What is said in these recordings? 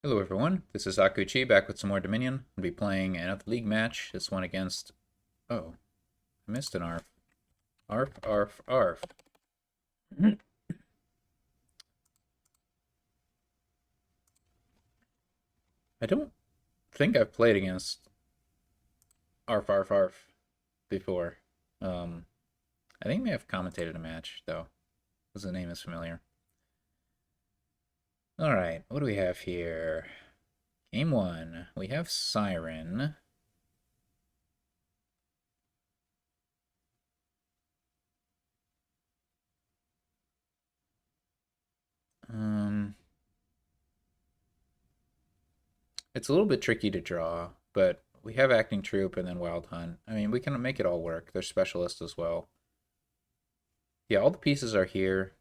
Hello everyone, this is Akuchi back with some more Dominion. I'll be playing another League match, this one against... Oh, I missed an ARF. ARF, ARF, ARF. I don't think I've played against ARF, ARF, ARF before. Um, I think I may have commentated a match, though, because the name is familiar. Alright, what do we have here? Game 1, we have Siren. Um, it's a little bit tricky to draw, but we have Acting Troop and then Wild Hunt. I mean, we can make it all work. They're specialists as well. Yeah, all the pieces are here.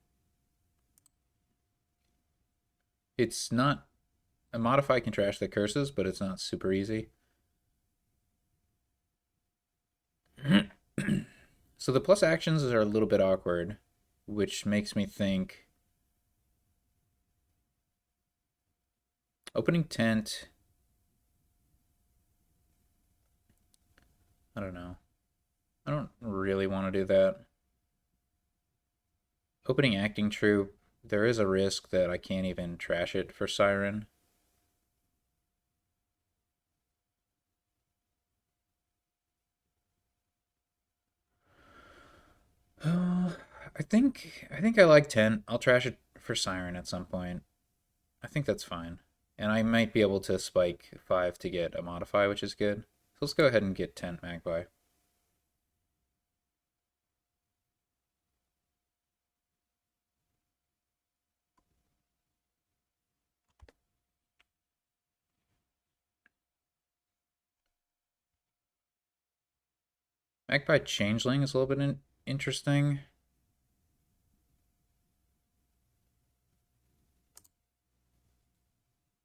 It's not... A modify can trash the curses, but it's not super easy. So the plus actions are a little bit awkward, which makes me think... Opening Tent... I don't know. I don't really want to do that. Opening Acting Troop, there is a risk that I can't even trash it for Siren. I think I like 10. I'll trash it for Siren at some point. I think that's fine. And I might be able to spike 5 to get a modify, which is good. So let's go ahead and get 10 Magpie. Magpie Changeling is a little bit interesting.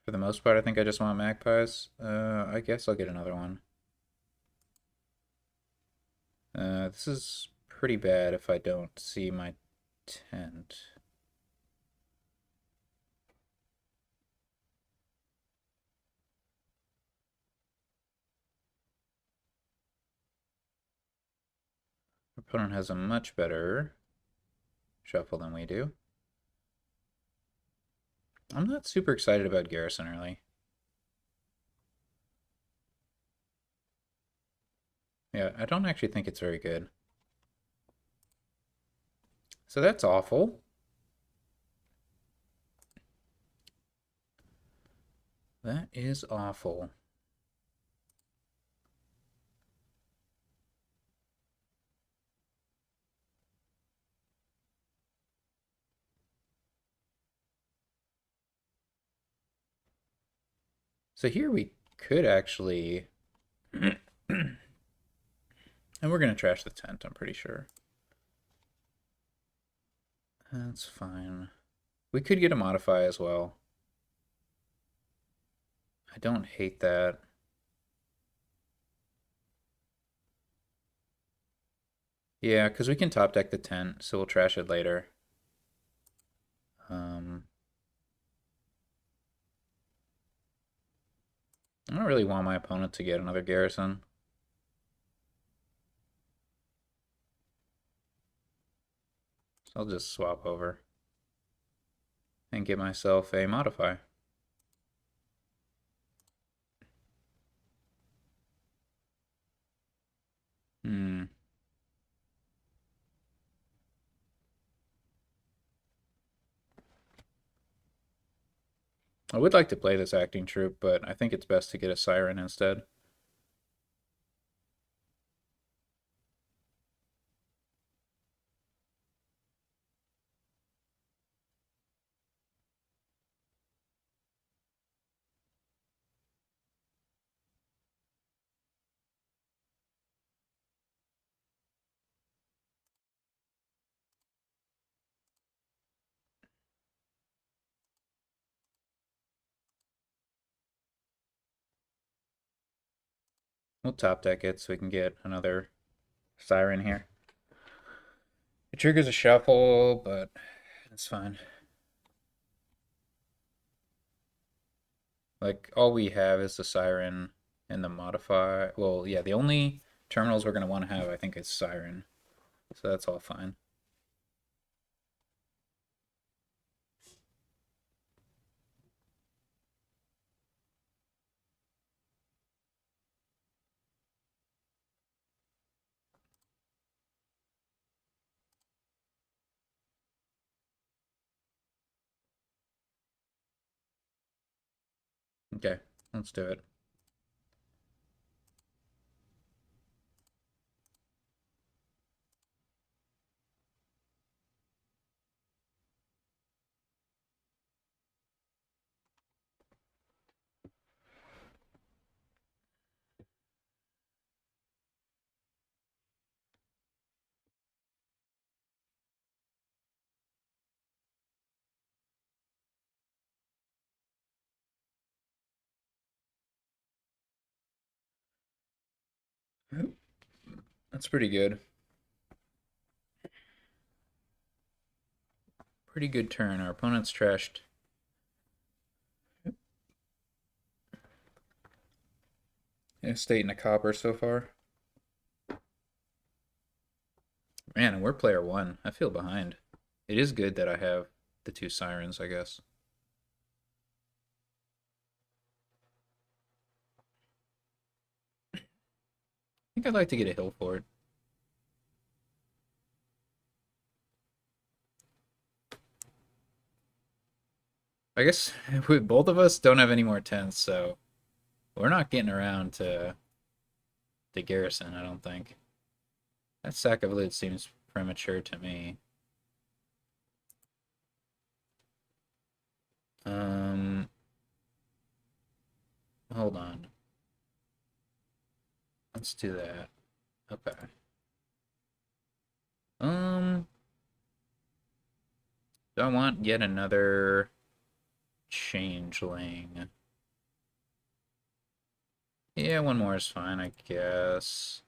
For the most part, I think I just want Magpies. I guess I'll get another one. This is pretty bad if I don't see my tent. Opponent has a much better shuffle than we do. I'm not super excited about Garrison early. Yeah, I don't actually think it's very good. So that's awful. That is awful. So here we could actually... and we're going to trash the tent, I'm pretty sure. That's fine. We could get a modify as well. I don't hate that. Yeah, because we can top deck the tent, so we'll trash it later. I don't really want my opponent to get another garrison. So I'll just swap over and get myself a modify. Hmm. I would like to play this acting troop, but I think it's best to get a Siren instead. We'll top deck it so we can get another Siren here. It triggers a shuffle, but it's fine. Like, all we have is the Siren and the modify. Well, yeah, the only terminals we're going to want to have, I think, is Siren. So that's all fine. Okay, let's do it. That's pretty good. Pretty good turn. Our opponent's trashed. State and a copper so far. Man, and we're player one. I feel behind. It is good that I have the two Sirens, I guess. I think I'd like to get a hill fort. I guess both of us don't have any more tents, so we're not getting around to the garrison, I don't think. That sack of loot seems premature to me. Um, Hold on. Let's do that. Okay. Um, do I want yet another changeling? Yeah, one more is fine, I guess.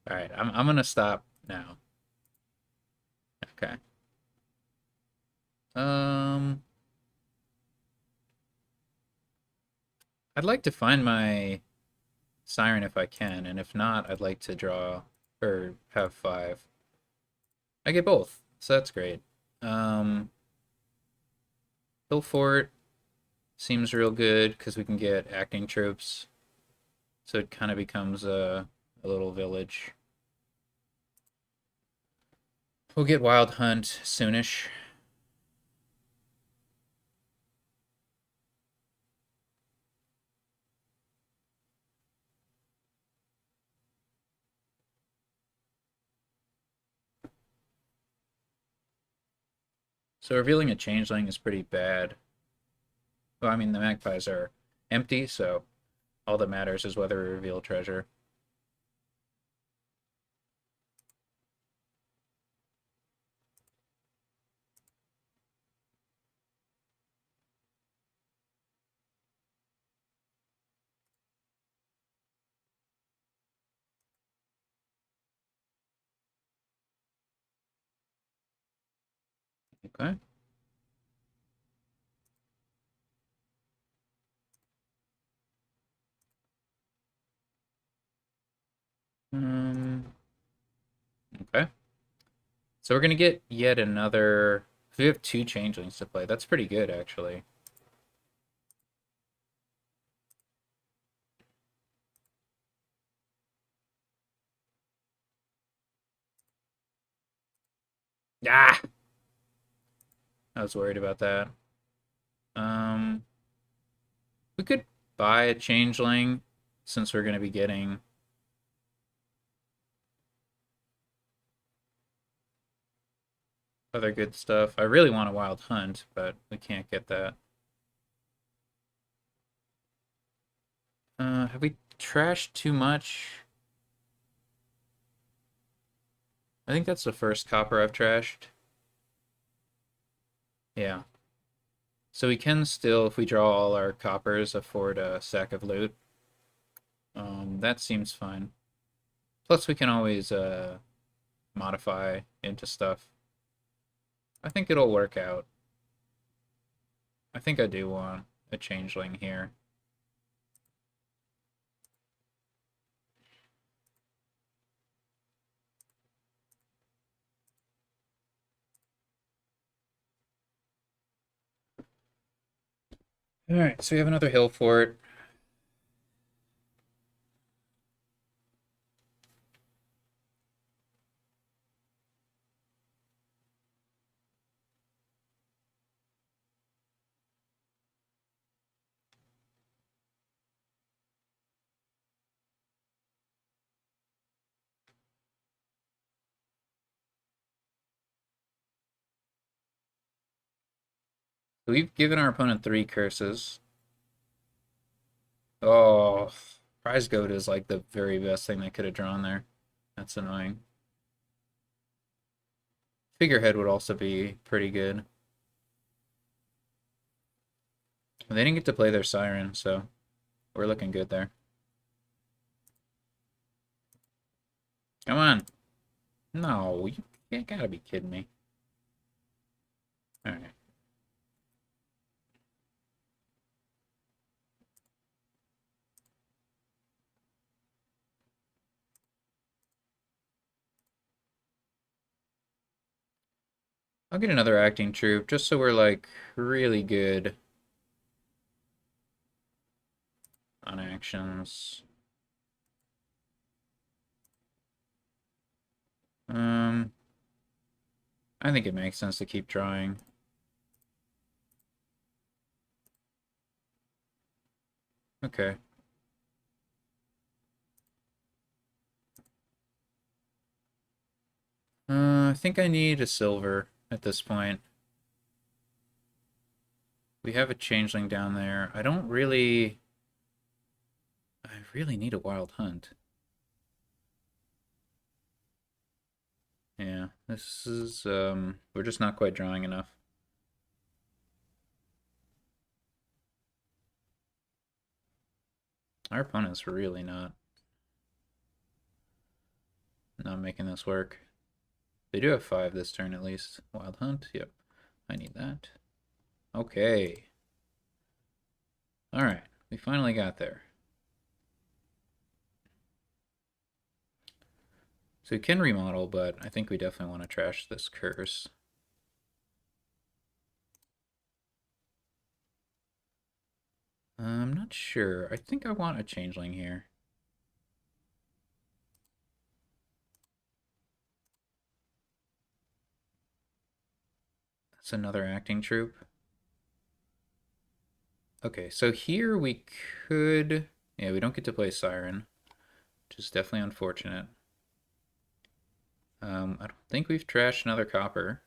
Alright, I'm gonna stop now. Okay. Um, I'd like to find my Siren if I can, and if not, I'd like to draw or have five. I get both, so that's great. Hill Fort seems real good because we can get acting troops, so it kind of becomes a little village. We'll get Wild Hunt soonish. So revealing a changeling is pretty bad. Well, I mean, the Magpies are empty, so all that matters is whether we reveal treasure. Okay. Um, okay. So we're gonna get yet another. We have two changelings to play. That's pretty good, actually. Ah! I was worried about that. Um, we could buy a changeling since we're gonna be getting other good stuff. I really want a wild hunt, but we can't get that. Have we trashed too much? I think that's the first copper I've trashed. Yeah. So we can still, if we draw all our coppers, afford a sack of loot. That seems fine. Plus, we can always modify into stuff. I think it'll work out. I think I do want a changeling here. Alright, so we have another hill fort. We've given our opponent 3 curses. Oh, prize goat is like the very best thing they could have drawn there. That's annoying. Figurehead would also be pretty good. They didn't get to play their Siren, so we're looking good there. Come on. No, you gotta be kidding me. Alright. I'll get another acting troop just so we're like really good on actions. I think it makes sense to keep drawing. Okay. I think I need a silver at this point. We have a changeling down there. I really need a wild hunt. Yeah, this is, we're just not quite drawing enough. Our opponent's really not making this work. They do have 5 this turn at least. Wild hunt, yep. I need that. Okay. Alright, we finally got there. So we can remodel, but I think we definitely want to trash this curse. I'm not sure. I think I want a changeling here. That's another acting troop. Okay, so here we could... Yeah, we don't get to play Siren, which is definitely unfortunate. I don't think we've trashed another copper.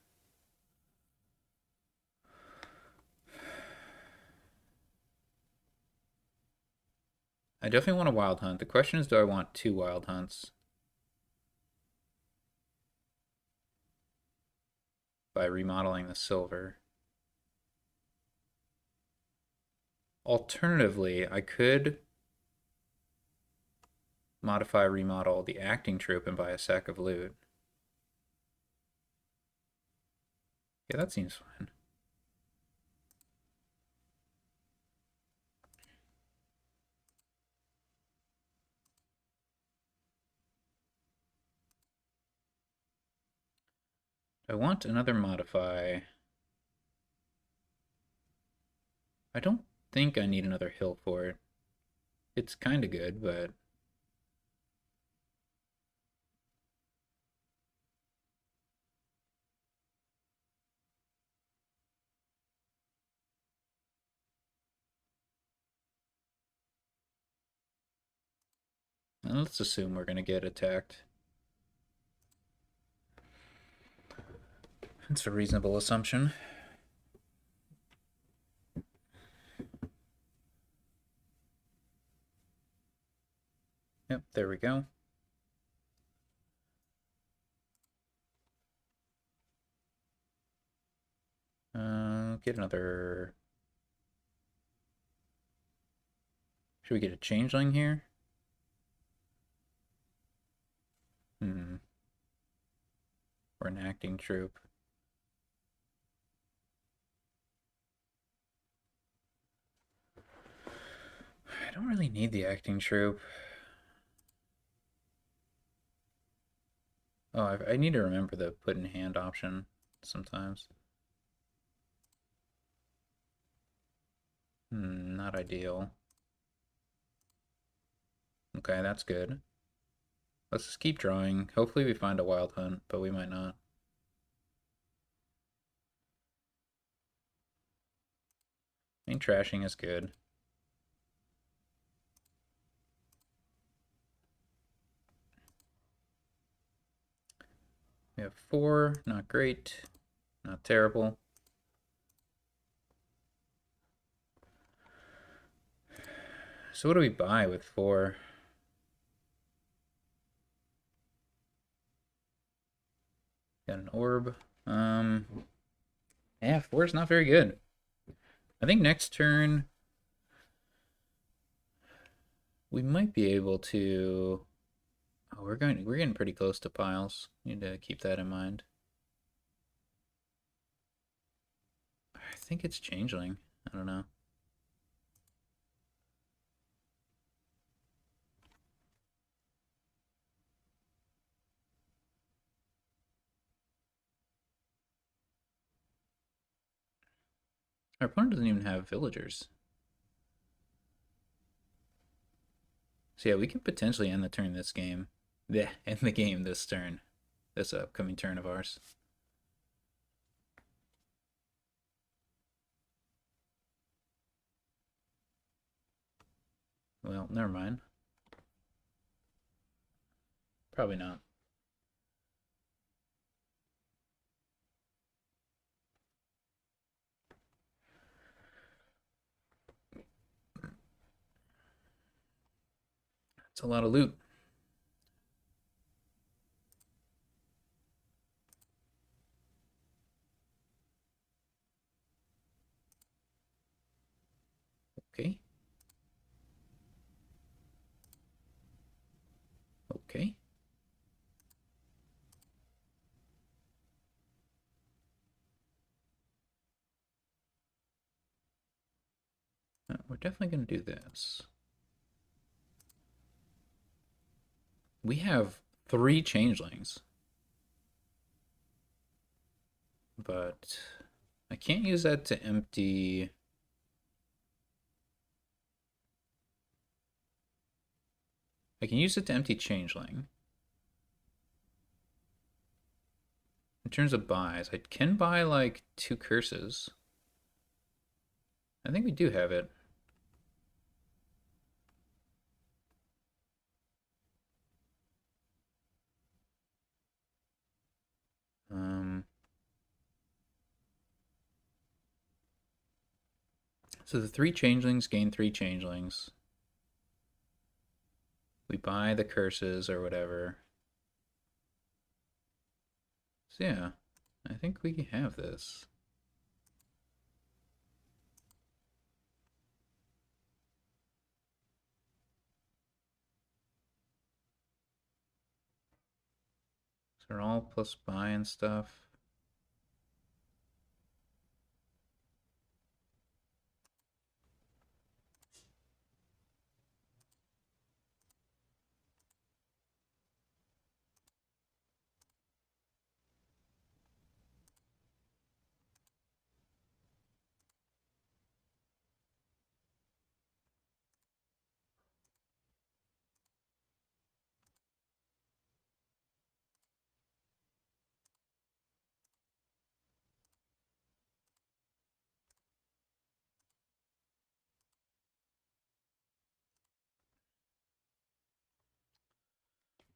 I definitely want a wild hunt. The question is, do I want 2 wild hunts? By remodeling the silver. Alternatively, I could modify remodel the acting troop and buy a sack of loot. Yeah, that seems fine. I want another modify. I don't think I need another hill for it. It's kind of good, but... Let's assume we're going to get attacked. It's a reasonable assumption. Yep, there we go. Get another... Should we get a changeling here? Or an acting troop. don't really need the acting troop. Oh, I need to remember the put in hand option sometimes. Not ideal. Okay, that's good. Let's just keep drawing. Hopefully we find a wild hunt, but we might not. I think trashing is good. We have 4, not great, not terrible. So what do we buy with 4? Got an orb. Yeah, 4 is not very good. I think next turn we might be able to. Oh, we're getting pretty close to piles. Need to keep that in mind. I think it's changeling. I don't know. Our opponent doesn't even have villagers. So yeah, we can potentially end the turn this game. Yeah, end the game this turn. This upcoming turn of ours. Well, never mind. Probably not. It's a lot of loot. Okay. Okay. We're definitely going to do this. We have 3 changelings. But I can't use that to empty. I can use it to empty changeling. In terms of buys, I can buy like 2 curses. I think we do have it. So the 3 changelings gain 3 changelings. We buy the curses or whatever. So yeah, I think we can have this. So we're all plus buy and stuff.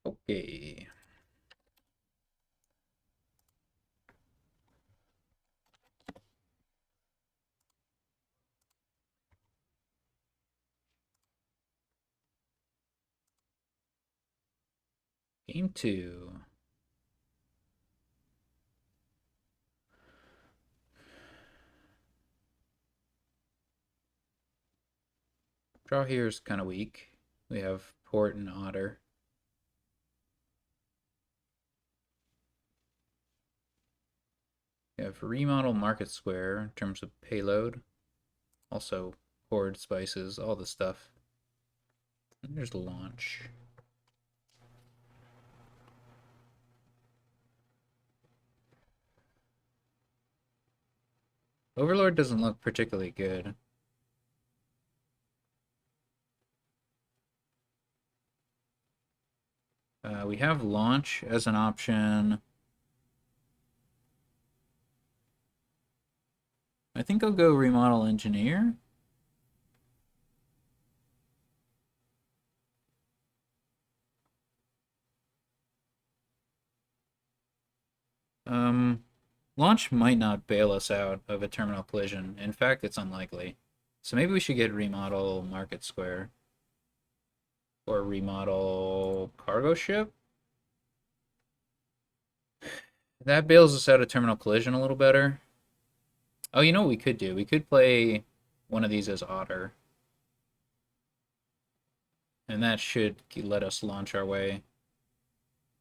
Okay. Game 2. Draw here is kind of weak. We have Port and Otter. We have Remodel Market Square in terms of payload. Also, Horde, Spices, all the stuff. There's launch. Overlord doesn't look particularly good. We have launch as an option. I think I'll go remodel engineer. Launch might not bail us out of a terminal collision. In fact, it's unlikely. So maybe we should get remodel market square. Or remodel cargo ship. That bails us out of terminal collision a little better. Oh, you know what we could do? We could play one of these as Otter. And that should let us launch our way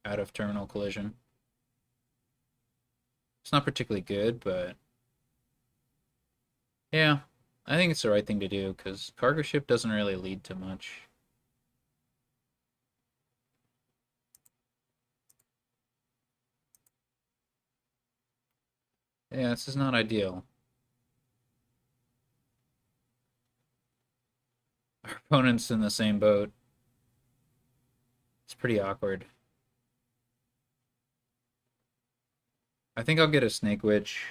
out of terminal collision. It's not particularly good, but yeah, I think it's the right thing to do because cargo ship doesn't really lead to much. Yeah, this is not ideal. Our opponent's in the same boat. It's pretty awkward. I think I'll get a Snake Witch.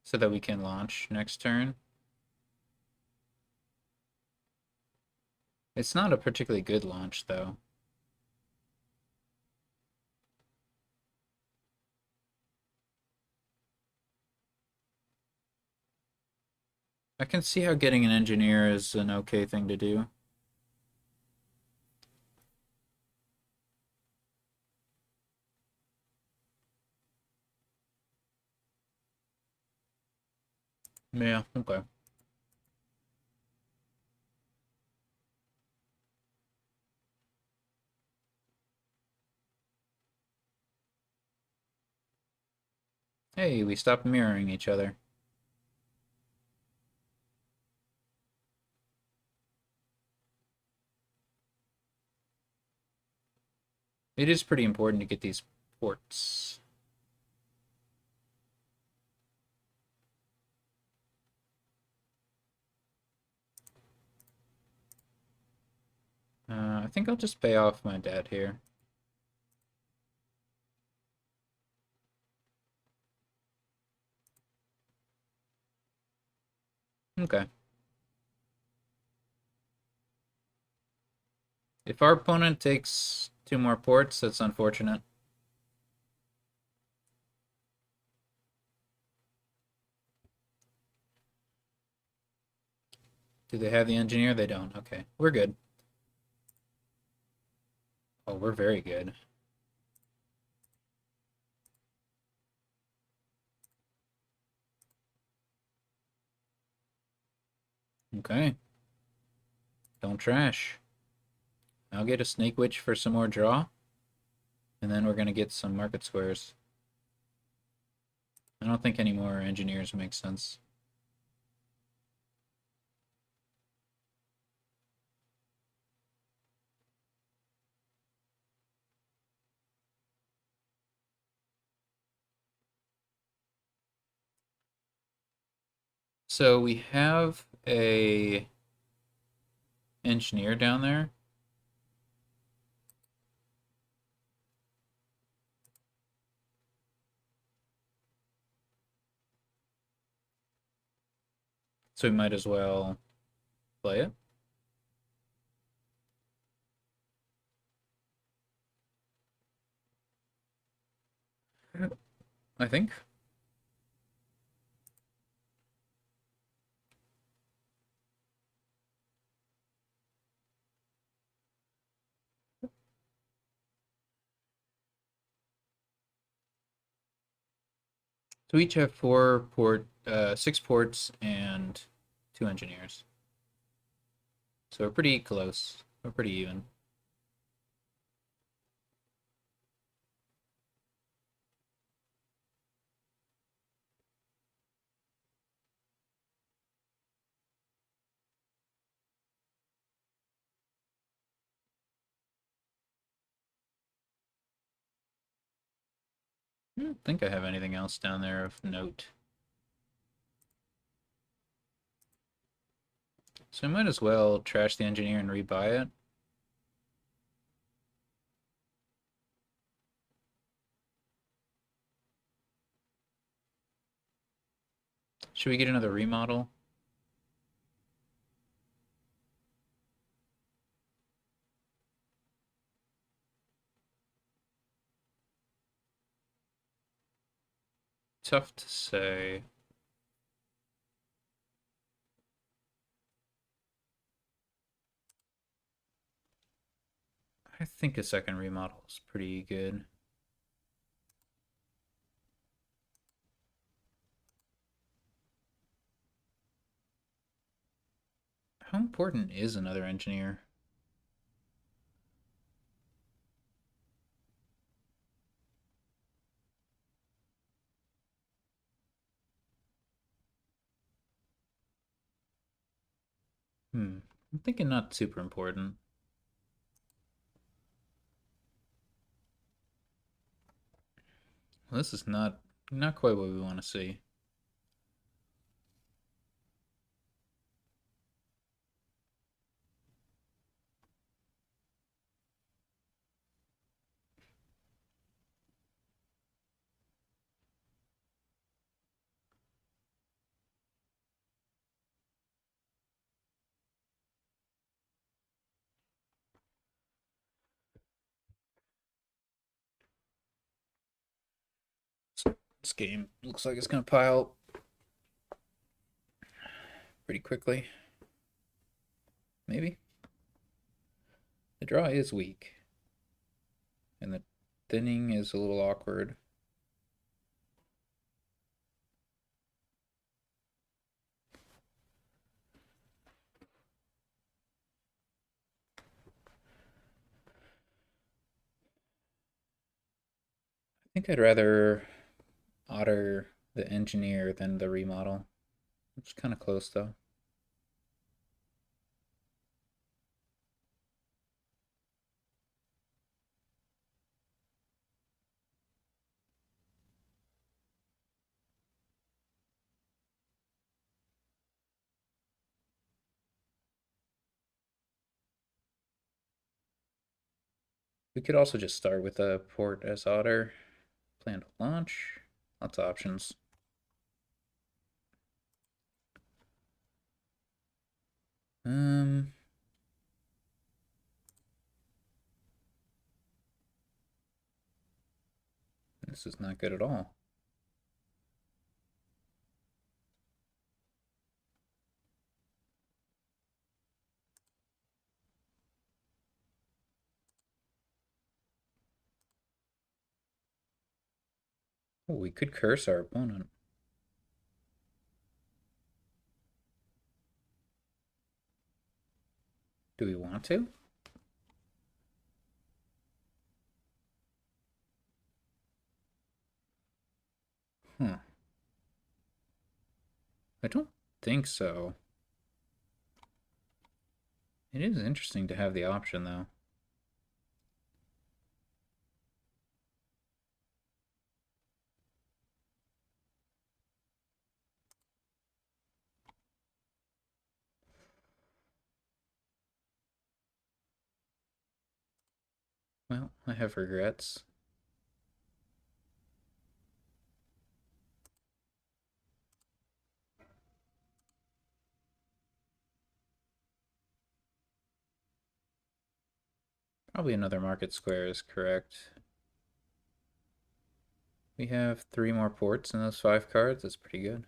So that we can launch next turn. It's not a particularly good launch, though. I can see how getting an engineer is an okay thing to do. Yeah, okay. Hey, we stopped mirroring each other. It is pretty important to get these ports. I think I'll just pay off my debt here. Okay. If our opponent takes 2 more ports, that's unfortunate. Do they have the engineer? They don't. Okay, we're good. Oh, we're very good. Okay. Don't trash. I'll get a Snake Witch for some more draw. And then we're going to get some market squares. I don't think any more engineers make sense. So we have a engineer down there. So we might as well play it. I think. So we each have 6 ports and 2 engineers. So we're pretty close. We're pretty even. I don't think I have anything else down there of note. So I might as well trash the engineer and rebuy it. Should we get another remodel? Tough to say. I think a second remodel is pretty good. How important is another engineer? I'm thinking not super important. Well, this is not quite what we want to see. This game looks like it's gonna pile pretty quickly. Maybe. The draw is weak. And the thinning is a little awkward. I think I'd rather Otter the engineer than the remodel. It's kind of close though. We could also just start with a port as Otter. Plan to launch. Lots of options. Um, this is not good at all. Oh, we could curse our opponent. Do we want to? Huh. I don't think so. It is interesting to have the option, though. Well, I have regrets. Probably another market square is correct. We have 3 more ports in those 5 cards. That's pretty good.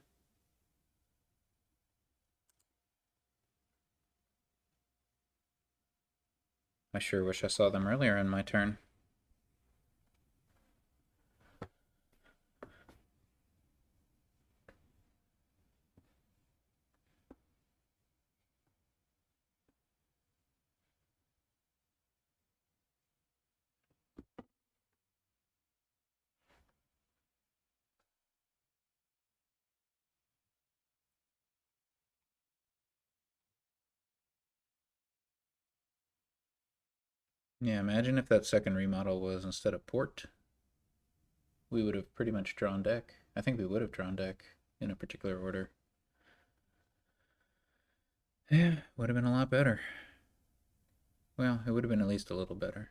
I sure wish I saw them earlier in my turn. Yeah, imagine if that second remodel was instead of port. we would have pretty much drawn deck. I think we would have drawn deck in a particular order. Yeah, would have been a lot better. Well, it would have been at least a little better.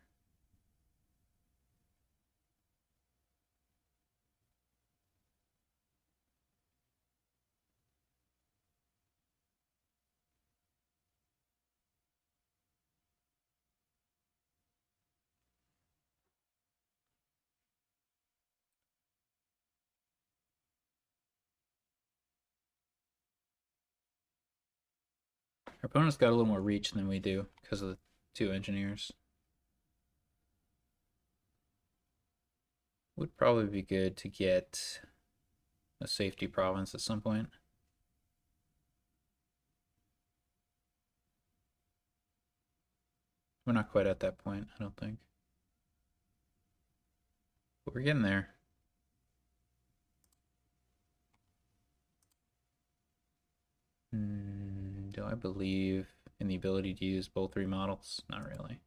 Our opponent's got a little more reach than we do because of the two engineers. Would probably be good to get a safety province at some point. We're not quite at that point, I don't think. But we're getting there. Do I believe in the ability to use both remodels? Not really.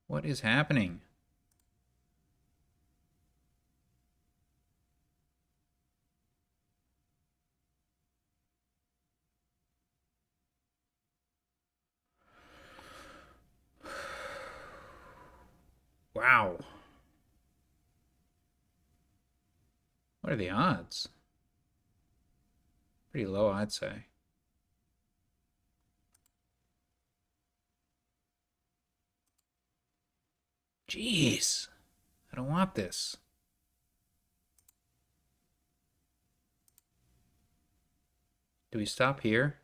What is happening? Wow. What are the odds? Pretty low, I'd say. Jeez. I don't want this. Do we stop here?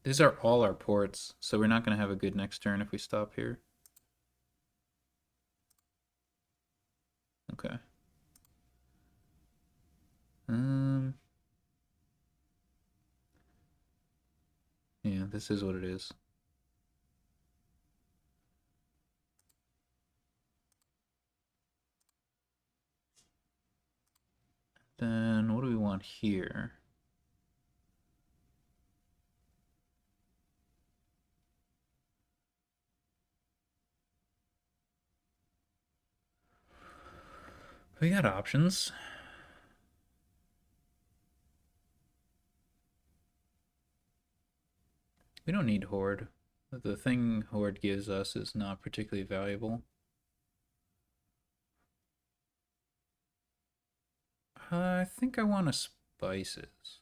These are all our ports, so we're not going to have a good next turn if we stop here. Okay. Yeah, this is what it is. Then what do we want here? We got options. We don't need Horde. The thing Horde gives us is not particularly valuable. I think I want to spices.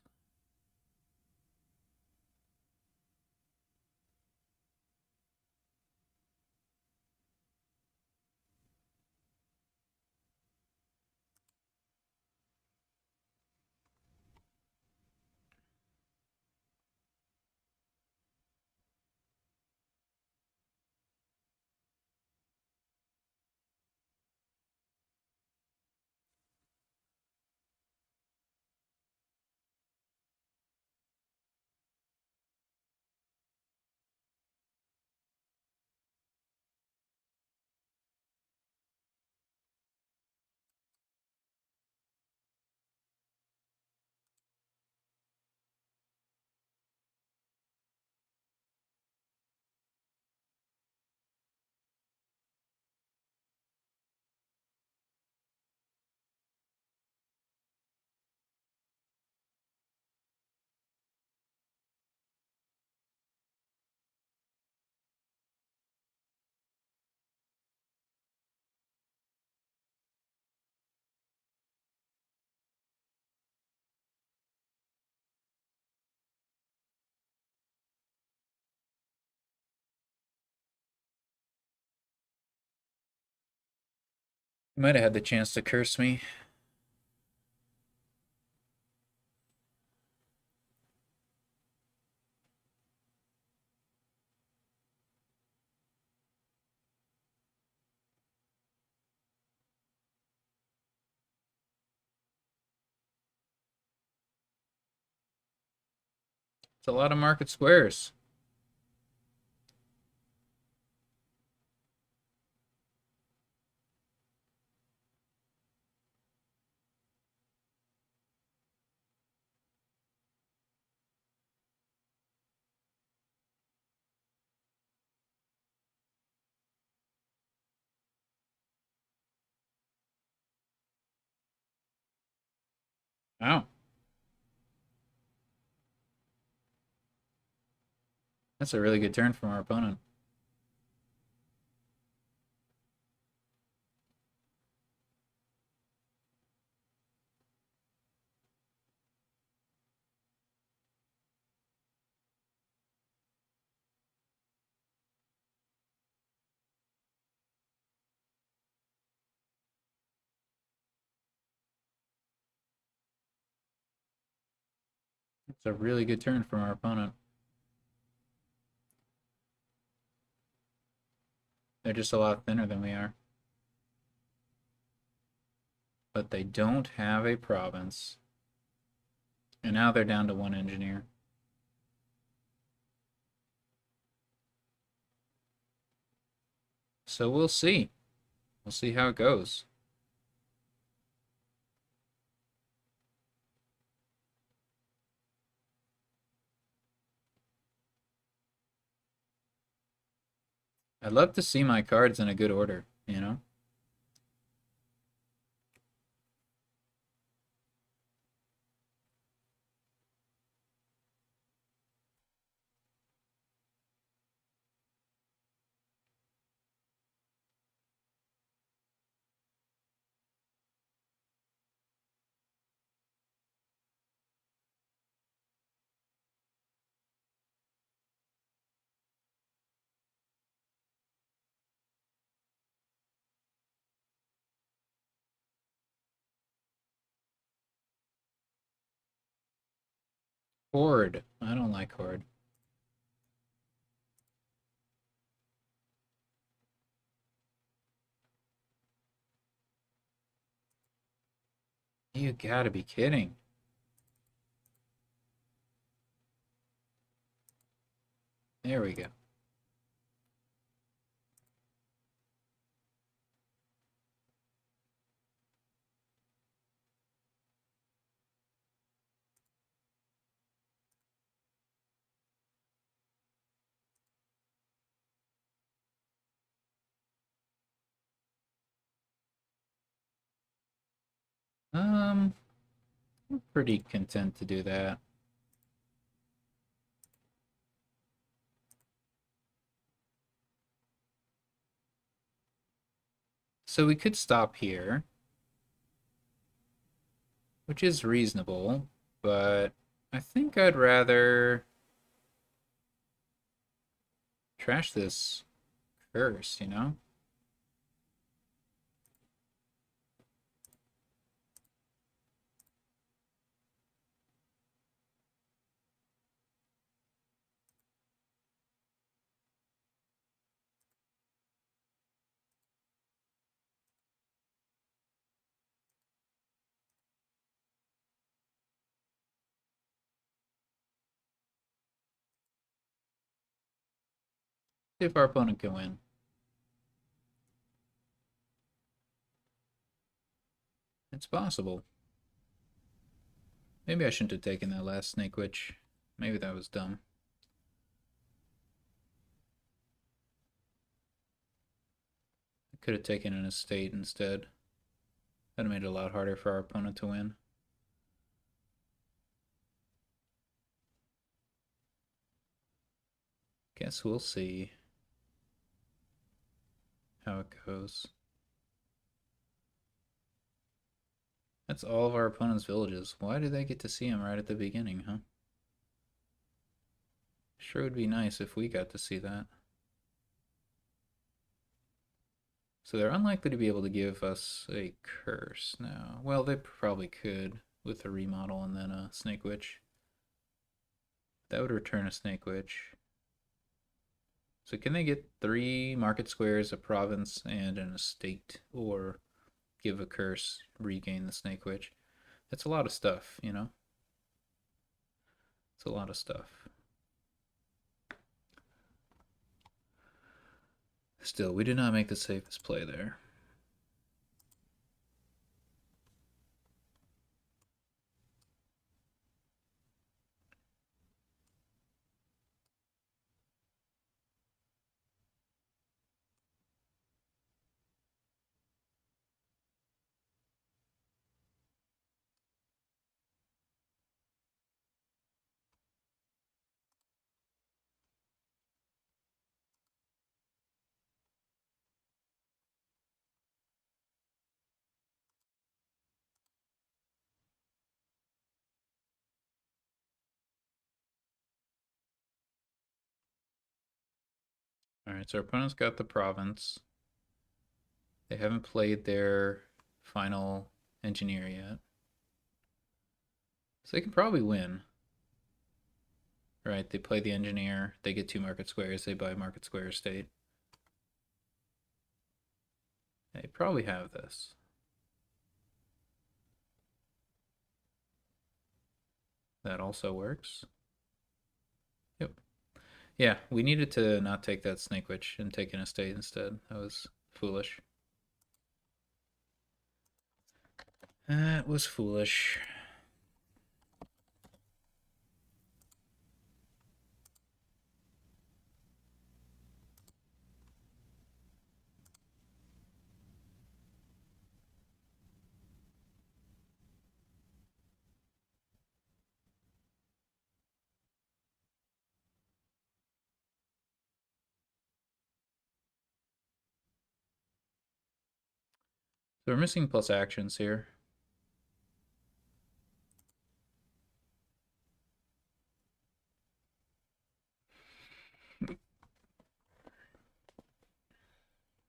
You might have had the chance to curse me. It's a lot of market squares. Wow. That's a really good turn from our opponent. It's a really good turn from our opponent. They're just a lot thinner than we are. But they don't have a province. And now they're down to one engineer. So we'll see. We'll see how it goes. I'd love to see my cards in a good order, you know? Horde. I don't like Horde. You gotta be kidding. There we go. I'm pretty content to do that. So we could stop here, which is reasonable, but I think I'd rather trash this curse, you know? See if our opponent can win. It's possible. Maybe I shouldn't have taken that last Snake Witch. Maybe that was dumb. I could have taken an estate instead. That made it a lot harder for our opponent to win. Guess we'll see how it goes. That's all of our opponent's villages. Why do they get to see them right at the beginning, huh? Sure would be nice if we got to see that. So they're unlikely to be able to give us a curse now. Well, they probably could with a remodel and then a Snake Witch. That would return a Snake Witch. So can they get 3 market squares, a province, and an estate? Or give a curse, regain the Snake Witch? That's a lot of stuff, you know? It's a lot of stuff. Still, we did not make the safest play there. Alright, so our opponent's got the province. They haven't played their final engineer yet. So they can probably win. Right, they play the engineer, they get 2 market squares, they buy market square state. They probably have this. That also works. Yep. Yeah, we needed to not take that Snake Witch and take an estate instead. That was foolish. That was foolish. So we're missing plus actions here.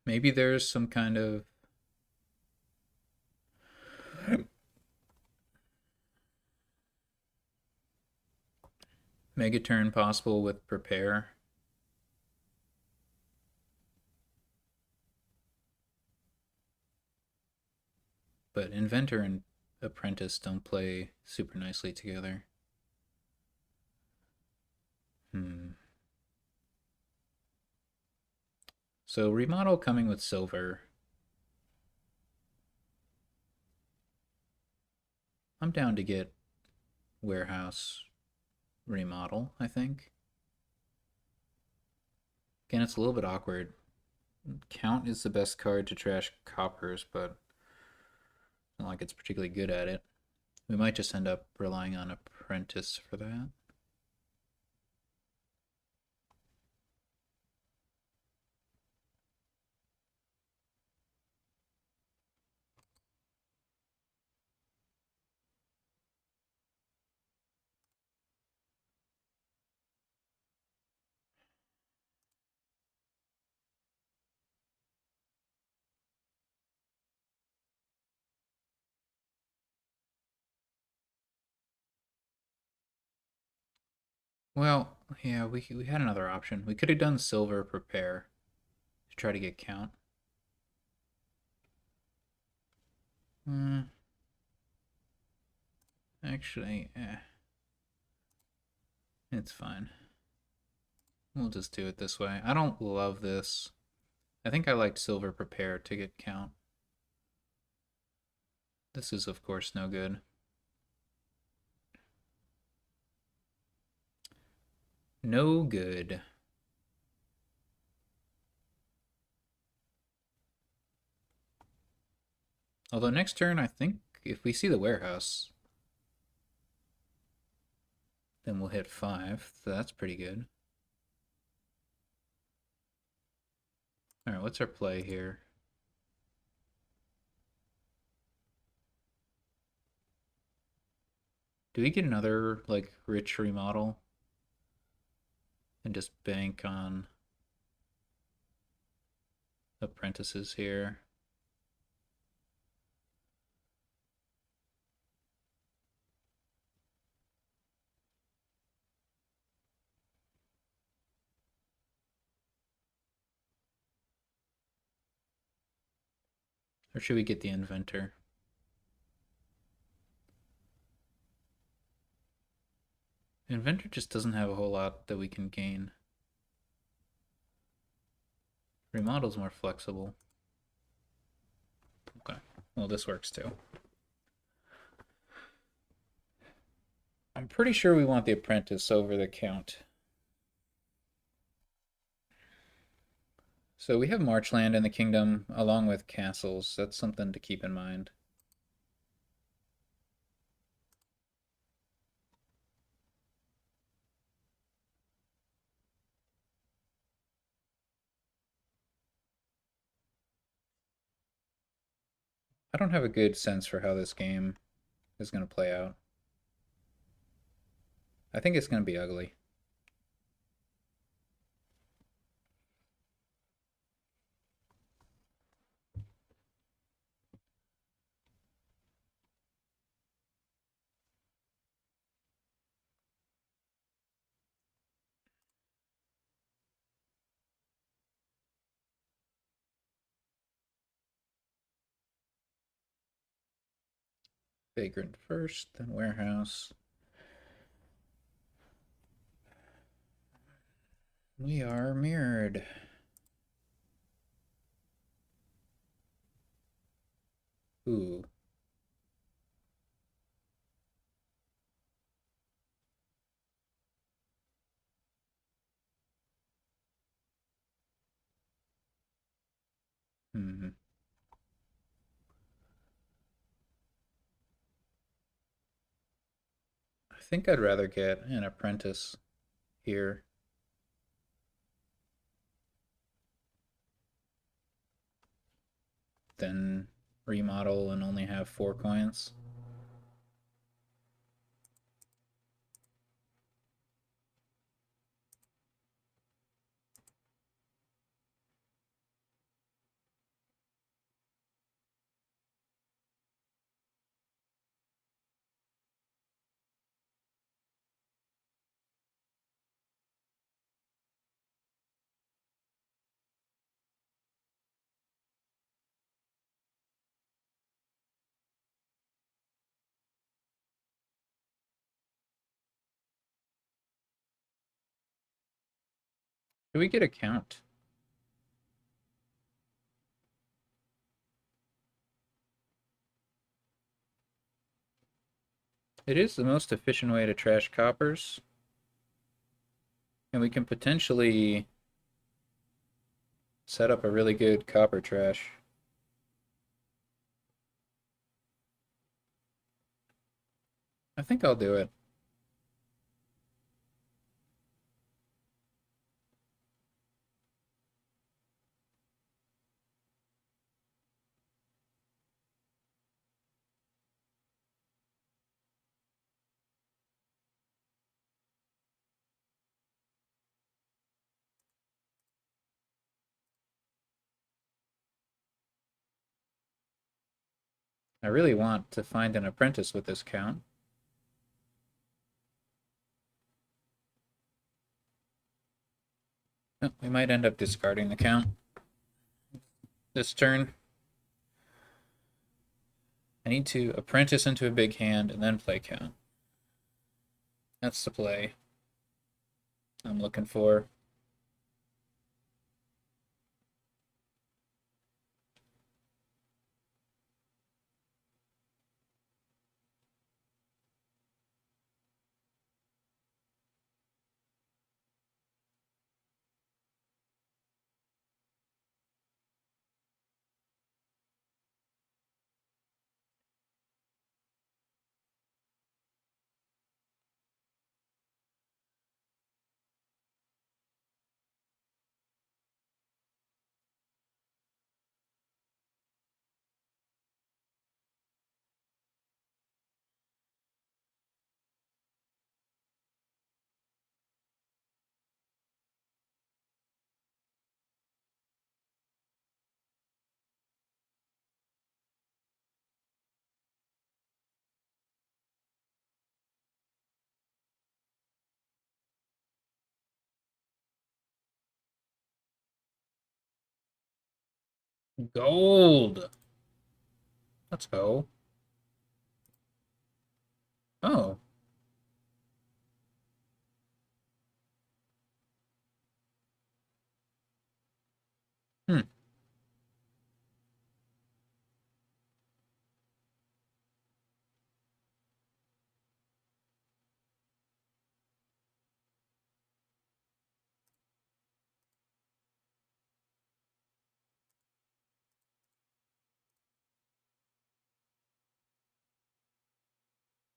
Maybe there's some kind of mega turn possible with prepare. But Inventor and Apprentice don't play super nicely together. So remodel coming with silver. I'm down to get warehouse remodel, I think. Again, it's a little bit awkward. Count is the best card to trash coppers, but not like it's particularly good at it. We might just end up relying on Apprentice for that. Well, yeah, we had another option. We could have done silver prepare to try to get count. Actually, it's fine. We'll just do it this way. I don't love this. I think I liked silver prepare to get count. This is, of course, no good. No good. Although next turn, I think if we see the warehouse, then we'll hit 5. So that's pretty good. All right, what's our play here? Do we get another, like, rich remodel? And just bank on apprentices here? Or should we get the inventor? Inventor just doesn't have a whole lot that we can gain. Remodel's more flexible. Okay, well this works too. I'm pretty sure we want the apprentice over the count. So we have marchland in the kingdom along with castles. That's something to keep in mind. I don't have a good sense for how this game is going to play out. I think it's going to be ugly. Vagrant first, then warehouse. We are mirrored. Ooh. Hmm. I think I'd rather get an apprentice here. Than remodel and only have 4 coins. Do we get a count? It is the most efficient way to trash coppers. And we can potentially set up a really good copper trash. I think I'll do it. I really want to find an apprentice with this count. Oh, we might end up discarding the count this turn. I need to apprentice into a big hand and then play count. That's the play I'm looking for. Gold! Let's go. Oh. Hmm.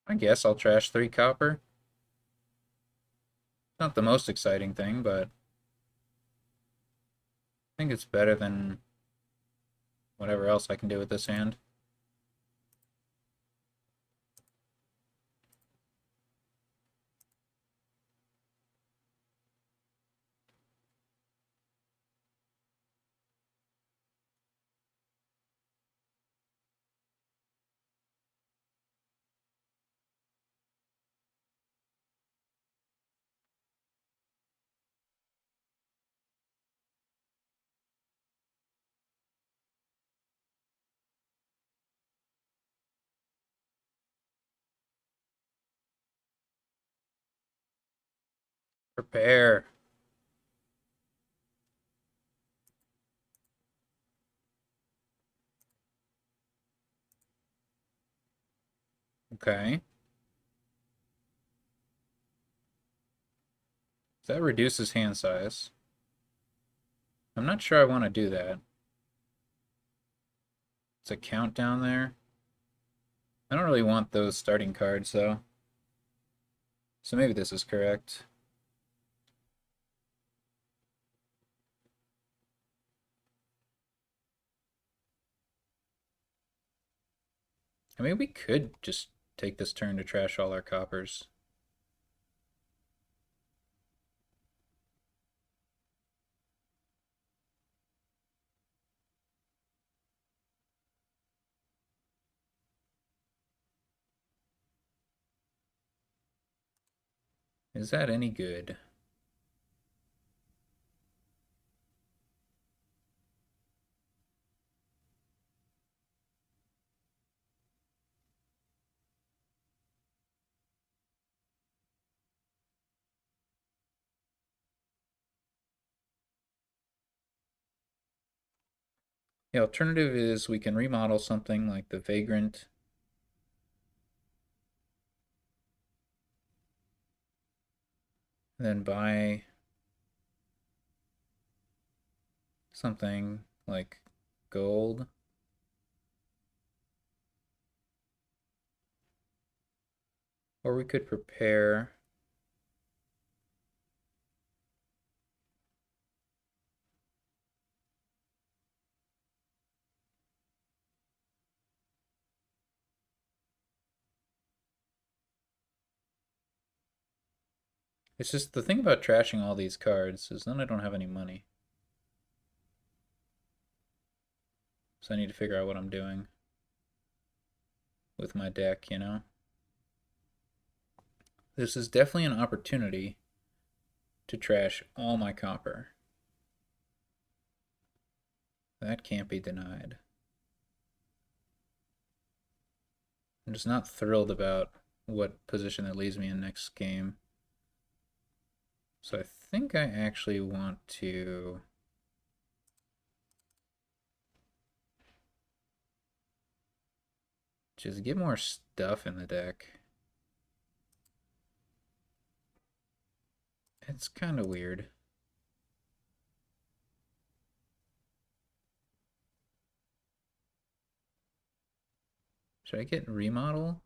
I guess I'll trash 3 copper. Not the most exciting thing, but I think it's better than whatever else I can do with this hand. Prepare. Okay. That reduces hand size. I'm not sure I want to do that. It's a countdown there. I don't really want those starting cards, though. So maybe this is correct. I mean, we could just take this turn to trash all our coppers. Is that any good? The alternative is we can remodel something like the Vagrant. Then buy something like gold. Or we could prepare. It's just the thing about trashing all these cards is then I don't have any money. So I need to figure out what I'm doing with my deck, you know? This is definitely an opportunity to trash all my copper. That can't be denied. I'm just not thrilled about what position that leaves me in next game. So I think I actually want to just get more stuff in the deck. It's kind of weird. Should I get remodel?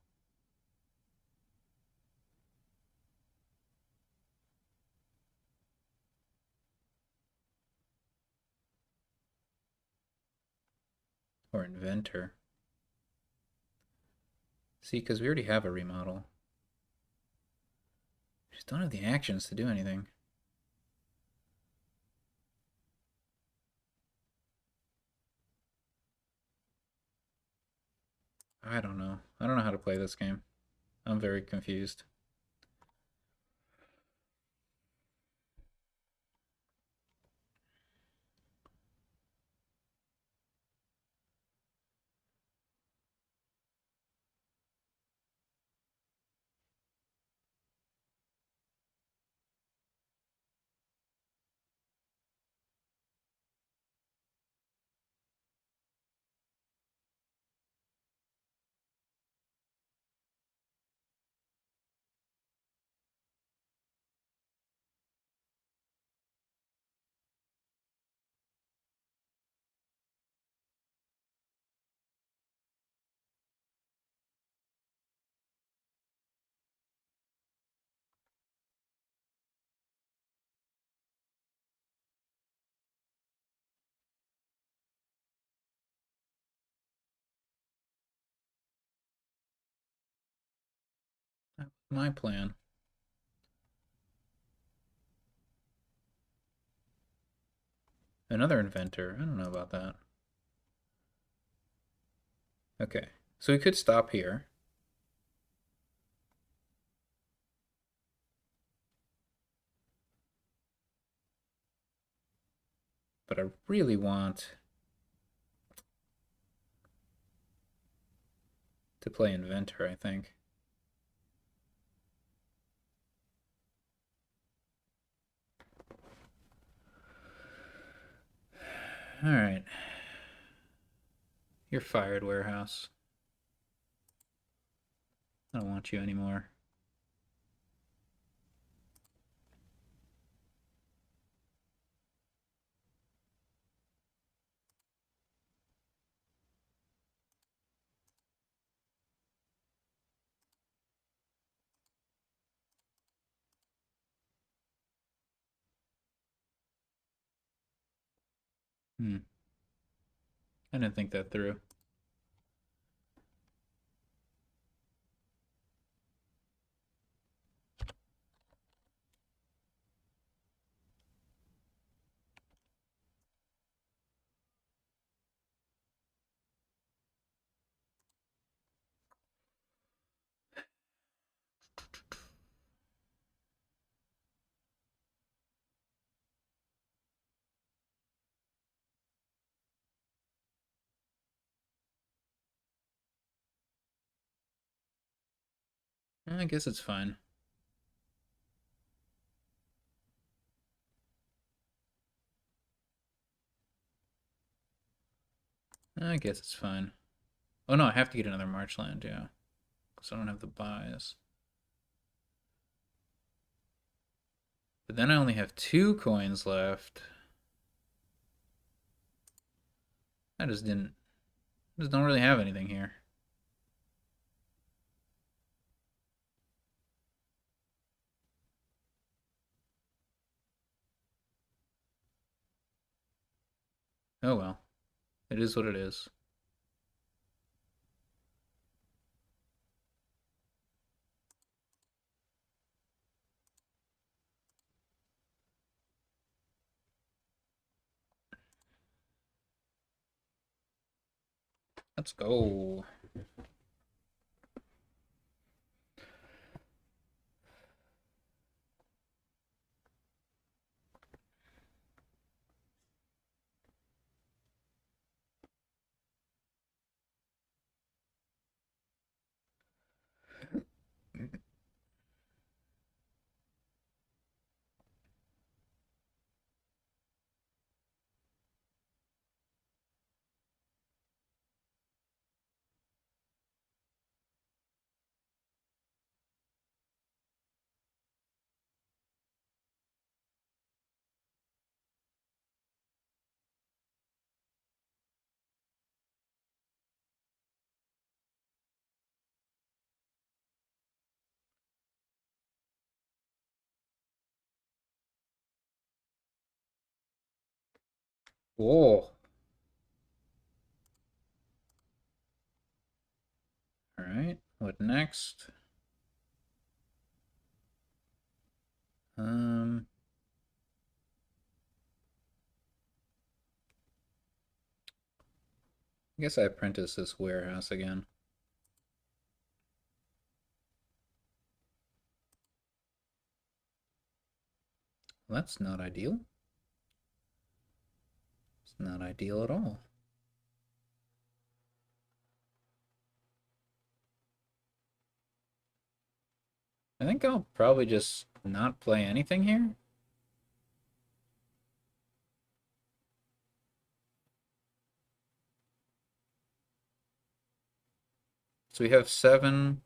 Or inventor? See, because we already have a remodel. Just don't have the actions to do anything. I don't know. I don't know how to play this game. I'm very confused. My plan. Another inventor. I don't know about that. Okay. So we could stop here. But I really want to play inventor, I think. Alright. You're fired, warehouse. I don't want you anymore. I didn't think that through. I guess it's fine. I guess it's fine. Oh no, I have to get another marchland, yeah. Because I don't have the buys. But then I only have 2 coins left. I just don't really have anything here. Oh well. It is what it is. Let's go. Whoa. Alright, what next? Um I guess I apprentice this warehouse again. Well, that's not ideal. It's not ideal at all. I think I'll probably just not play anything here. So we have 7,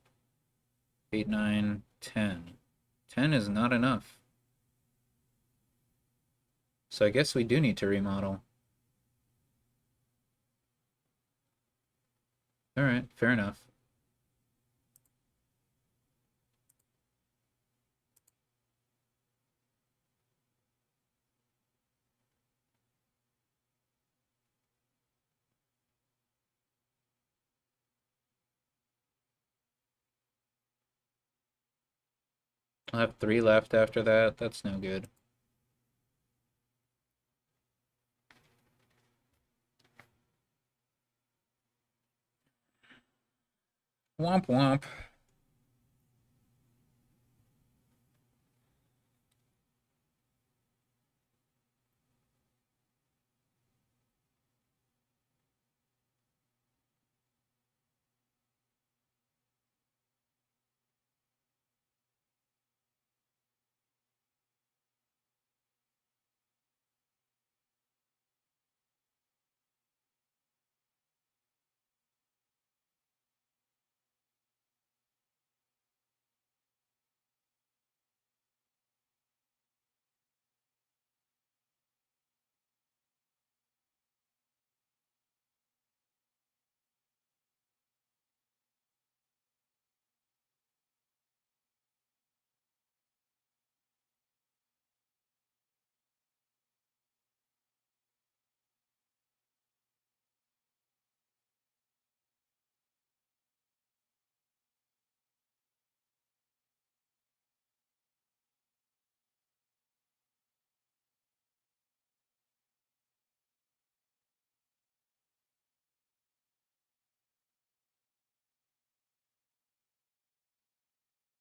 8, 9, 10. 10 is not enough. So I guess we do need to remodel. Alright, fair enough. I'll have 3 left after that. That's no good. Womp womp.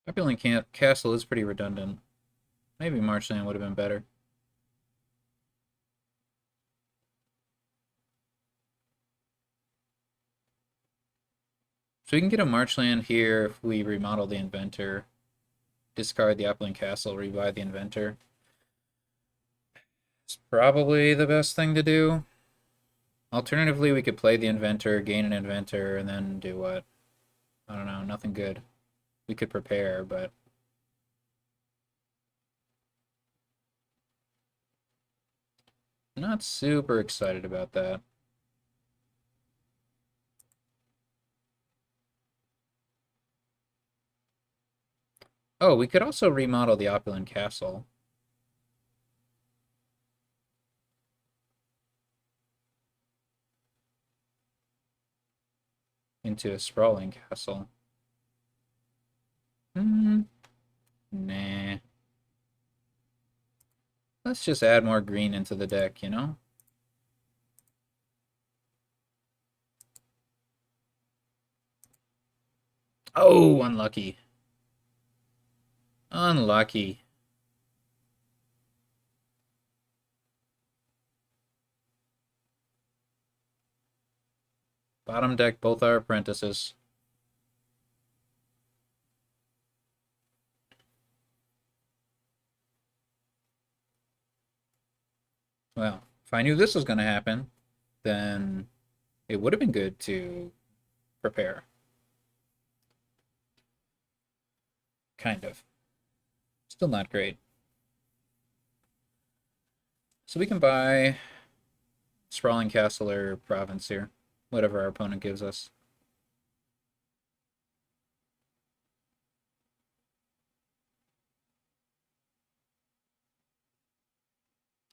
Opulent Castle is pretty redundant. Maybe Marchland would have been better. So we can get a Marchland here if we remodel the Inventor, discard the Opulent Castle, rebuy the Inventor. It's probably the best thing to do. Alternatively, we could play the Inventor, gain an Inventor, and then do what? I don't know, nothing good. We could prepare, but... I'm not super excited about that. Oh, we could also remodel the Opulent Castle. Into a sprawling castle. Nah. Let's just add more green into the deck, you know? Oh, unlucky. Unlucky. Bottom deck, both our apprentices. Well, if I knew this was going to happen, then it would have been good to prepare. Kind of. Still not great. So we can buy Sprawling Castle or Province here. Whatever our opponent gives us.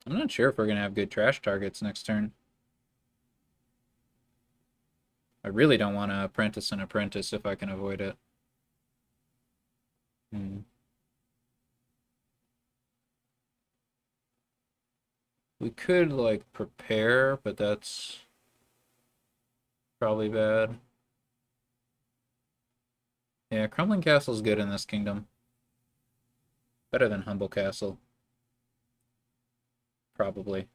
I'm not sure if we're going to have good trash targets next turn. I really don't want to Apprentice an Apprentice if I can avoid it. We could, like, prepare, but that's probably bad. Yeah, Crumbling Castle's good in this kingdom. Better than Humble Castle. Probably.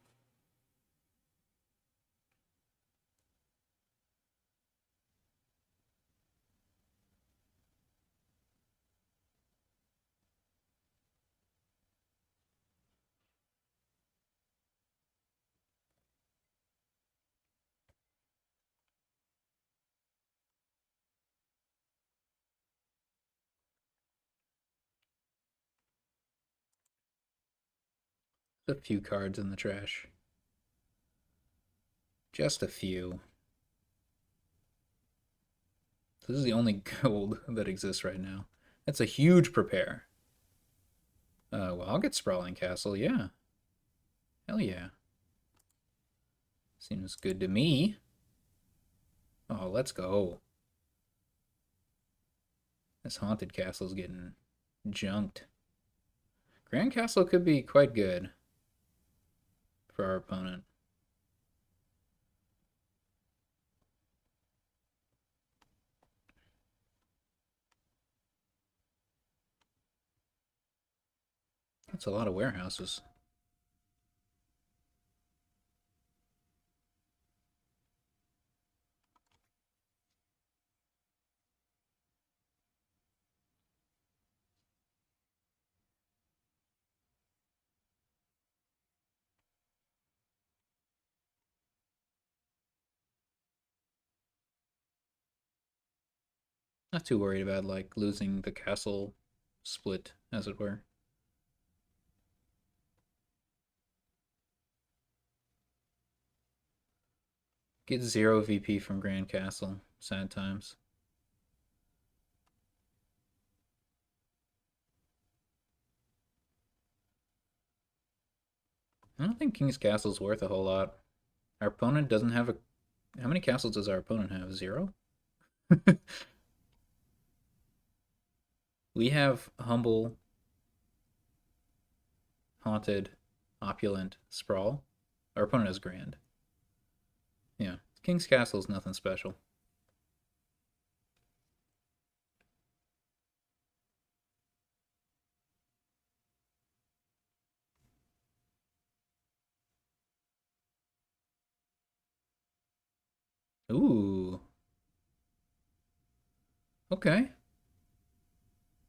A few cards in the trash. Just a few. This is the only gold that exists right now. That's a huge prepare. Well, I'll get Sprawling Castle, yeah. Hell yeah. Seems good to me. Oh, let's go. This Haunted Castle's getting junked. Grand Castle could be quite good for our opponent. That's a lot of warehouses. Not too worried about, like, losing the castle split, as it were. Get 0 VP from Grand Castle. Sad times. I don't think King's Castle's worth a whole lot. Our opponent doesn't have a... How many castles does our opponent have? 0? We have Humble, Haunted, Opulent, Sprawl. Our opponent has Grand. Yeah, King's Castle's nothing special. Ooh. Okay.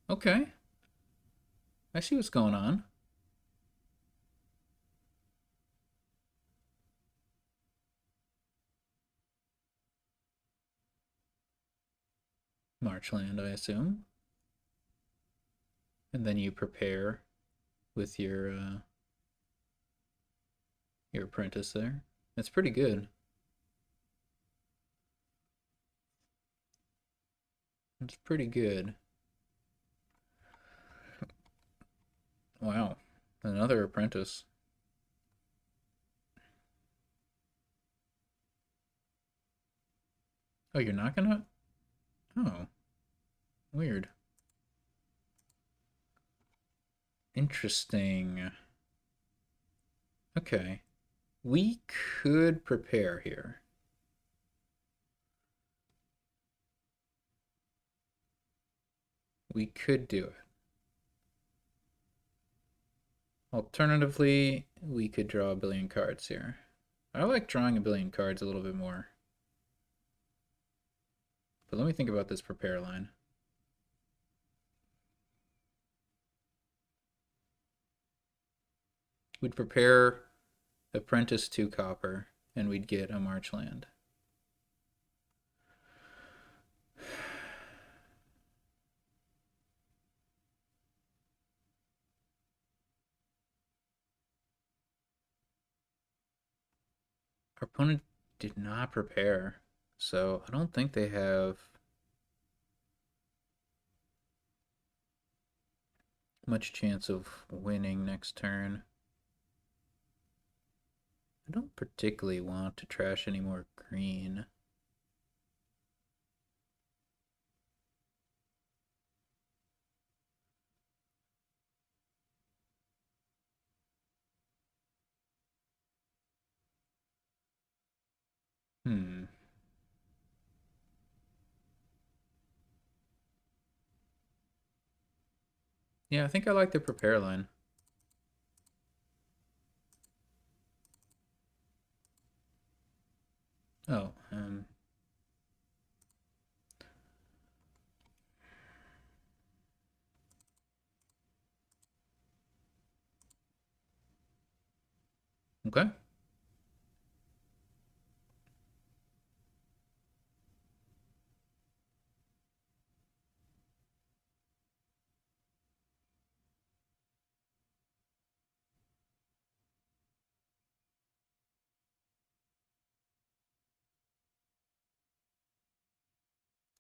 Okay. I see what's going on. Marchland, I assume. And then you prepare with your apprentice there. That's pretty good. It's pretty good. Wow. Another apprentice. Oh, you're not gonna? Oh, weird. Interesting. Okay. We could prepare here. We could do it. Alternatively, we could draw a billion cards here. I like drawing a billion cards a little bit more. But let me think about this prepare line. We'd prepare Apprentice 2 copper, and we'd get a marchland. Our opponent did not prepare, so I don't think they have much chance of winning next turn. I don't particularly want to trash any more green. Hmm. Yeah, I think I like the prepare line. Oh, okay.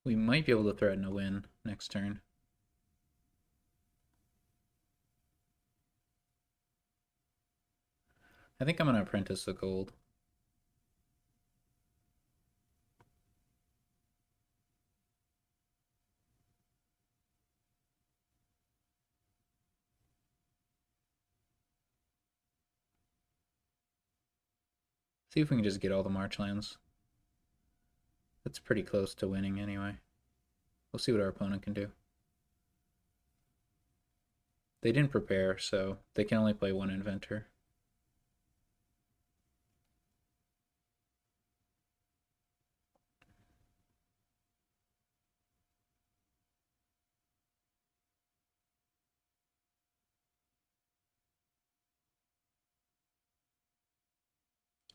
We might be able to threaten a win next turn. I think I'm going to apprentice the gold. See if we can just get all the marchlands. That's pretty close to winning anyway. We'll see what our opponent can do. They didn't prepare, so they can only play one inventor.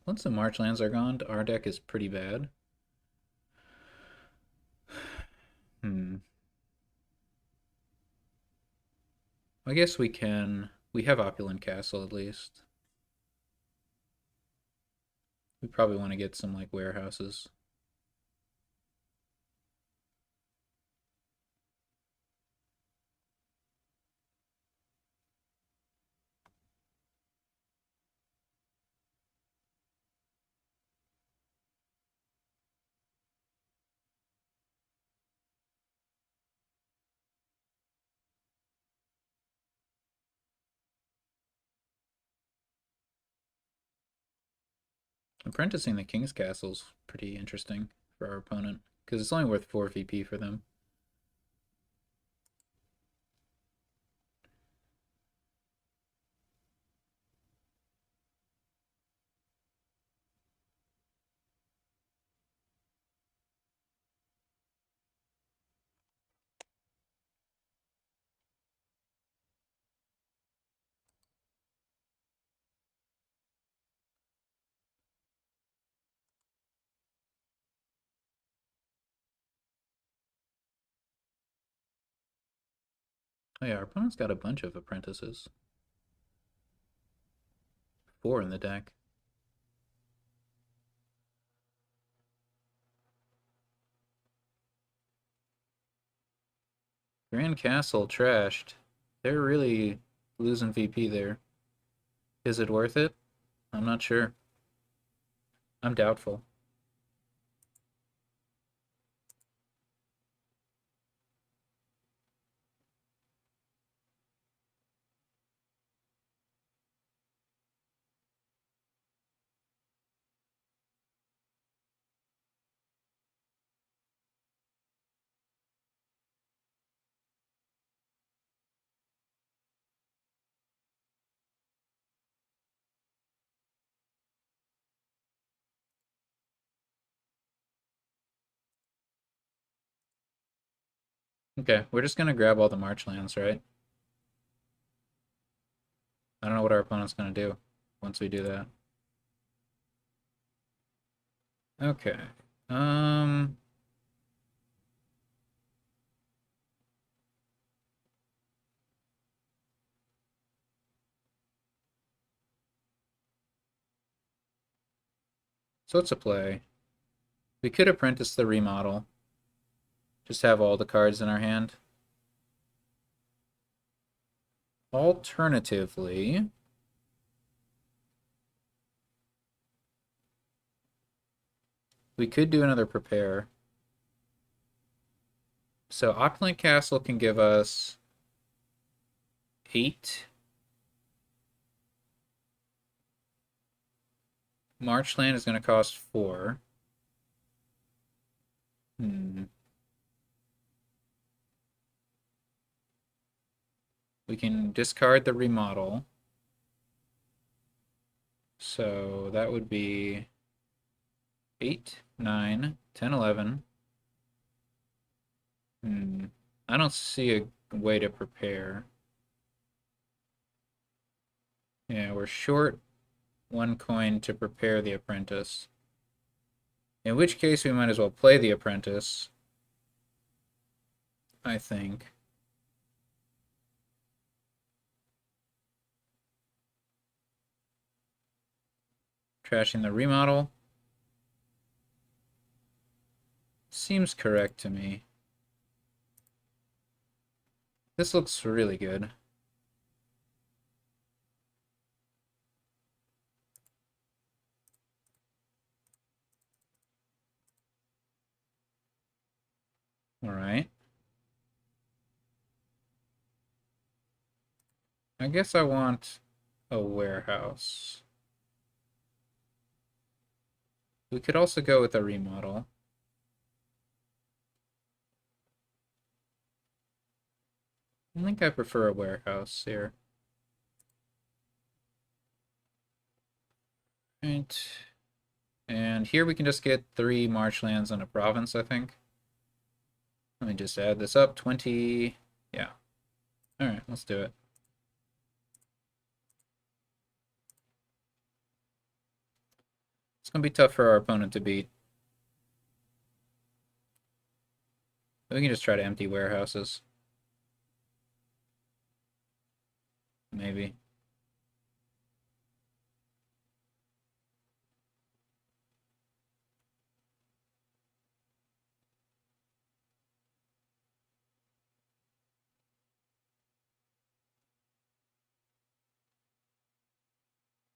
Once the marchlands are gone, our deck is pretty bad. Hmm. I guess we can. We have Opulent Castle at least. We probably want to get some like warehouses. Apprenticing the King's Castle's pretty interesting for our opponent because it's only worth 4 VP for them. Oh yeah, our opponent's got a bunch of apprentices. 4 in the deck. Grand Castle trashed. They're really losing VP there. Is it worth it? I'm not sure. I'm doubtful. Okay, we're just gonna grab all the marchlands, right? I don't know what our opponent's gonna do once we do that. Okay. Um, so it's a play. We could apprentice the remodel. Just have all the cards in our hand. Alternatively, we could do another prepare. So Opulent Castle can give us 8. Marchland is going to cost 4. Hmm. We can discard the remodel. So that would be 8, 9, 10, 11. Hmm. I don't see a way to prepare. Yeah, we're short 1 coin to prepare the apprentice. In which case, we might as well play the apprentice, I think. Trashing the remodel. Seems correct to me. This looks really good. Alright. I guess I want a warehouse. We could also go with a remodel. I think I prefer a warehouse here. Right. And here we can just get 3 marshlands and a province, I think. Let me just add this up. 20. Yeah. Alright, let's do it. It's going to be tough for our opponent to beat. We can just try to empty warehouses. Maybe.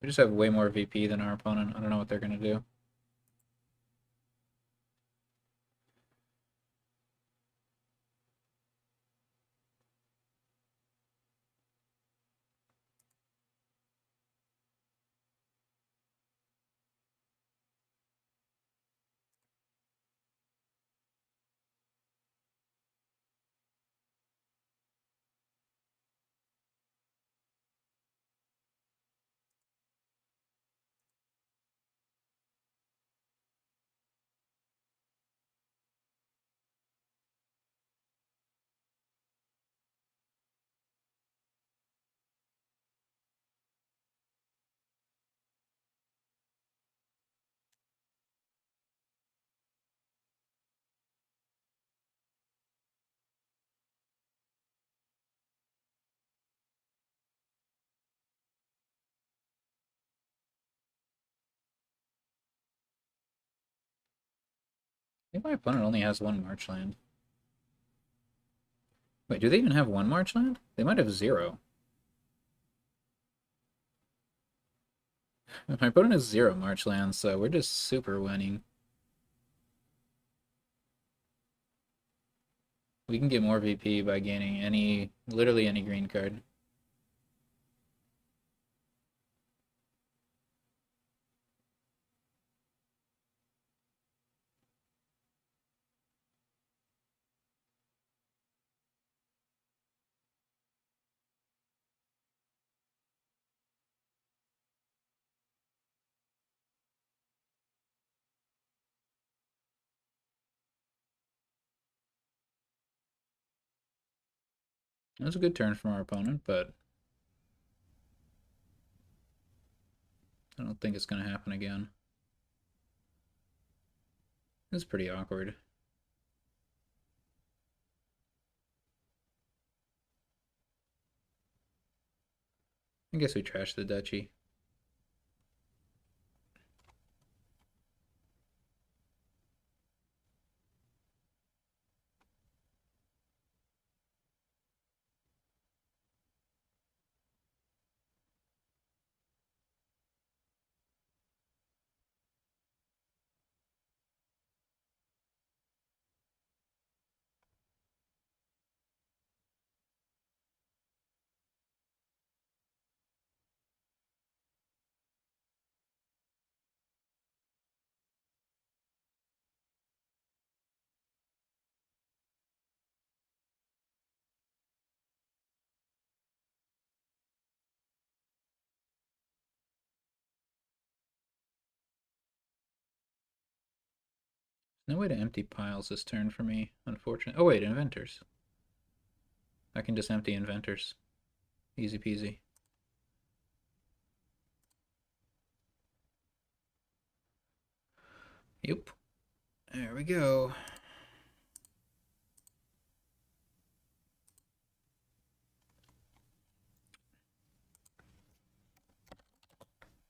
We just have way more VP than our opponent. I don't know what they're going to do. think my opponent only has one marchland. Wait, do they even have one marchland? They might have 0. My opponent has 0 marchlands, so we're just super winning. We can get more VP by gaining literally any green card. That was a good turn from our opponent, but I don't think it's going to happen again. It's pretty awkward. I guess we trashed the duchy. No way to empty piles this turn for me, unfortunately. Oh wait, inventors. I can just empty inventors. Easy peasy. Yep. There we go.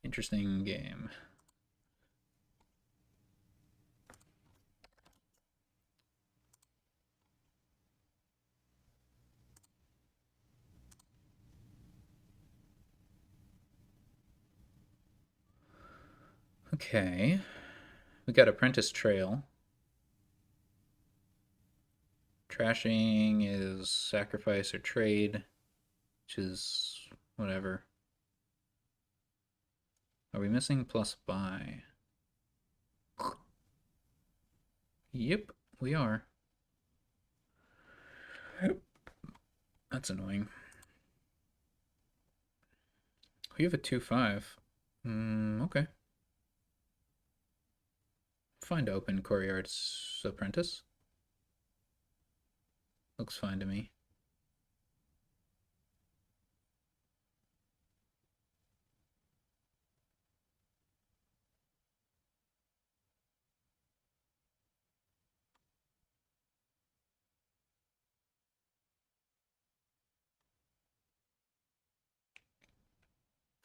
Interesting game. Okay. We got Apprentice Trail. Trashing is sacrifice or trade, which is whatever. Are we missing plus buy? Yep, we are. That's annoying. We have a 2-5. Okay. Fine to open Courtyard's Apprentice. Looks fine to me.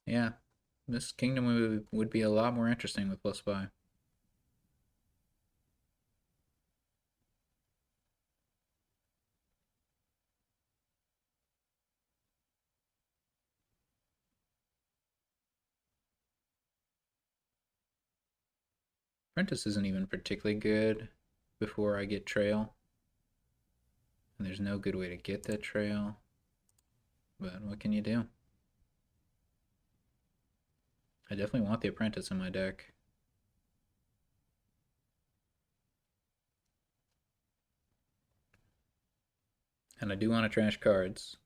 Yeah, this kingdom would be a lot more interesting with plus buy. Apprentice isn't even particularly good before I get trail. And there's no good way to get that trail. But what can you do? I definitely want the Apprentice in my deck. And I do want to trash cards.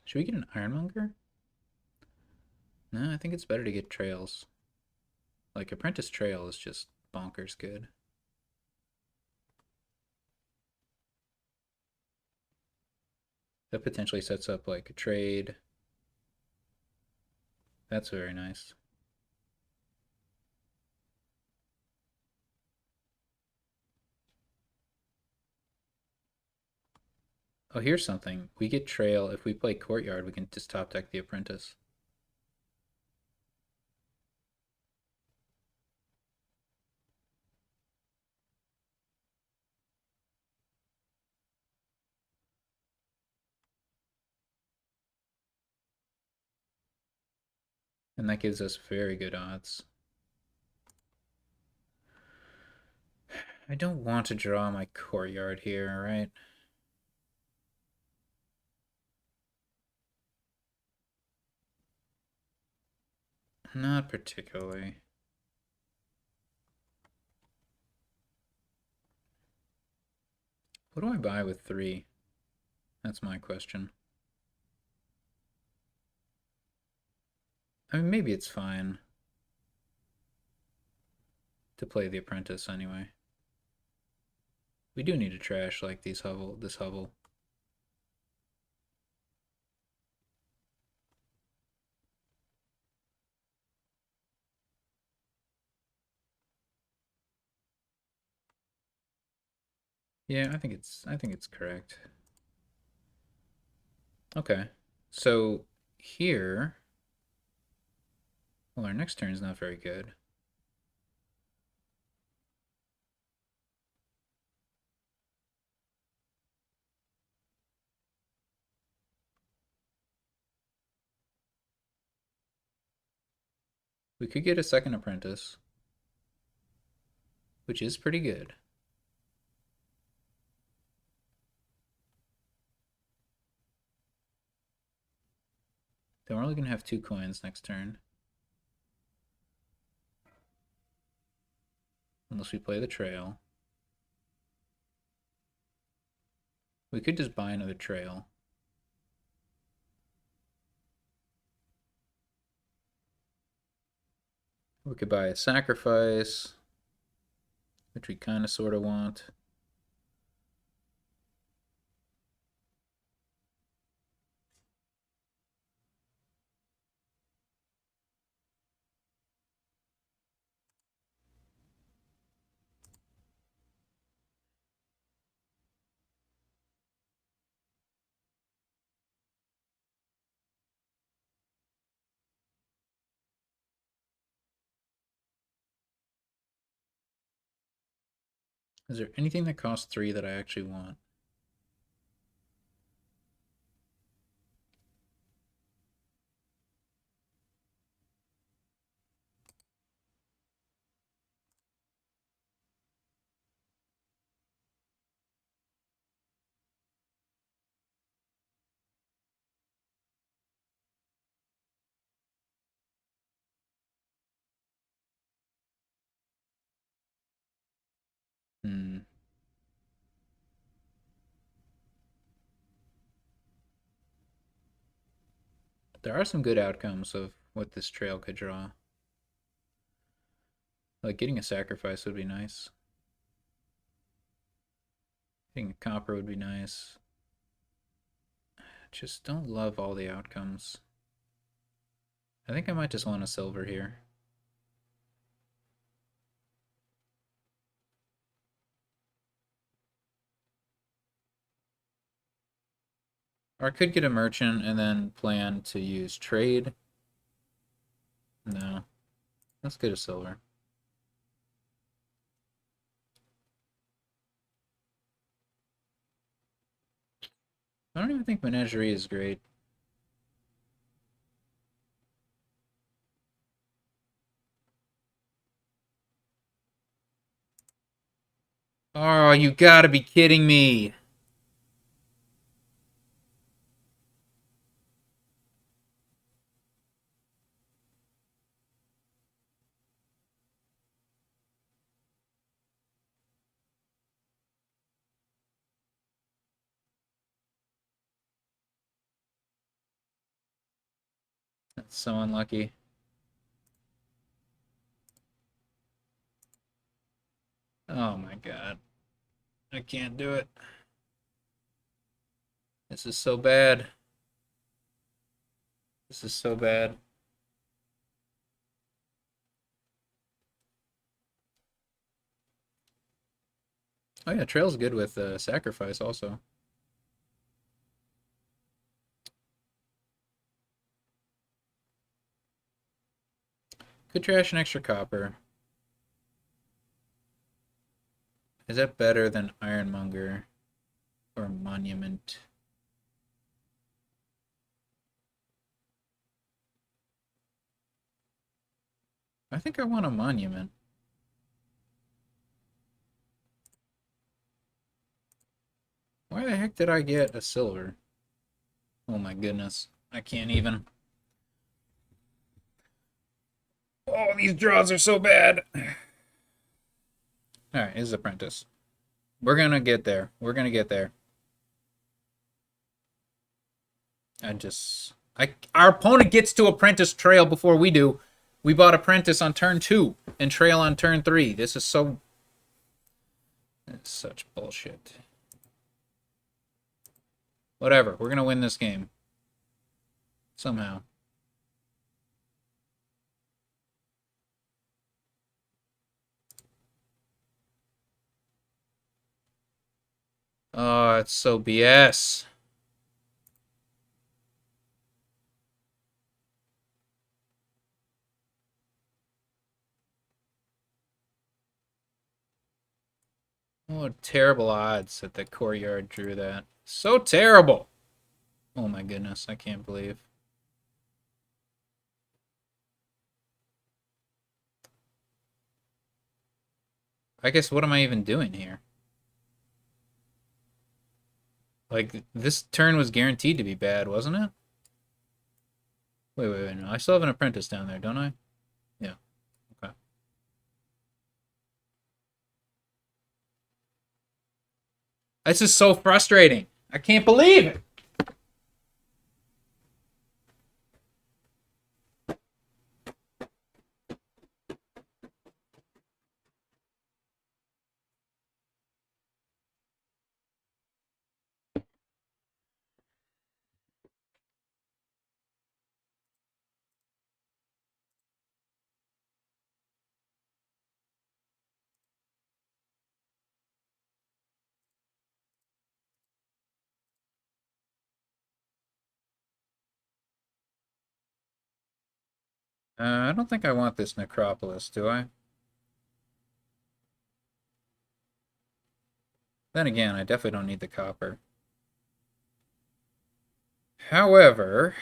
Should we get an Ironmonger? No, I think it's better to get trails. Like, Apprentice Trail is just bonkers good. That potentially sets up like a trade. That's very nice. Oh, here's something. We get trail. If we play courtyard, we can just top deck the Apprentice. And that gives us very good odds. I don't want to draw my courtyard here, right? Not particularly. What do I buy with 3? That's my question. I mean, maybe it's fine to play the Apprentice anyway. We do need to trash like this hovel. Yeah, I think it's correct. Okay. So here, well, our next turn is not very good. We could get a second Apprentice, which is pretty good. Then we're only going to have 2 coins next turn. Unless we play the trail. We could just buy another trail. We could buy a sacrifice, which we kind of sort of want. Is there anything that costs 3 that I actually want? Hmm. There are some good outcomes of what this trail could draw. Like getting a sacrifice would be nice. Getting a copper would be nice. Just don't love all the outcomes. I think I might just want a silver here. Or I could get a merchant and then plan to use trade. No. Let's get a silver. I don't even think Menagerie is great. Oh, you gotta be kidding me! That's so unlucky. Oh my god. I can't do it. This is so bad. This is so bad. Oh yeah, Trail's good with sacrifice also. Could trash an extra copper. Is that better than Ironmonger or Monument? I think I want a Monument. Why the heck did I get a silver? Oh my goodness. I can't even. Oh, these draws are so bad. Alright, is Apprentice. We're gonna get there. We're gonna get there. Our opponent gets to Apprentice Trail before we do. We bought Apprentice on turn 2 and Trail on turn 3. This is so... It's such bullshit. Whatever. We're gonna win this game. Somehow. Oh, it's so BS. Oh, terrible odds that the courtyard drew that. So terrible. Oh my goodness, I can't believe. I guess what am I even doing here? Like, this turn was guaranteed to be bad, wasn't it? Wait, no. I still have an Apprentice down there, don't I? Yeah. Okay. This is so frustrating. I can't believe it. I don't think I want this Necropolis, do I? Then again, I definitely don't need the copper. However,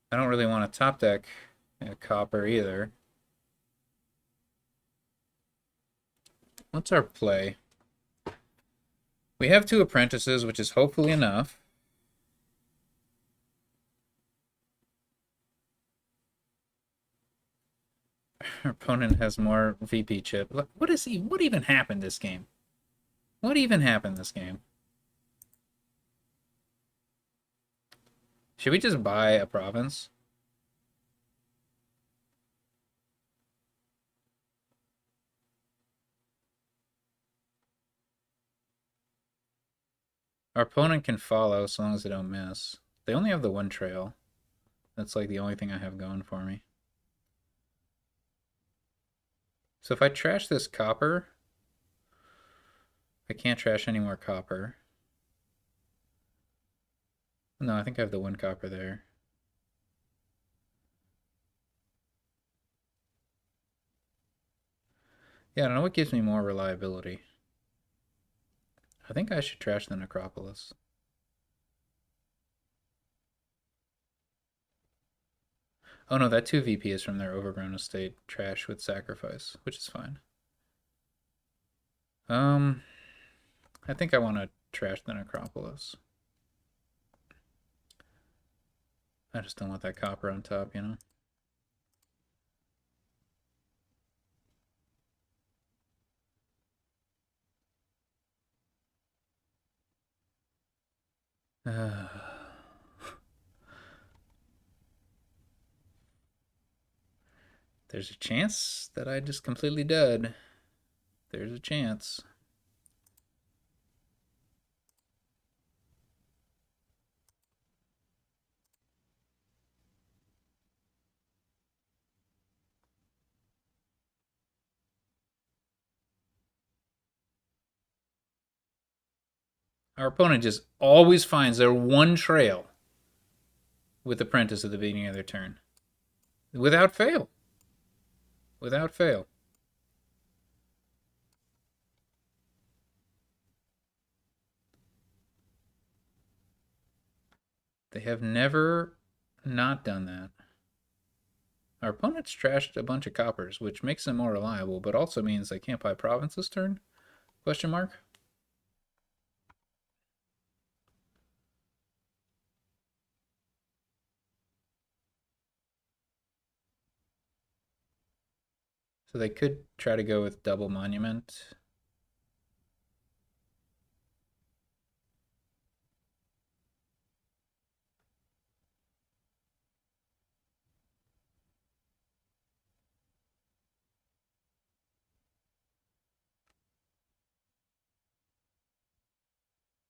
I don't really want to top deck copper either. What's our play? We have 2 Apprentices, which is hopefully enough. Our opponent has more VP chip. What even happened this game? What even happened this game? Should we just buy a province? Our opponent can follow as long as they don't miss. They only have the 1 trail. That's like the only thing I have going for me. So if I trash this copper, I can't trash any more copper. No, I think I have the 1 copper there. Yeah, I don't know what gives me more reliability. I think I should trash the Necropolis. Oh no, that 2 VP is from their overgrown estate trash with sacrifice, which is fine. I think I want to trash the Necropolis. I just don't want that copper on top, you know? There's a chance that I just completely dud. There's a chance. Our opponent just always finds their one trail with Apprentice at the beginning of their turn. Without fail. Without fail. They have never not done that. Our opponent's trashed a bunch of coppers, which makes them more reliable, but also means they can't buy province this turn? Question mark? So they could try to go with double monument.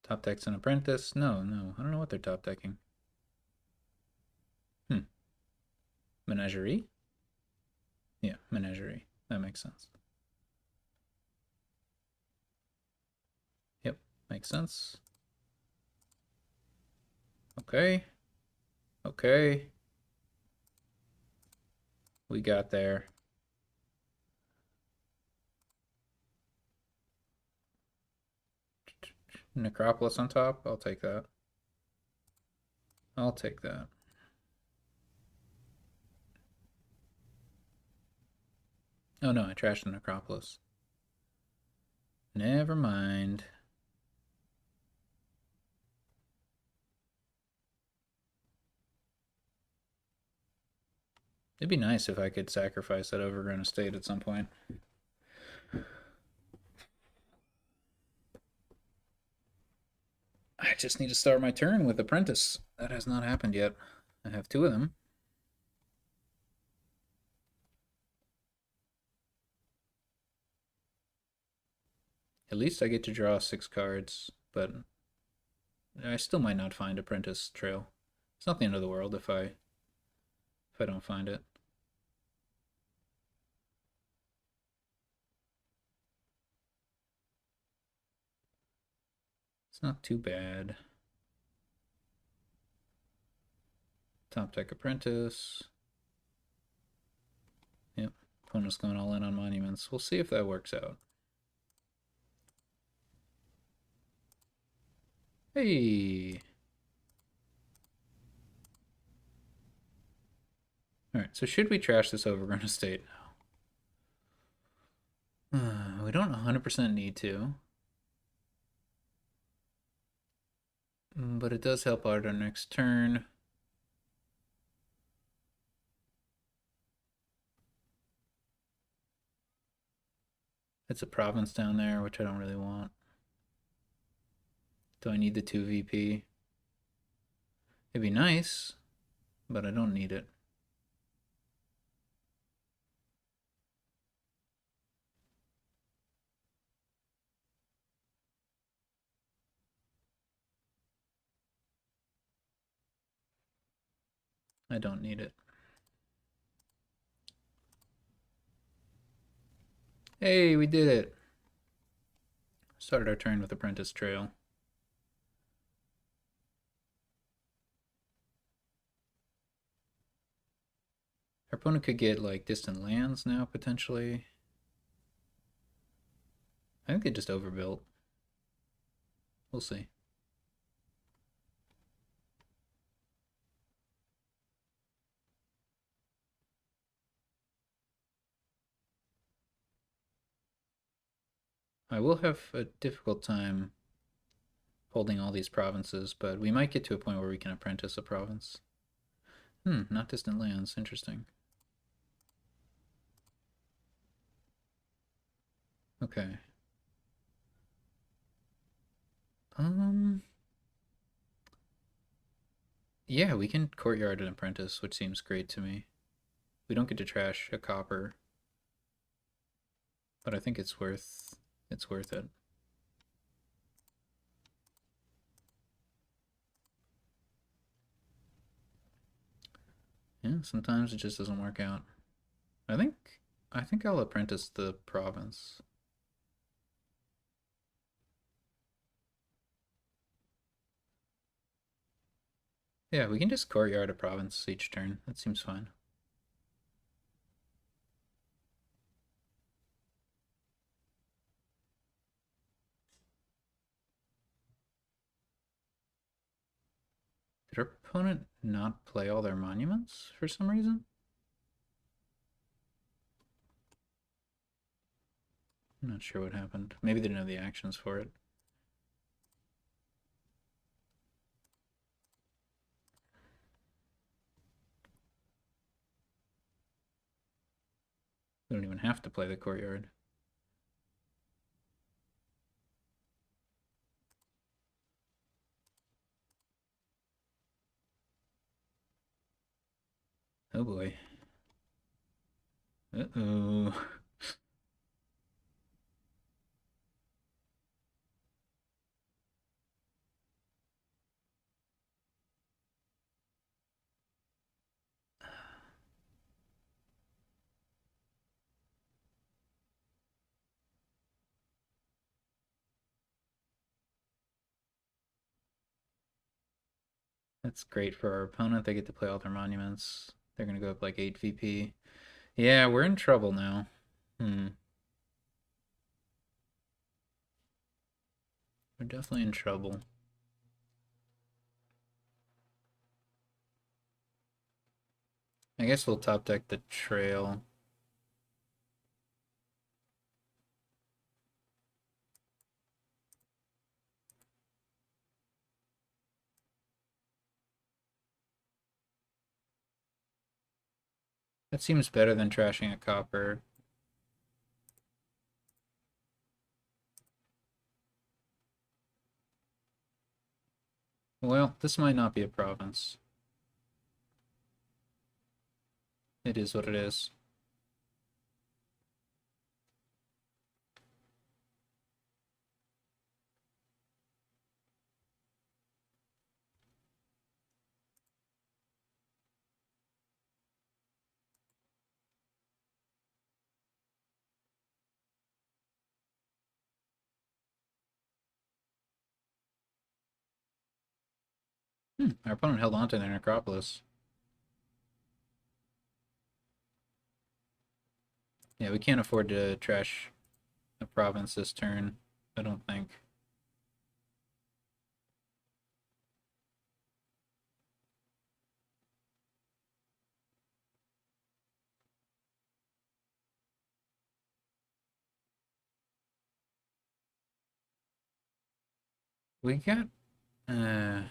Top deck's an Apprentice. No, I don't know what they're top decking. Menagerie? Yeah, Menagerie. That makes sense. Yep, makes sense. Okay. Okay. We got there. Necropolis on top? I'll take that. I'll take that. Oh no, I trashed the Necropolis. Never mind. It'd be nice if I could sacrifice that overgrown estate at some point. I just need to start my turn with Apprentice. That has not happened yet. I have two of them. At least I get to draw 6 cards, but I still might not find Apprentice Trail. It's not the end of the world if I don't find it. It's not too bad. Top deck Apprentice. Yep, opponent's going all in on monuments. We'll see if that works out. Hey! Alright, so should we trash this overgrown estate now? We don't 100% need to. But it does help out our next turn. It's a province down there, which I don't really want. Do I need the 2 VP? It'd be nice, but I don't need it. I don't need it. Hey, we did it. Started our turn with Apprentice Trail. Our opponent could get like distant lands now, potentially. I think they just overbuilt. We'll see. I will have a difficult time holding all these provinces, but we might get to a point where we can apprentice a province. Not distant lands. Interesting. Okay. Yeah, we can courtyard an apprentice, which seems great to me. We don't get to trash a copper, but I think it's worth it. Yeah, sometimes it just doesn't work out. I think I'll apprentice the province. Yeah, we can just courtyard a province each turn. That seems fine. Did our opponent not play all their monuments for some reason? I'm not sure what happened. Maybe they didn't have the actions for it. They don't even have to play the courtyard. Oh boy. Uh-oh. That's great for our opponent. They get to play all their monuments. They're gonna go up like 8 VP. Yeah, we're in trouble now. We're definitely in trouble. I guess we'll top deck the trail. That seems better than trashing a copper. Well, this might not be a province. It is what it is. Our opponent held on to their necropolis. Yeah, we can't afford to trash a province this turn, I don't think. We got uh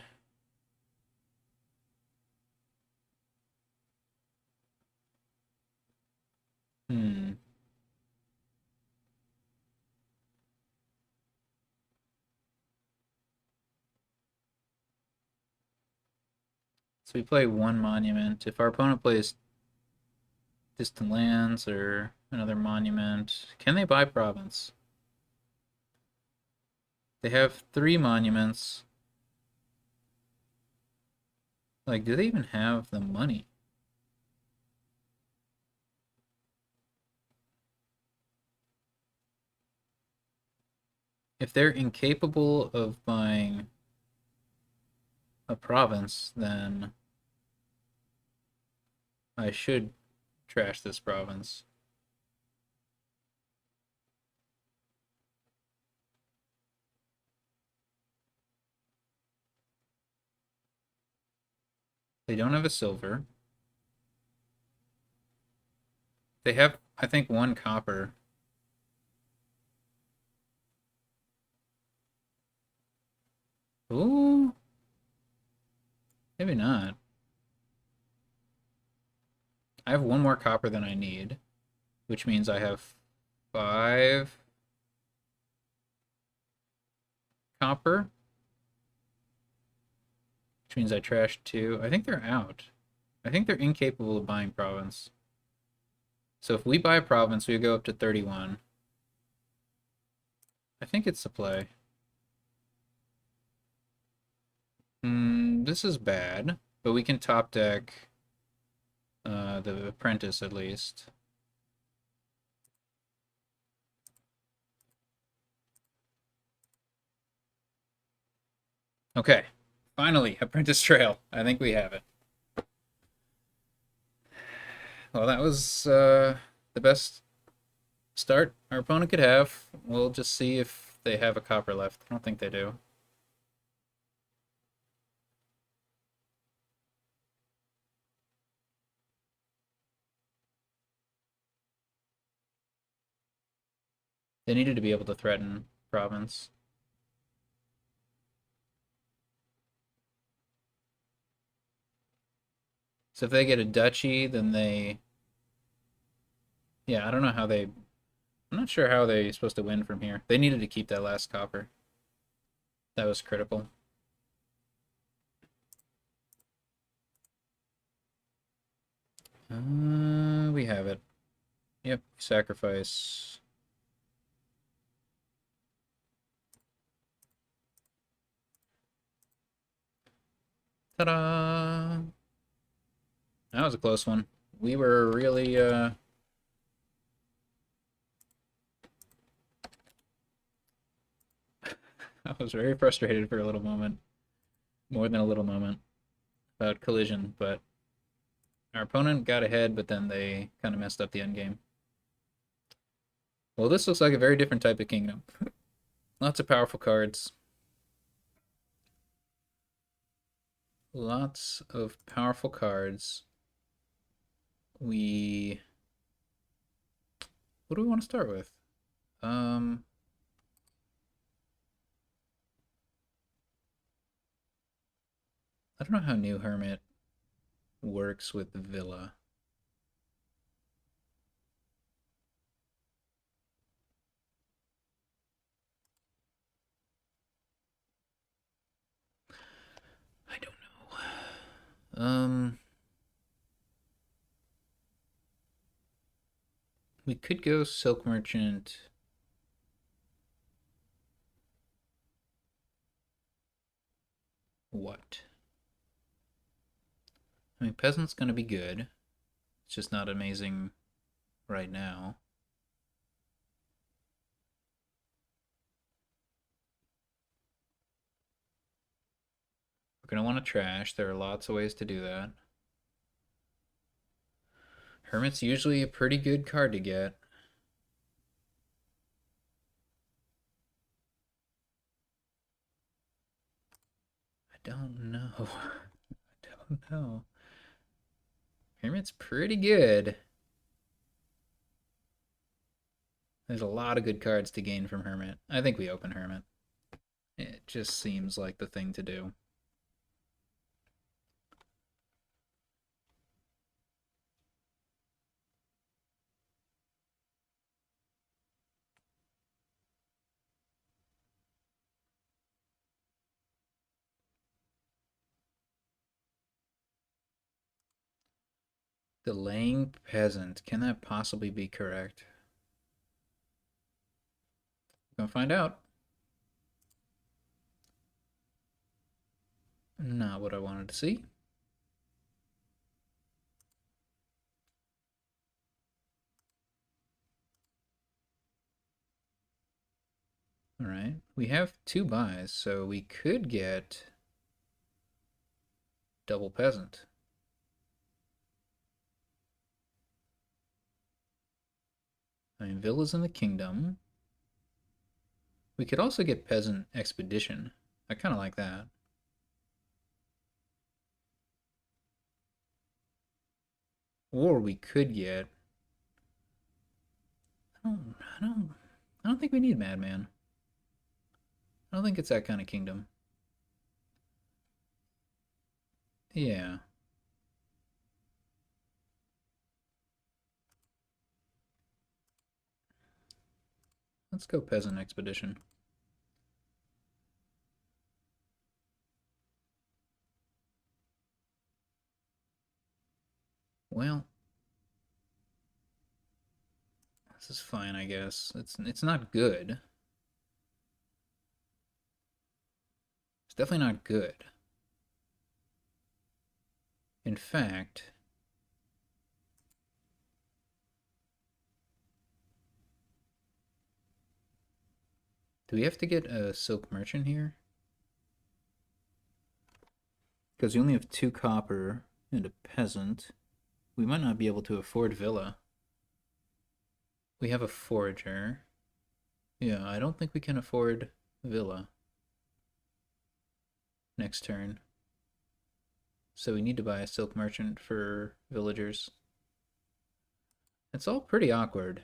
hmm. So we play one monument. If our opponent plays distant lands or another monument, can they buy province? They have 3 monuments. Like, do they even have the money? If they're incapable of buying a province, then I should trash this province. They don't have a silver. They have, I think, 1 copper. Ooh, maybe not. I have 1 more copper than I need, which means I have 5 copper, which means I trashed 2. I think they're out. I think they're incapable of buying province. So if we buy a province, we go up to 31. I think it's a play. This is bad, but we can top deck the Apprentice at least. Okay. Finally, Apprentice Trail. I think we have it. Well, that was the best start our opponent could have. We'll just see if they have a copper left. I don't think they do. They needed to be able to threaten province. So if they get a duchy, then they... Yeah, I don't know how they... I'm not sure how they're supposed to win from here. They needed to keep that last copper. That was critical. We have it. Yep, sacrifice. Ta-da! That was a close one. We were really, I was very frustrated for a little moment. More than a little moment. About collision, but our opponent got ahead, but then they kind of messed up the end game. Well, this looks like a very different type of kingdom. Lots of powerful cards. Lots of powerful cards. What do we want to start with? I don't know how New Hermit works with Villa. I don't know. We could go Silk Merchant. What? I mean, Peasant's gonna be good. It's just not amazing right now. We're gonna want to trash. There are lots of ways to do that. Hermit's usually a pretty good card to get. I don't know. I don't know. Hermit's pretty good. There's a lot of good cards to gain from Hermit. I think we open Hermit. It just seems like the thing to do. Delaying Peasant. Can that possibly be correct? We're gonna find out. Not what I wanted to see. Alright. We have 2 buys, so we could get double Peasant. I mean, Villas in the Kingdom. We could also get Peasant Expedition. I kind of like that. Or we could get... I don't think we need Madman. I don't think it's that kind of kingdom. Yeah. Let's go Peasant Expedition. Well, this is fine, I guess. It's not good. It's definitely not good. In fact, do we have to get a Silk Merchant here? Because we only have 2 copper and a peasant. We might not be able to afford villa. We have a forager. Yeah, I don't think we can afford villa next turn. So we need to buy a silk merchant for villagers. It's all pretty awkward.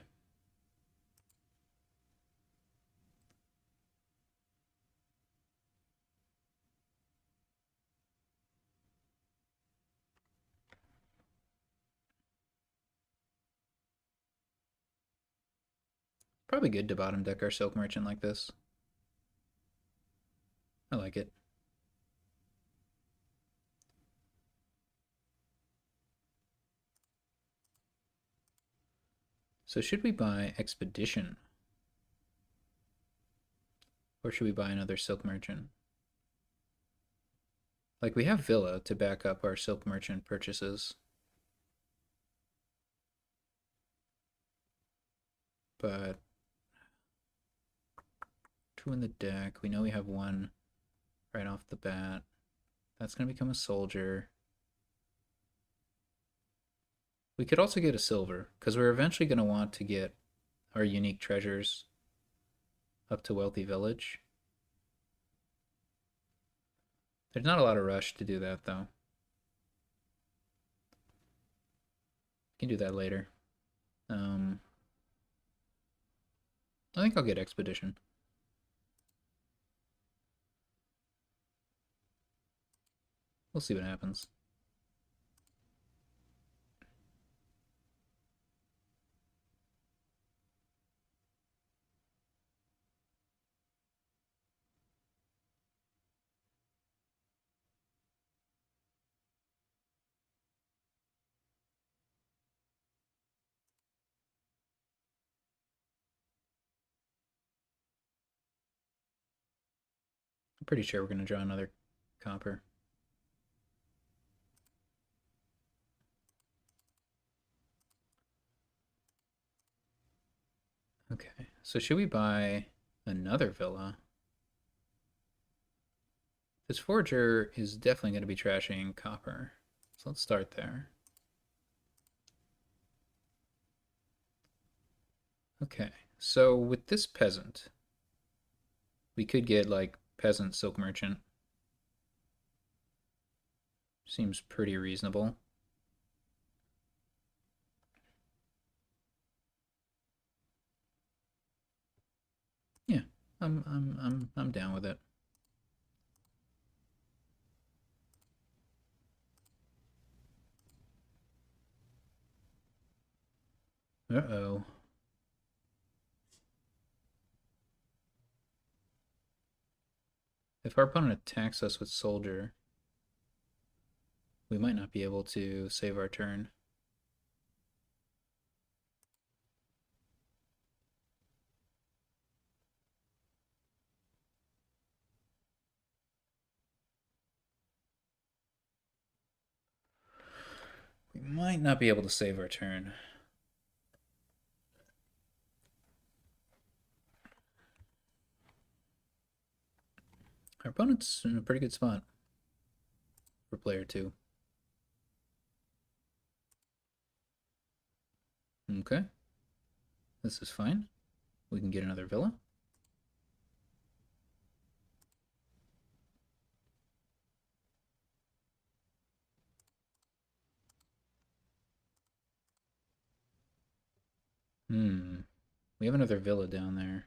Probably good to bottom deck our silk merchant like this. I like it. So should we buy expedition? Or should we buy another silk merchant? Like, we have villa to back up our silk merchant purchases. But 2 in the deck. We know we have 1 right off the bat. That's going to become a soldier. We could also get a silver, because we're eventually going to want to get our unique treasures up to Wealthy Village. There's not a lot of rush to do that, though. We can do that later. I think I'll get Expedition. We'll see what happens. I'm pretty sure we're going to draw another copper. Okay, so should we buy another villa? This forager is definitely going to be trashing copper. So let's start there. Okay, so with this peasant, we could get like peasant silk merchant. Seems pretty reasonable. Yeah, I'm down with it. Uh-oh. If our opponent attacks us with soldier, we might not be able to save our turn. We might not be able to save our turn. Our opponent's in a pretty good spot for player 2. Okay. This is fine. We can get another villa. We have another villa down there.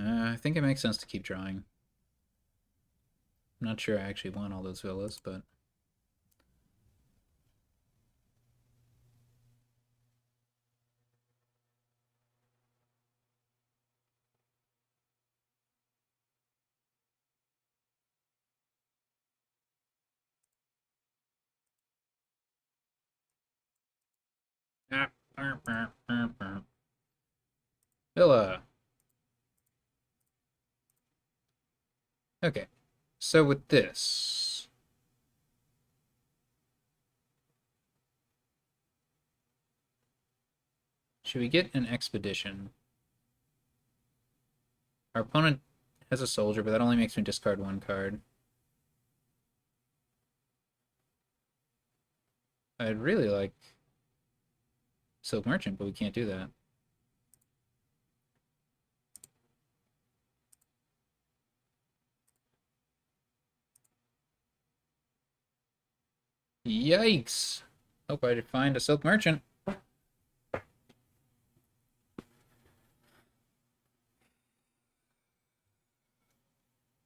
I think it makes sense to keep drawing. I'm not sure I actually want all those villas, but... Villa! Okay, so with this... should we get an expedition? Our opponent has a soldier, but that only makes me discard one card. I'd really like Silk Merchant, but we can't do that. Yikes! Hope I find a Silk Merchant.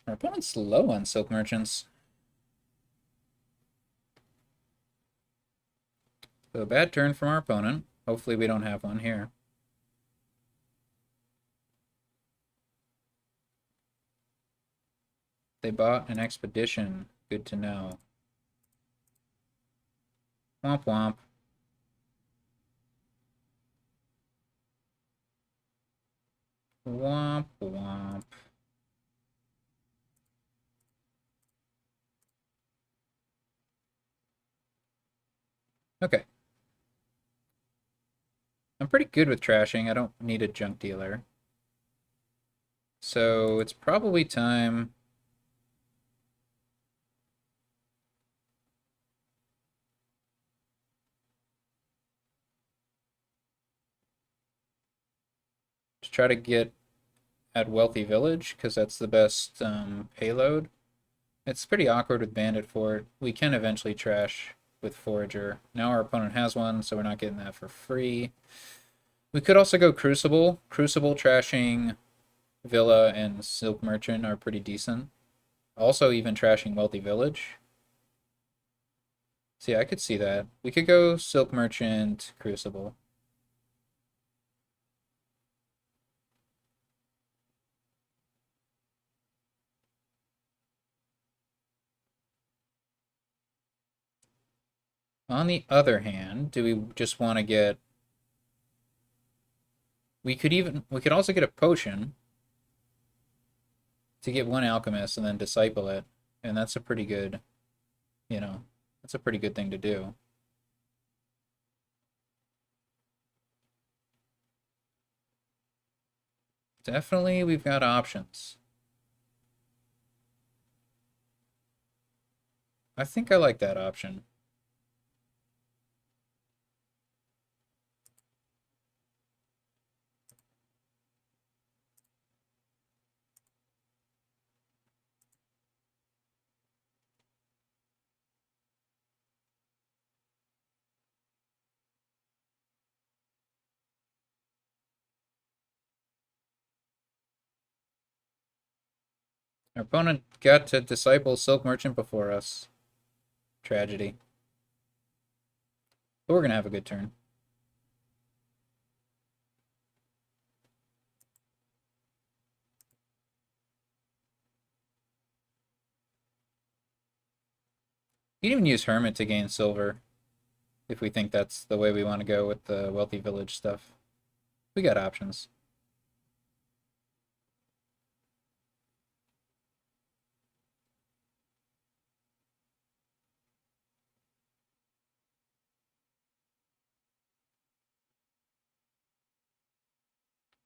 Our opponent's low on Silk Merchants. So a bad turn from our opponent. Hopefully we don't have one here. They bought an expedition. Good to know. Womp womp. Womp womp. Okay. I'm pretty good with trashing. I don't need a junk dealer. So it's probably time to try to get at Wealthy Village, because that's the best payload. It's pretty awkward with Bandit Fort. We can eventually trash with Forager. Now our opponent has one, so we're not getting that for free. We could also go Crucible. Crucible trashing Villa and Silk Merchant are pretty decent. Also even trashing Wealthy Village. So yeah, I could see that. We could go Silk Merchant, Crucible. On the other hand, do we just want to get... We could also get a potion to get one alchemist and then disciple it. And that's a pretty good, that's a pretty good thing to do. Definitely, we've got options. I think I like that option. Our opponent got to disciple Silk Merchant before us. Tragedy. But we're going to have a good turn. You can even use Hermit to gain silver, if we think that's the way we want to go with the Wealthy Village stuff. We got options.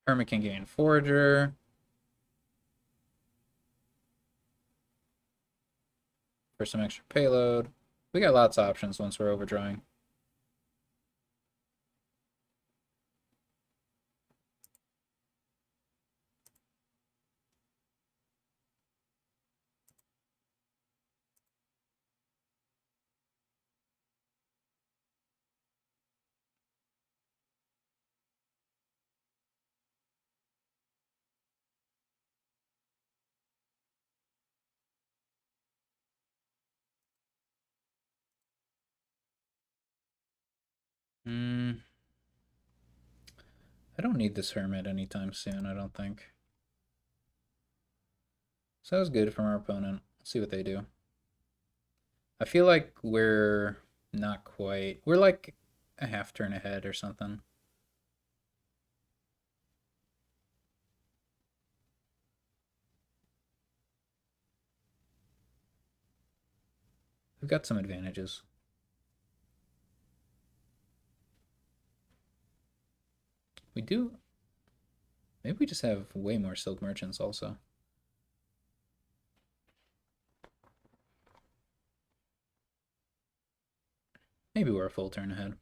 Hermit can gain Forager. For some extra payload. We got lots of options once we're overdrawing. I don't need this Hermit anytime soon, I don't think. So that was good from our opponent. Let's see what they do. I feel like we're not quite... We're like a half turn ahead or something. We've got some advantages. We do... Maybe we just have way more silk merchants also. Maybe we're a full turn ahead.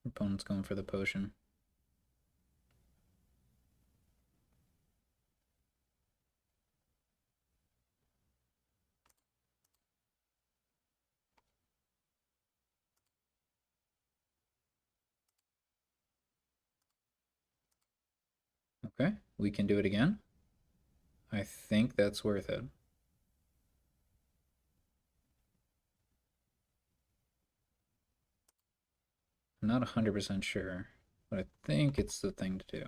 Opponent's going for the potion. Okay, we can do it again. I think that's worth it. I'm not 100% sure, but I think it's the thing to do.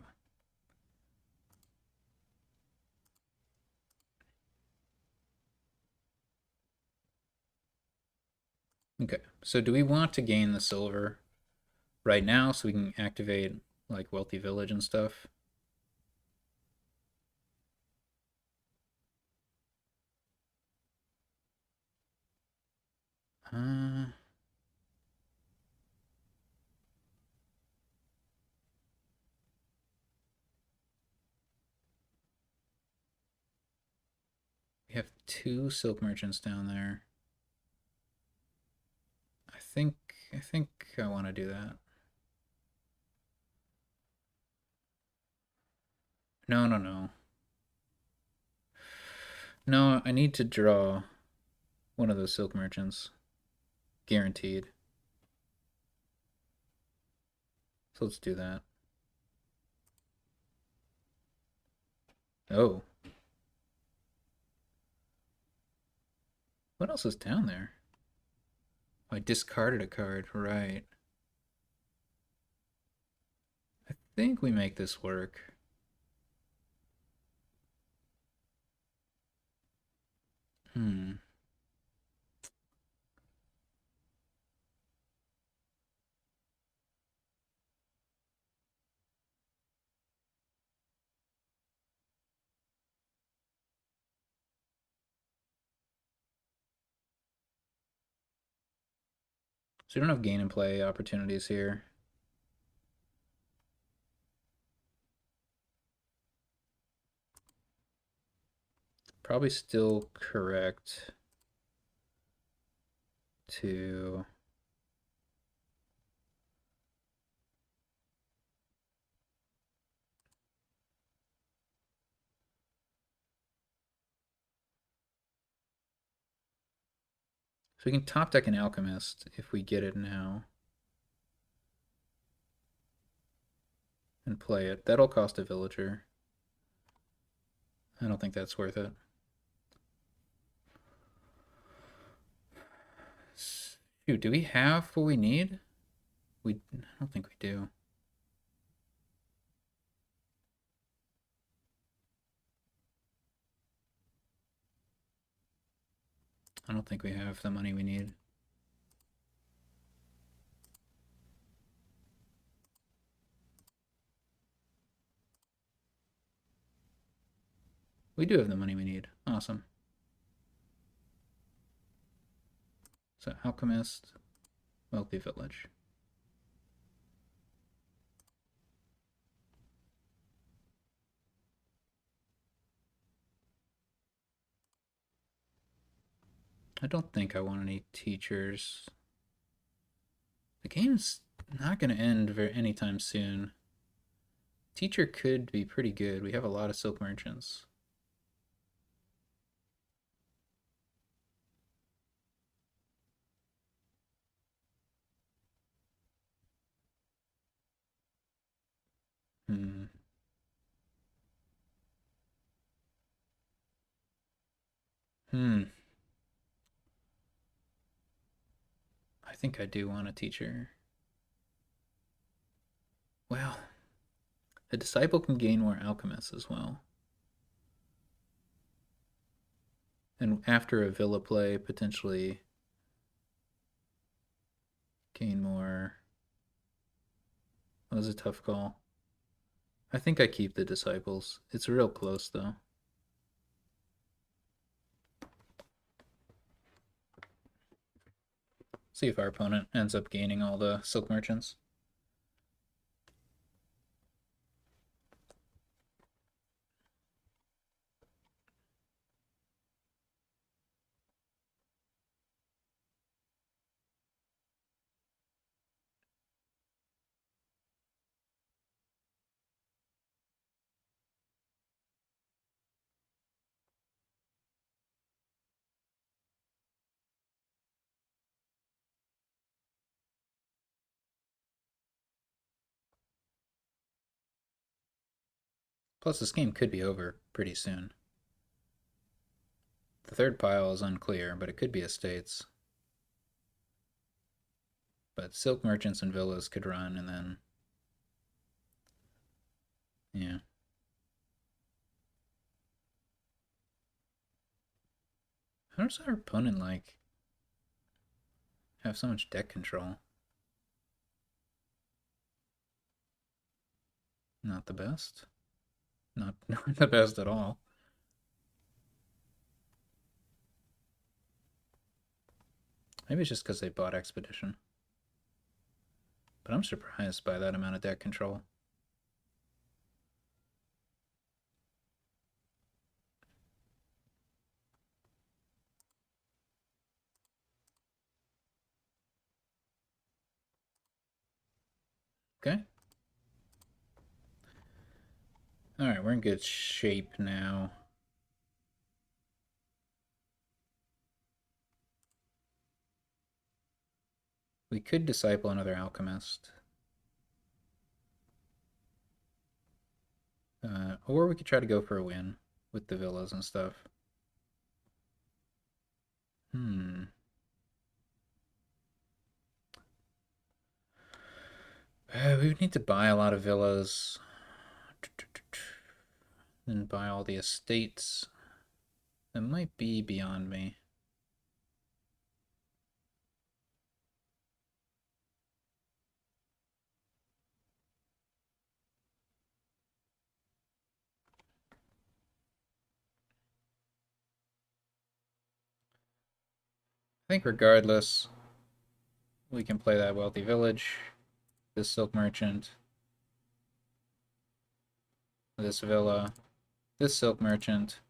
Okay, so do we want to gain the silver right now so we can activate like Wealthy Village and stuff? Uh, we have 2 silk merchants down there. I think I want to do that. No, no, no. No, I need to draw one of those silk merchants. Guaranteed. So let's do that. Oh. What else is down there? Oh, I discarded a card, right. I think we make this work. Hmm. So we don't have gain and play opportunities here. Probably still correct to so we can top deck an alchemist if we get it now and play it. That'll cost a villager. I don't think that's worth it. Shoot, do we have what we need? I don't think we do. I don't think we have the money we need. We do have the money we need. Awesome. So alchemist, wealthy village. I don't think I want any teachers. The game's not going to end anytime soon. Teacher could be pretty good. We have a lot of silk merchants. Hmm. Hmm. I think I do want a teacher. Well, a disciple can gain more alchemists as well. And after a villa play, potentially gain more. That was a tough call. I think I keep the disciples. It's real close though. See if our opponent ends up gaining all the silk merchants. Plus, this game could be over pretty soon. The third pile is unclear, but it could be estates. But silk merchants and villas could run, and then... yeah. How does our opponent, like, have so much deck control? Not the best. Not the best at all. Maybe it's just because they bought Expedition. But I'm surprised by that amount of deck control. Okay. Alright, we're in good shape now. We could disciple another alchemist. Or we could try to go for a win with the villas and stuff. We would need to buy a lot of villas. Then buy all the estates. That might be beyond me. I think regardless, we can play that wealthy village, this silk merchant, this villa, this silk merchant.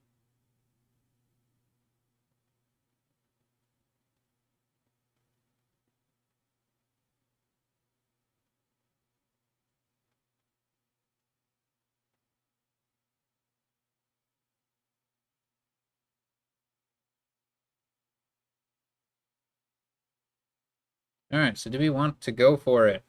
Alright, so do we want to go for it?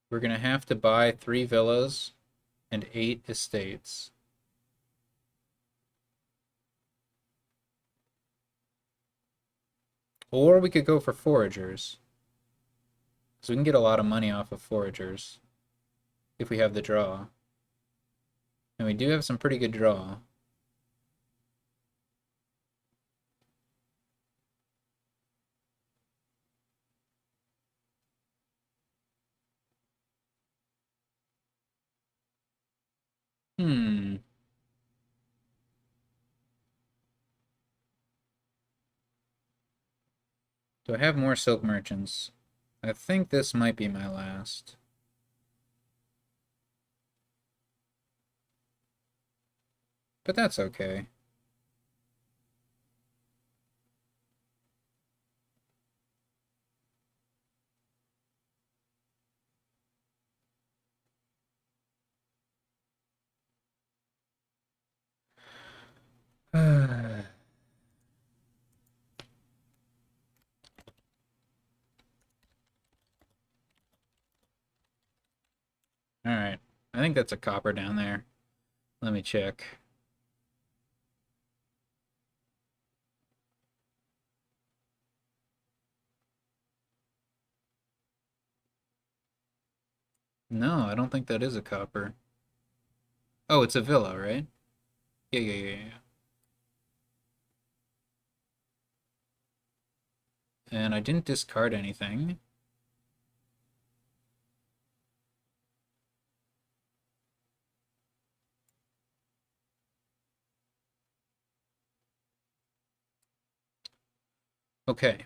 We're going to have to buy 3 villas and 8 estates. Or we could go for foragers. So we can get a lot of money off of foragers if we have the draw. And we do have some pretty good draw. Do I have more silk merchants? I think this might be my last. But that's okay. Alright. I think that's a copper down there. Let me check. No, I don't think that is a copper. Oh, it's a villa, right? Yeah. And I didn't discard anything. Okay.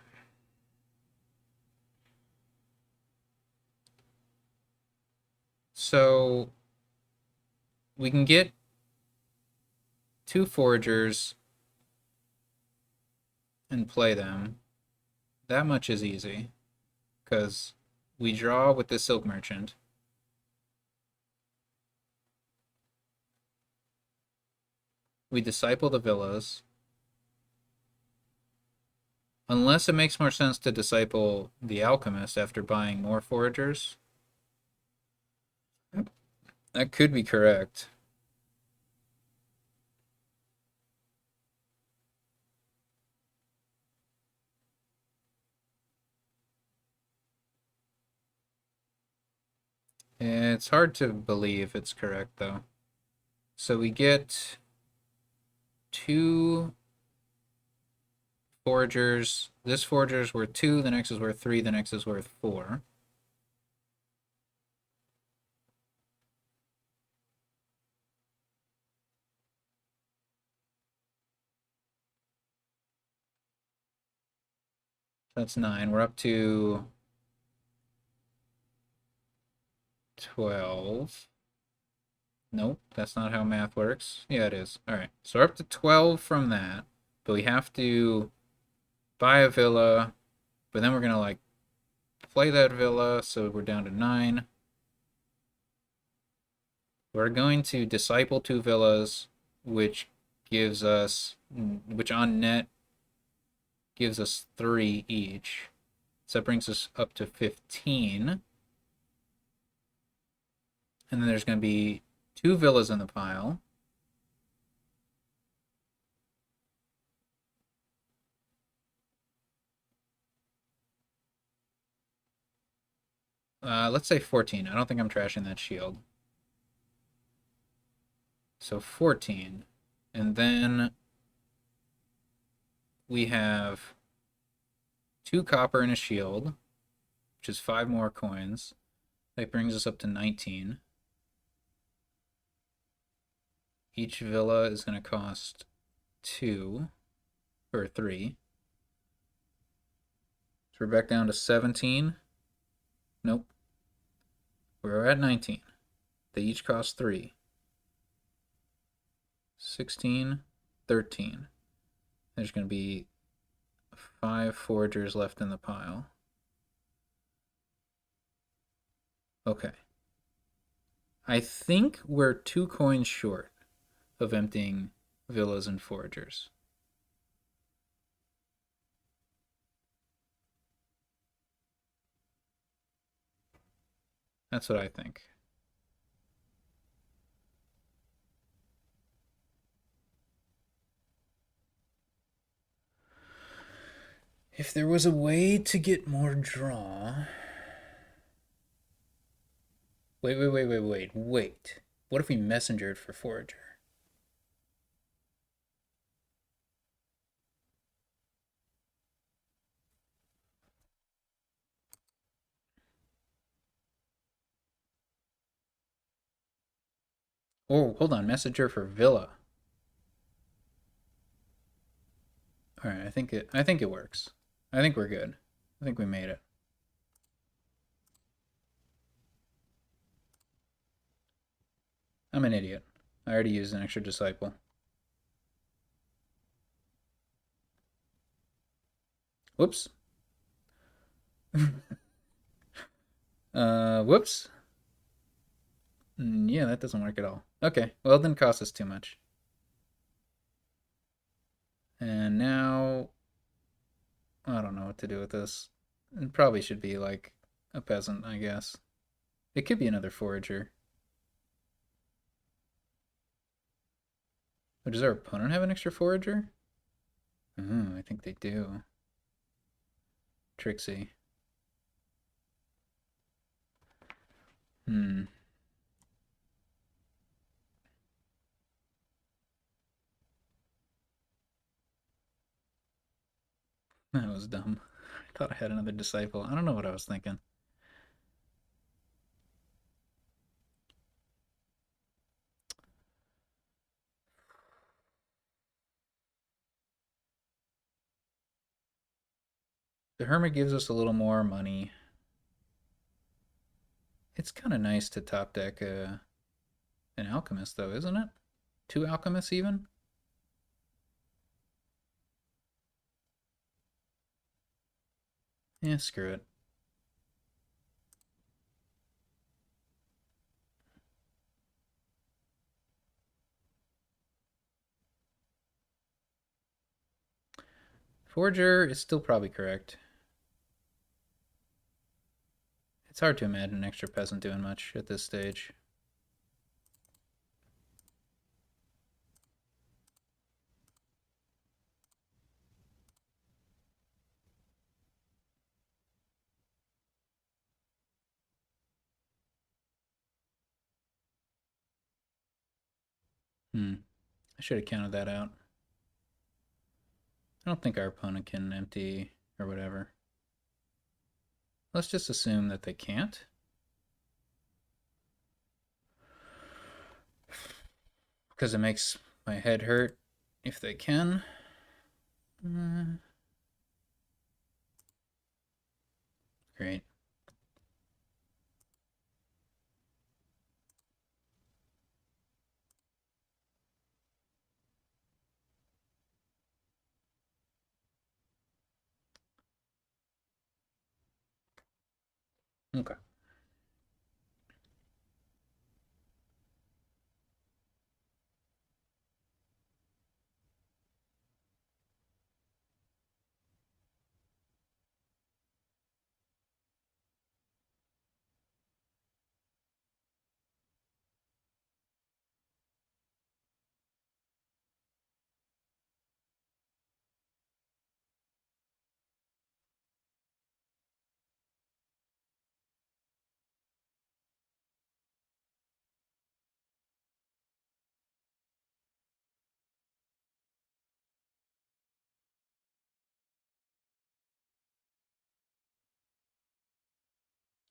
So we can get 2 foragers and play them. That much is easy. Because we draw with the Silk Merchant. We disciple the villas. Unless it makes more sense to disciple the alchemist after buying more foragers. That could be correct. It's hard to believe it's correct, though. So we get 2 foragers. This forager is worth 2, the next is worth 3, the next is worth 4. That's 9. We're up to 12. Nope, that's not how math works. Yeah, it is. All right, so we're up to 12 from that, but we have to buy a villa, but then we're gonna like play that villa, so we're down to 9. We're going to disciple 2 villas, which gives us, which on net gives us 3 each. So that brings us up to 15. And then there's going to be 2 villas in the pile. Let's say 14. I don't think I'm trashing that shield. So 14. And then we have 2 copper and a shield, which is 5 more coins. That brings us up to 19. Each villa is going to cost 2 or 3. So we're back down to 17. Nope. We're at 19. They each cost 3. 16, 13. There's going to be 5 foragers left in the pile. Okay. I think we're 2 coins short of emptying villas and foragers. That's what I think. If there was a way to get more draw. Wait. What if we messengered for forager? Oh, hold on. Messenger for villa. All right, I think it works. I think we're good. I think we made it. I'm an idiot. I already used an extra disciple. Whoops. Whoops. Yeah, that doesn't work at all. Okay, well, it didn't cost us too much. And now, I don't know what to do with this. It probably should be like a peasant, I guess. It could be another forager. Oh, does our opponent have an extra forager? I think they do. Trixie. Hmm. That was dumb. I thought I had another disciple. I don't know what I was thinking. The Hermit gives us a little more money. It's kind of nice to top deck an Alchemist, though, isn't it? 2 Alchemists, even? Yeah, screw it. Forger is still probably correct. It's hard to imagine an extra peasant doing much at this stage. I should have counted that out. I don't think our opponent can empty or whatever. Let's just assume that they can't. Because it makes my head hurt if they can. Great. Okay.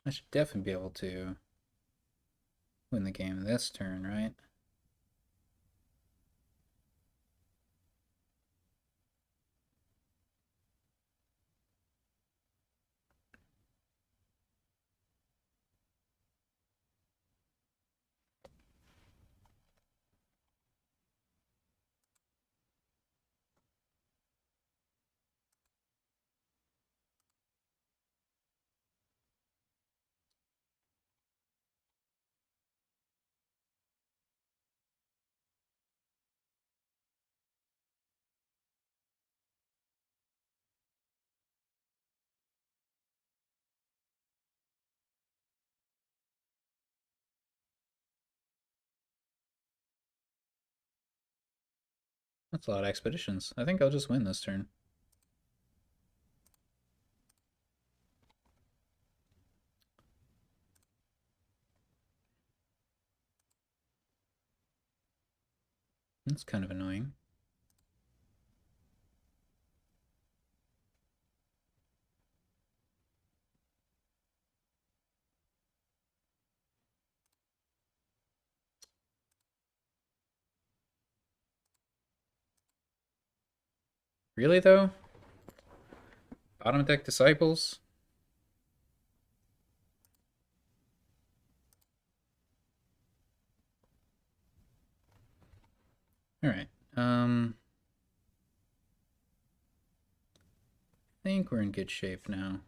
I should definitely be able to win the game this turn, right? That's a lot of expeditions. I think I'll just win this turn. That's kind of annoying. Really, though? Bottom deck Disciples? Alright. I think we're in good shape now.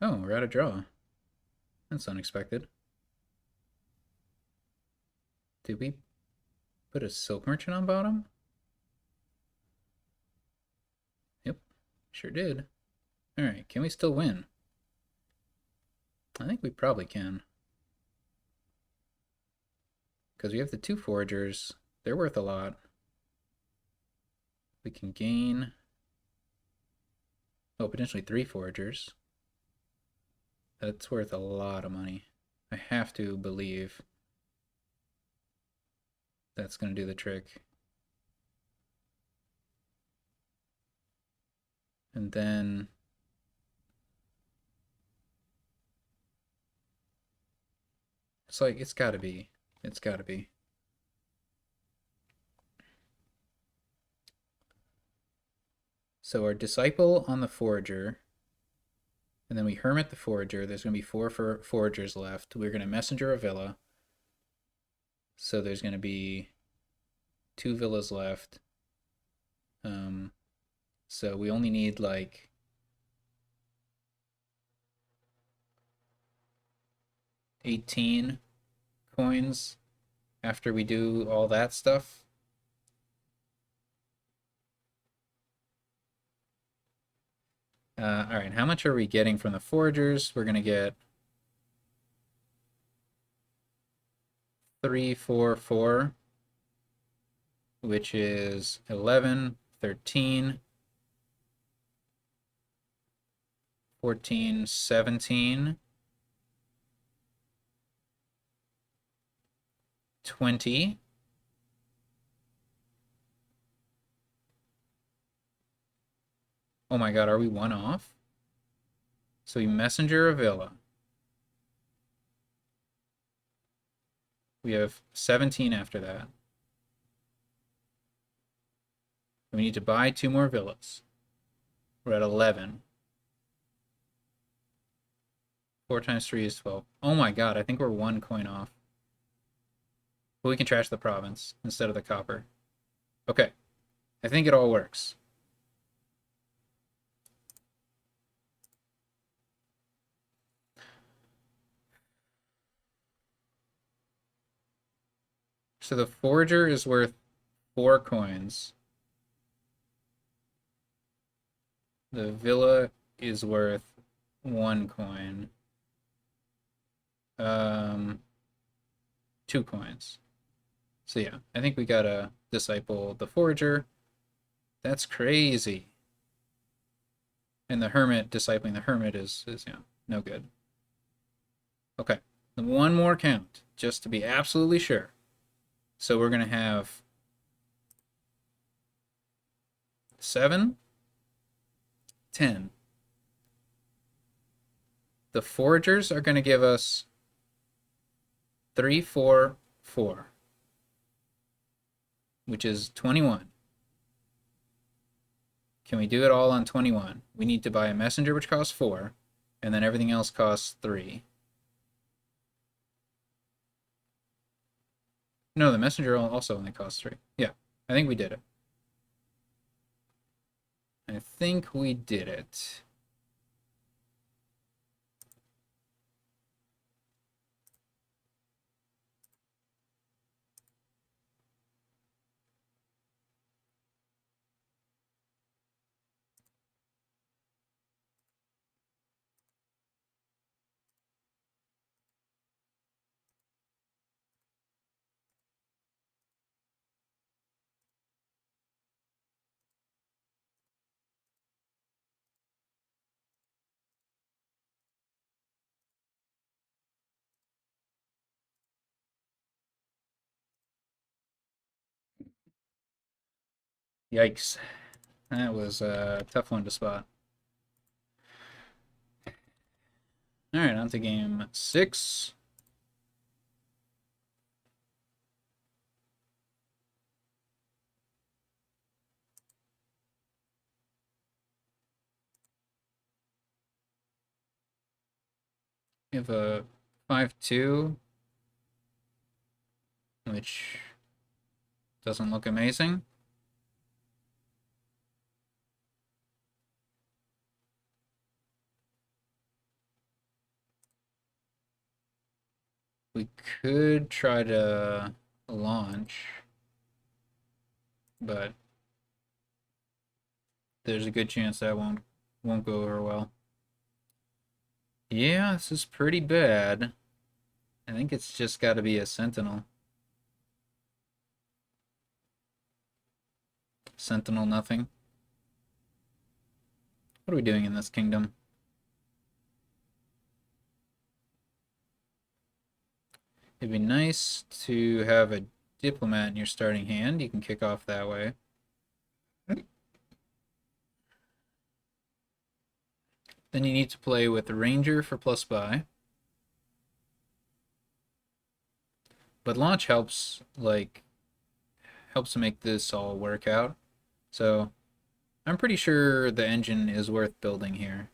Oh, we're out of draw. That's unexpected. Did we put a Silk Merchant on bottom? Yep, sure did. Alright, can we still win? I think we probably can. Because we have the 2 Foragers. They're worth a lot. We can gain... Oh, potentially 3 Foragers. That's worth a lot of money. I have to believe that's going to do the trick. And then... It's like, it's gotta be. It's gotta be. So our disciple on the forager, and then we hermit the forager. There's going to be four foragers left. We're going to messenger a villa. So there's going to be 2 villas left. So we only need like 18 coins after we do all that stuff. All right, how much are we getting from the foragers? We're going to get 3, 4, 4, which is 11, 13, 14, 17, 20, oh my god, are we 1 off? So we messenger a villa. We have 17 after that. We need to buy 2 more villas. We're at 11. 4 times 3 is 12. Oh my god, I think we're 1 coin off. But we can trash the province instead of the copper. Okay, I think it all works. So the forager is worth 4 coins. The villa is worth 1 coin. 2 coins. So yeah, I think we gotta disciple the forager. That's crazy. And the hermit, discipling the hermit is yeah, no good. Okay, one more count, just to be absolutely sure. So we're gonna have 7, 10. The foragers are gonna give us 3, 4, 4, which is 21. Can we do it all on 21? We need to buy a messenger, which costs 4, and then everything else costs 3. No, the messenger also only costs 3. Yeah, I think we did it. I think we did it. Yikes. That was a tough one to spot. Alright, on to game 6. We have a 5-2, which doesn't look amazing. We could try to launch, but there's a good chance that won't go over well. Yeah, this is pretty bad. I think it's just got to be a sentinel. Sentinel nothing. What are we doing in this kingdom? It'd be nice to have a diplomat in your starting hand. You can kick off that way. Then you need to play with the ranger for plus buy. But launch helps to make this all work out. So I'm pretty sure the engine is worth building here.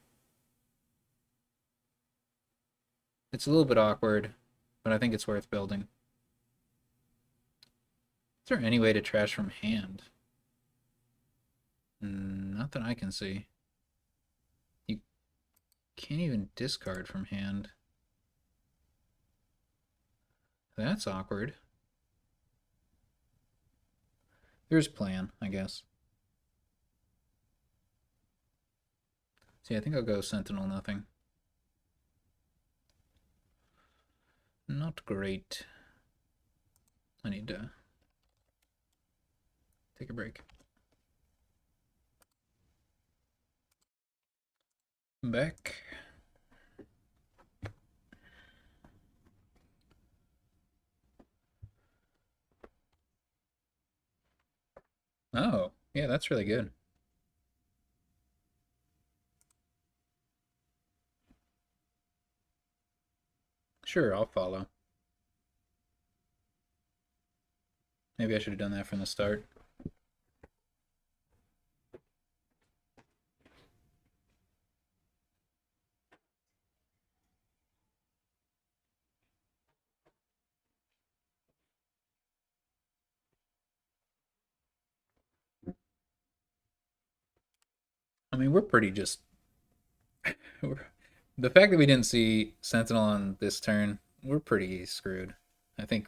It's a little bit awkward, but I think it's worth building. Is there any way to trash from hand? Not that I can see. You can't even discard from hand. That's awkward. There's plan, I guess. See, I think I'll go Sentinel nothing. Not great. I need to take a break. Back. Oh, yeah, that's really good. Sure, I'll follow. Maybe I should have done that from the start. I mean, we're pretty just. The fact that we didn't see Sentinel on this turn, we're pretty screwed. I think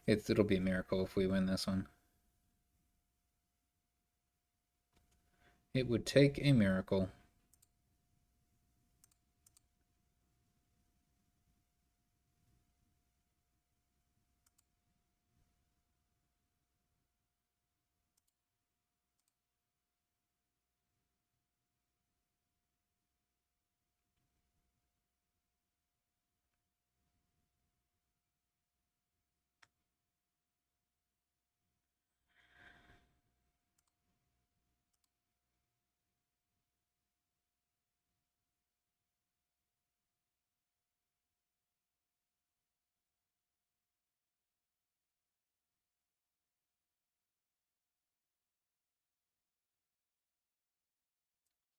it'll be a miracle if we win this one. It would take a miracle.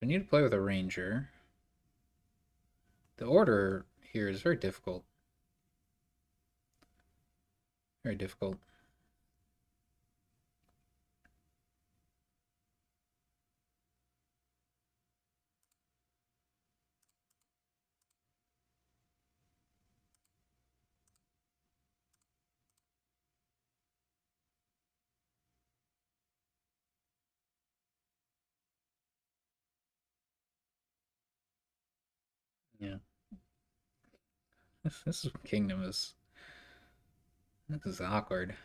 We need to play with a ranger. The order here is very difficult. Very difficult. Yeah. This kingdom is. This is awkward.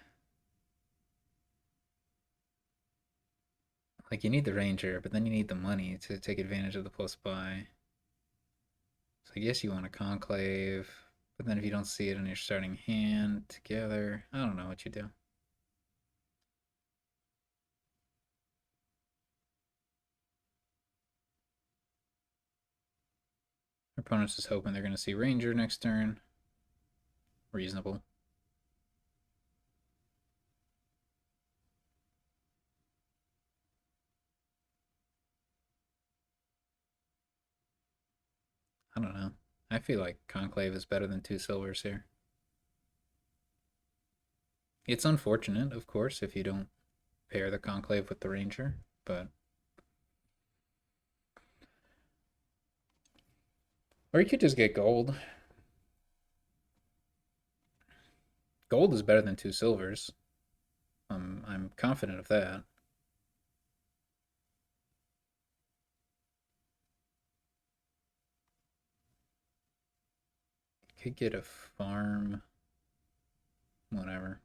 Like, you need the ranger, but then you need the money to take advantage of the plus buy. So I guess you want a conclave, but then if you don't see it in your starting hand together, I don't know what you do. Our opponent's just hoping they're going to see ranger next turn. Reasonable. I don't know. I feel like conclave is better than 2 silvers here. It's unfortunate, of course, if you don't pair the conclave with the ranger, but or you could just get gold. Gold is better than 2 silvers. I'm confident of that. Could get a farm. Whatever.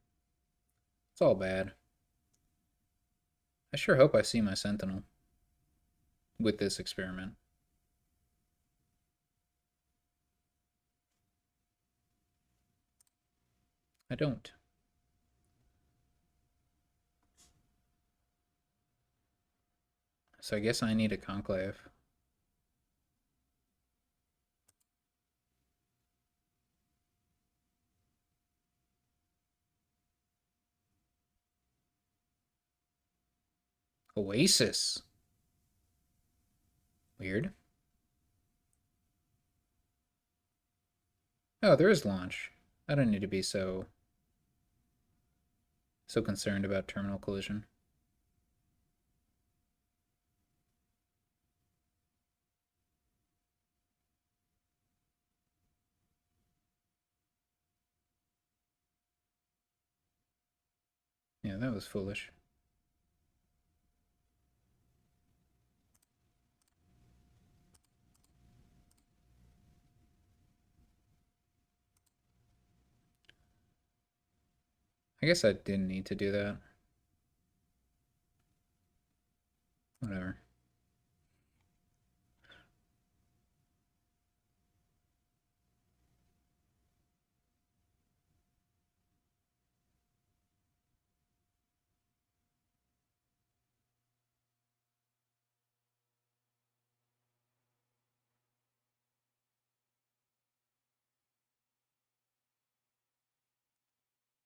It's all bad. I sure hope I see my sentinel with this experiment. I don't. So I guess I need a conclave. Oasis. Weird. Oh, there is launch. I don't need to be so concerned about terminal collision. Yeah, that was foolish. I guess I didn't need to do that. Whatever.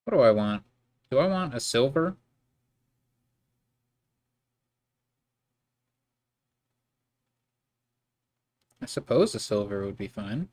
What do I want? Do I want a silver? I suppose a silver would be fine.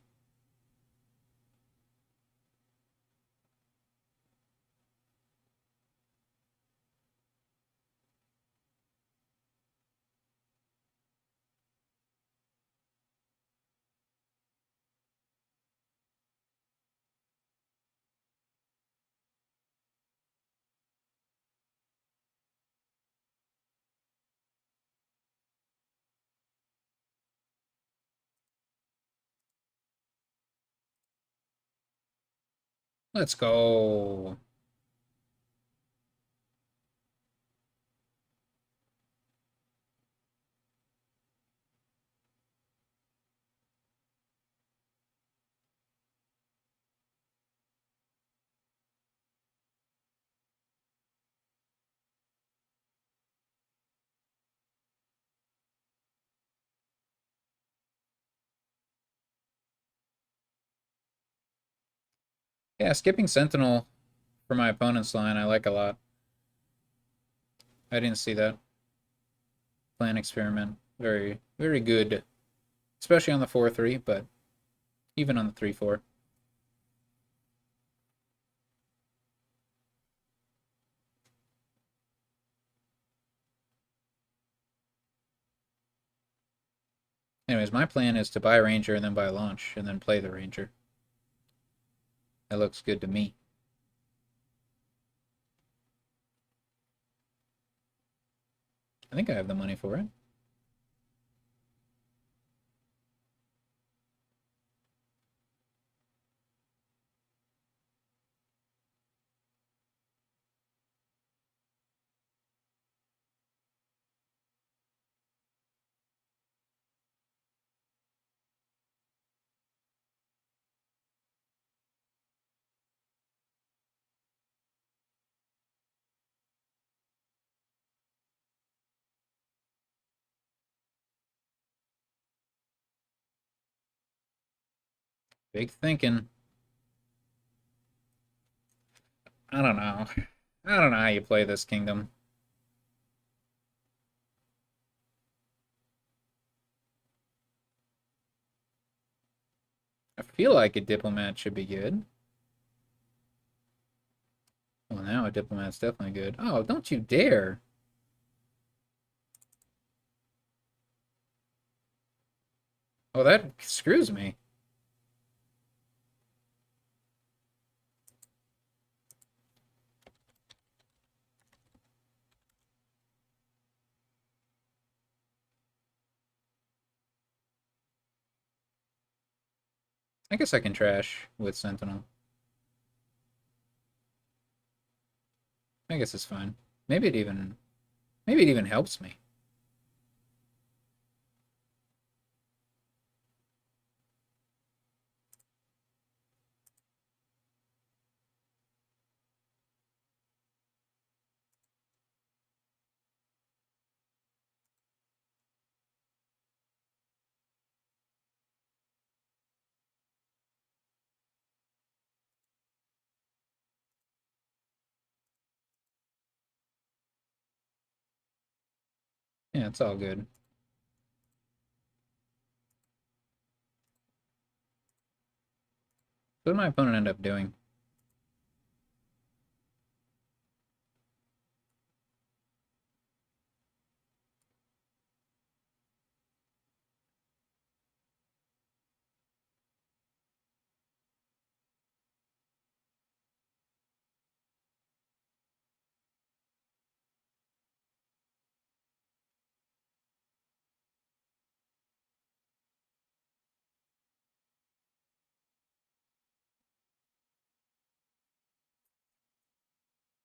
Let's go. Yeah, skipping Sentinel for my opponent's line I like a lot. I didn't see that. Plan experiment. Very, very good. Especially on the 4-3, but even on the 3-4. Anyways, my plan is to buy a Ranger and then buy a launch and then play the Ranger. That looks good to me. I think I have the money for it. Big thinking. I don't know. I don't know how you play this kingdom. I feel like a diplomat should be good. Well, now a diplomat's definitely good. Oh, don't you dare. Oh, that screws me. I guess I can trash with Sentinel. I guess it's fine. Maybe it even helps me. Yeah, it's all good. What did my opponent end up doing?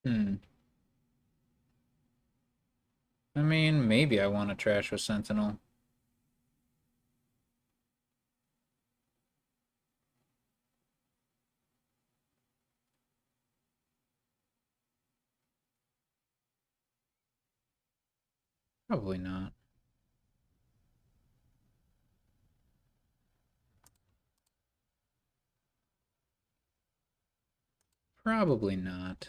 Hmm. I mean, maybe I want to trash with Sentinel. Probably not. Probably not.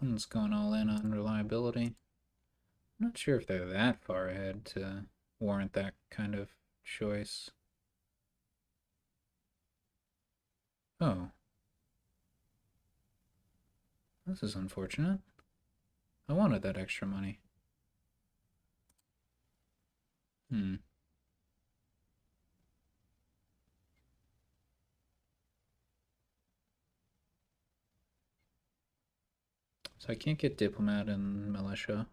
Opponent's going all in on reliability. I'm not sure if they're that far ahead to warrant that kind of choice. Oh, this is unfortunate. I wanted that extra money. Hmm. So I can't get Diplomat and Militia.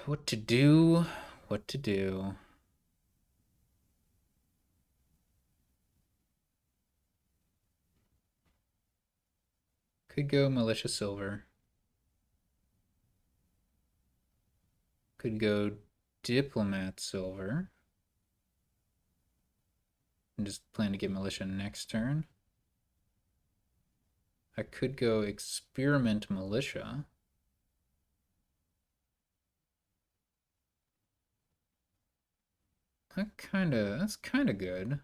What to do? What to do? Could go Militia Silver. Could go Diplomat Silver. And just plan to get Militia next turn. I could go Experiment Militia. That's kinda good.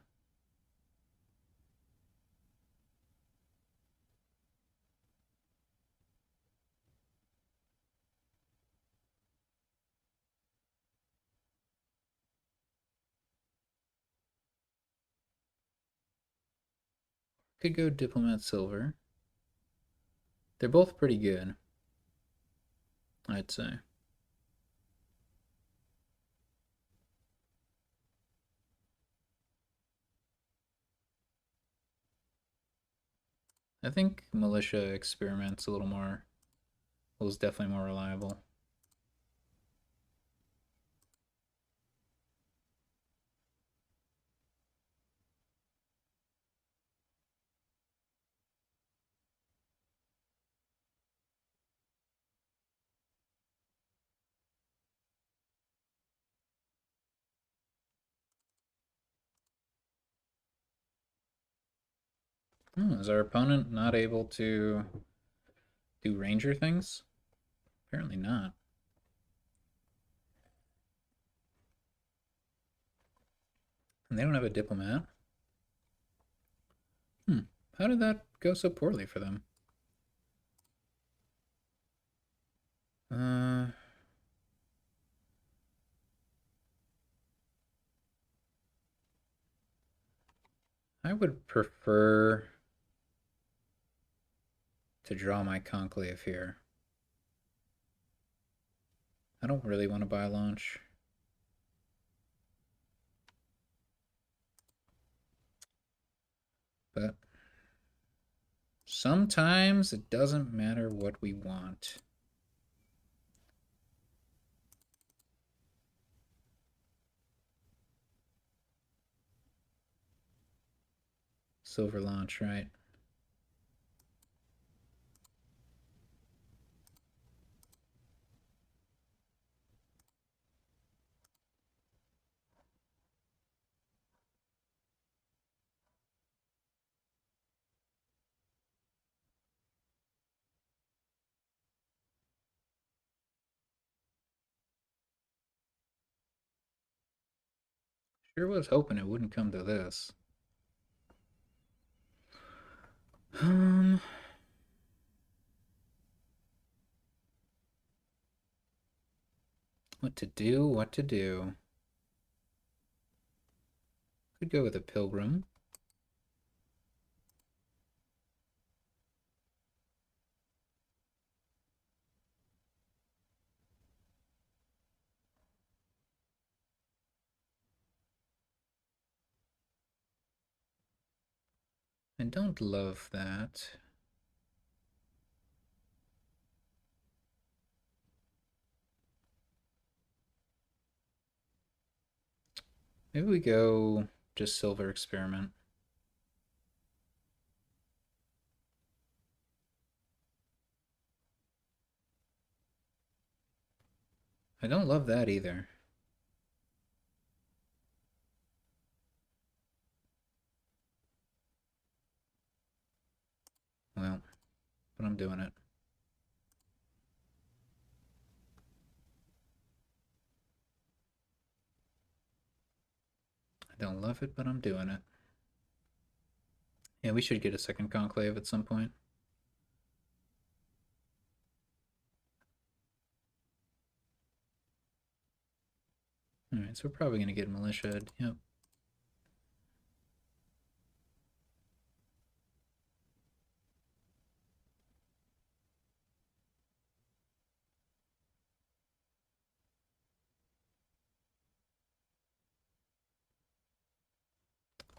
Could go Diplomat Silver. They're both pretty good, I'd say. I think Militia Experiment's a little more, was definitely more reliable. Is our opponent not able to do Ranger things? Apparently not. And they don't have a Diplomat. How did that go so poorly for them? Uh, I would prefer to draw my Conclave here. I don't really want to buy launch. But sometimes it doesn't matter what we want. Silver launch, right? Sure was hoping it wouldn't come to this. What to do, what to do. Could go with a pilgrim. I don't love that. Maybe we go just silver experiment. I don't love that either. Well, but I'm doing it. I don't love it, but I'm doing it. Yeah, we should get a second conclave at some point. Alright, so we're probably going to get militia. Yep.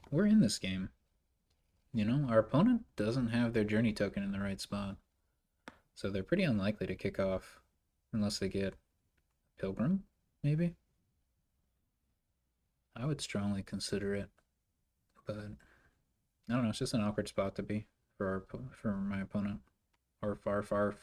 We're in this game. You know, our opponent doesn't have their journey token in the right spot. So they're pretty unlikely to kick off unless they get Pilgrim, maybe? I would strongly consider it, but I don't know, it's just an awkward spot to be for my opponent. Arfarfarf.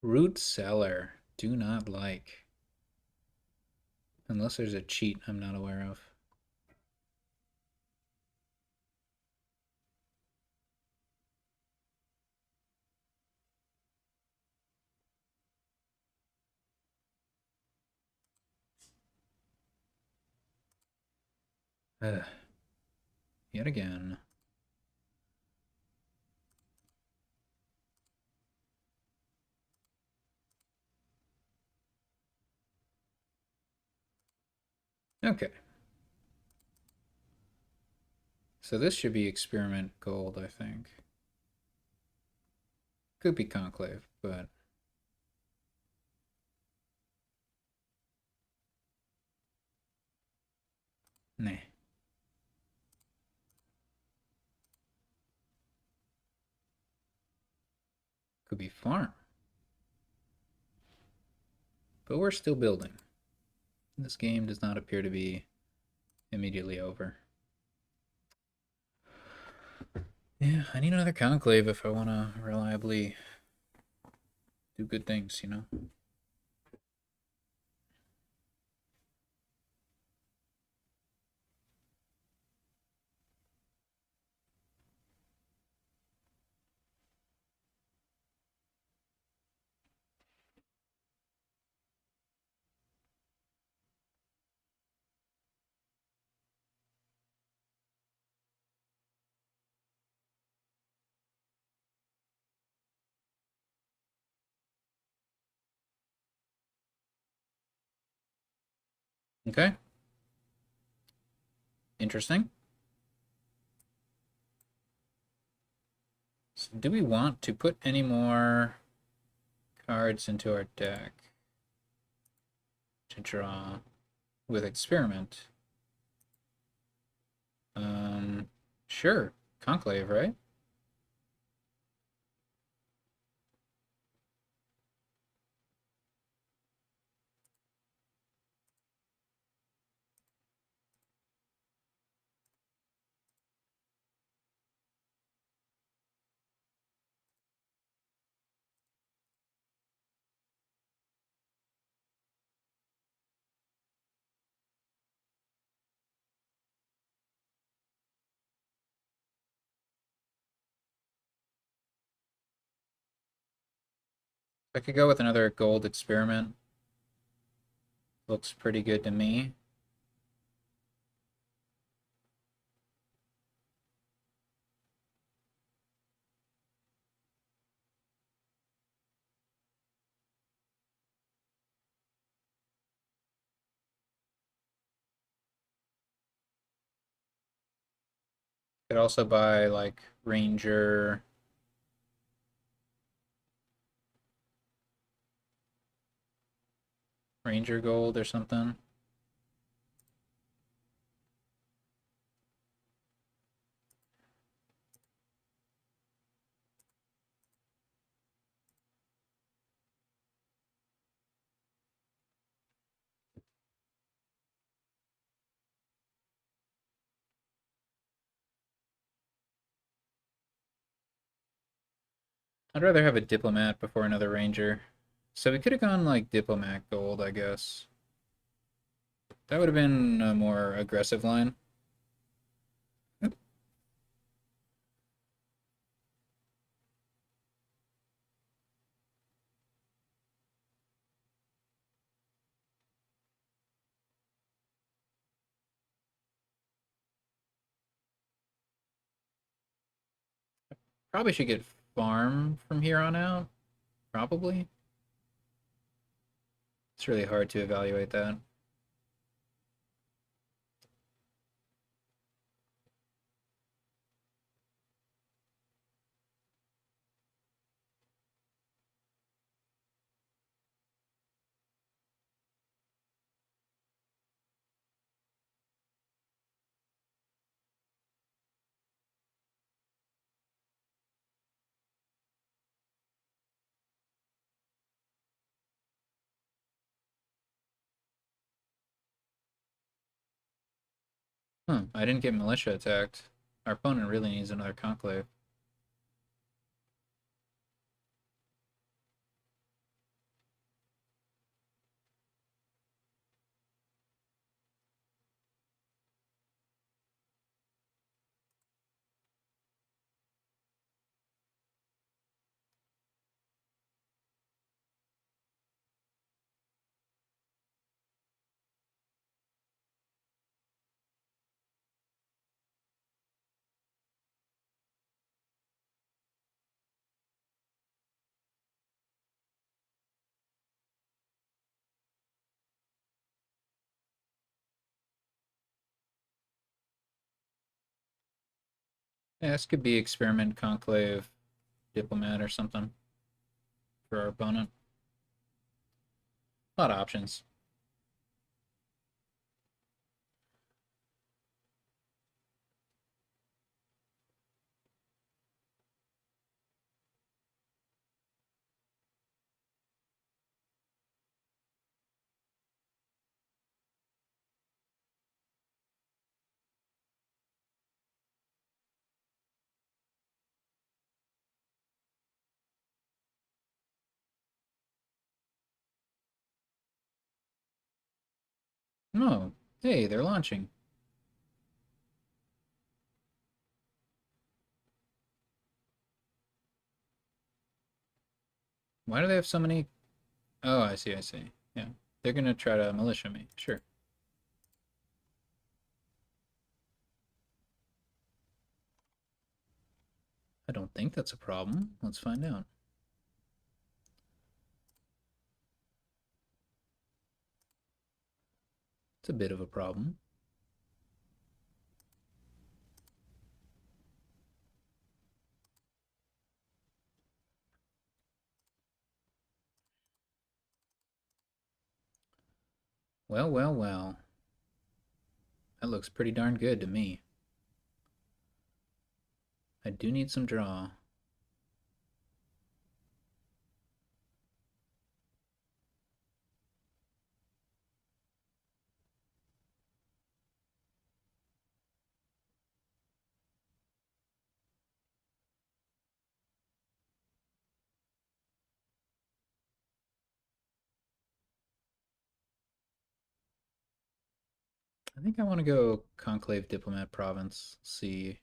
Root Cellar. Do not like. Unless there's a cheat I'm not aware of. Ugh. Yet again. Okay. So this should be experiment gold, I think. Could be conclave, but nah. Could be farm. But we're still building. This game does not appear to be immediately over. Yeah, I need another conclave if I want to reliably do good things, you know? Okay. Interesting. So do we want to put any more cards into our deck to draw with experiment? Sure. Conclave, right? I could go with another gold experiment. Looks pretty good to me. Could also buy like Ranger gold or something. I'd rather have a diplomat before another ranger. So we could have gone like diplomat gold, I guess. That would have been a more aggressive line. Probably should get farm from here on out. Probably. It's really hard to evaluate that. I didn't get militia attacked. Our opponent really needs another conclave. Yeah, this could be experiment conclave diplomat or something for our opponent. A lot of options. Oh, hey, they're launching. Why do they have so many? Oh, I see, I see. Yeah, they're gonna try to militia me. Sure. I don't think that's a problem. Let's find out. It's a bit of a problem. Well, well, well. That looks pretty darn good to me. I do need some draw. I think I want to go Conclave Diplomat Province. See.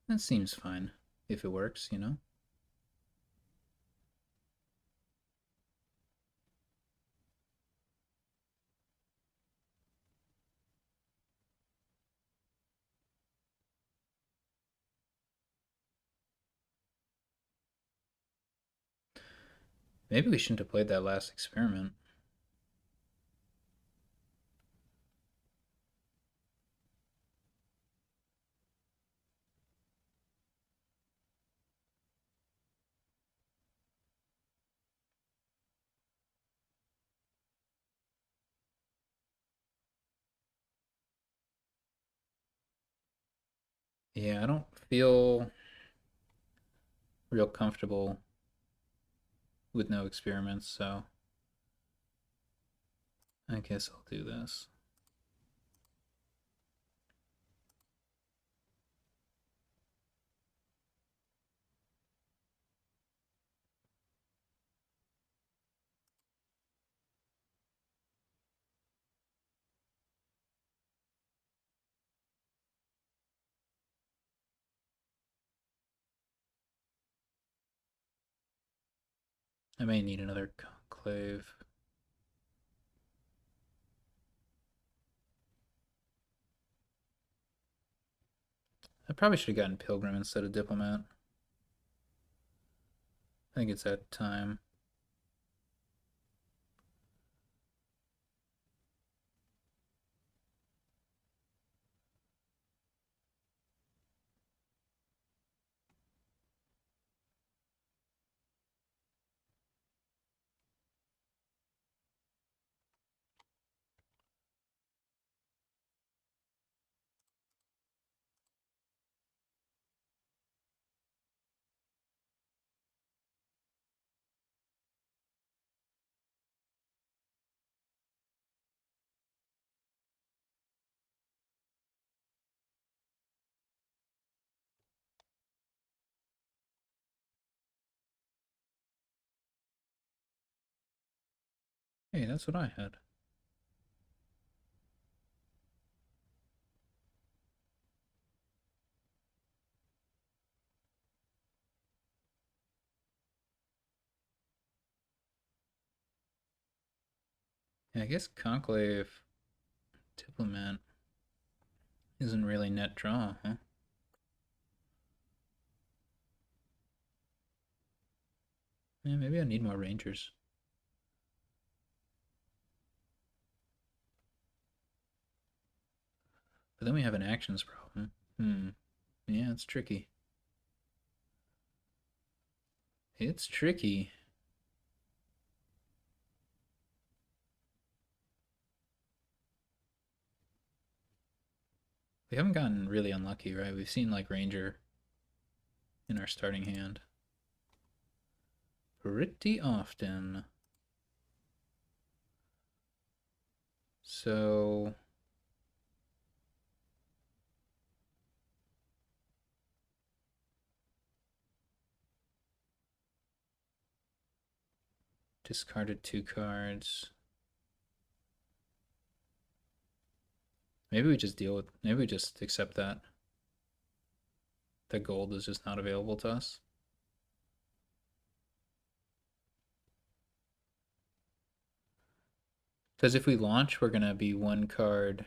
That seems fine. If it works, you know? Maybe we shouldn't have played that last experiment. Yeah, I don't feel real comfortable with no experiments, so I guess I'll do this. I may need another conclave. I probably should have gotten Pilgrim instead of Diplomat. I think it's that time. Hey, that's what I had. Yeah, I guess Conclave Diplomat isn't really net draw, huh? Yeah, maybe I need more Rangers. But then we have an actions problem. Yeah, it's tricky. It's tricky. We haven't gotten really unlucky, right? We've seen like Ranger in our starting hand pretty often. So discarded 2 cards. Maybe we just deal with, maybe we just accept that. The gold is just not available to us. Because if we launch, we're going to be 1 card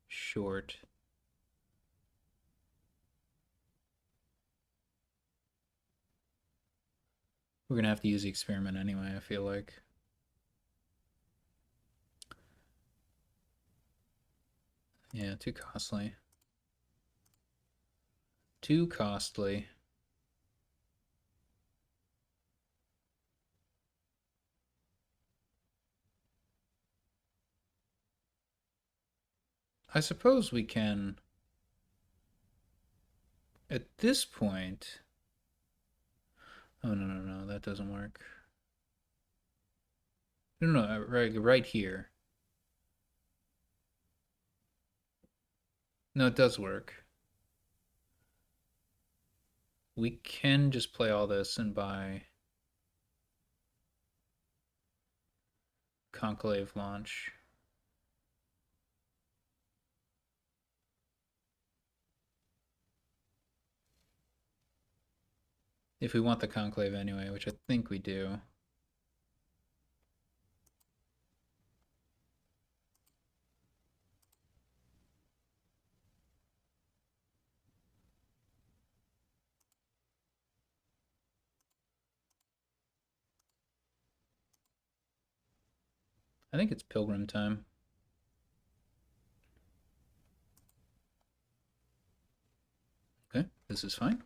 short. We're going to have to use the experiment anyway, I feel like. Yeah, too costly. Too costly. I suppose we can, at this point... Oh, no, that doesn't work. No, right here. No, it does work. We can just play all this and buy Conclave launch. If we want the Conclave anyway, which I think we do. I think it's pilgrim time. Okay, this is fine.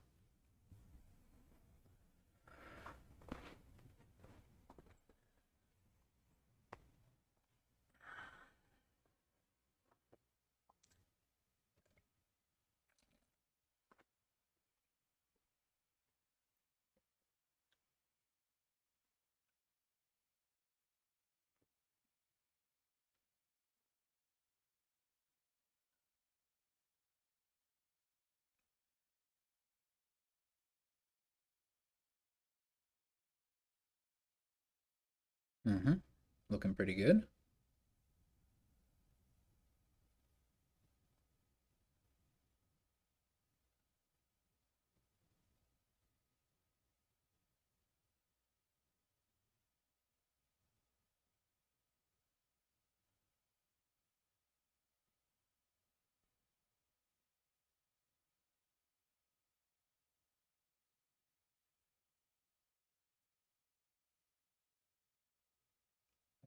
Mm-hmm. Looking pretty good.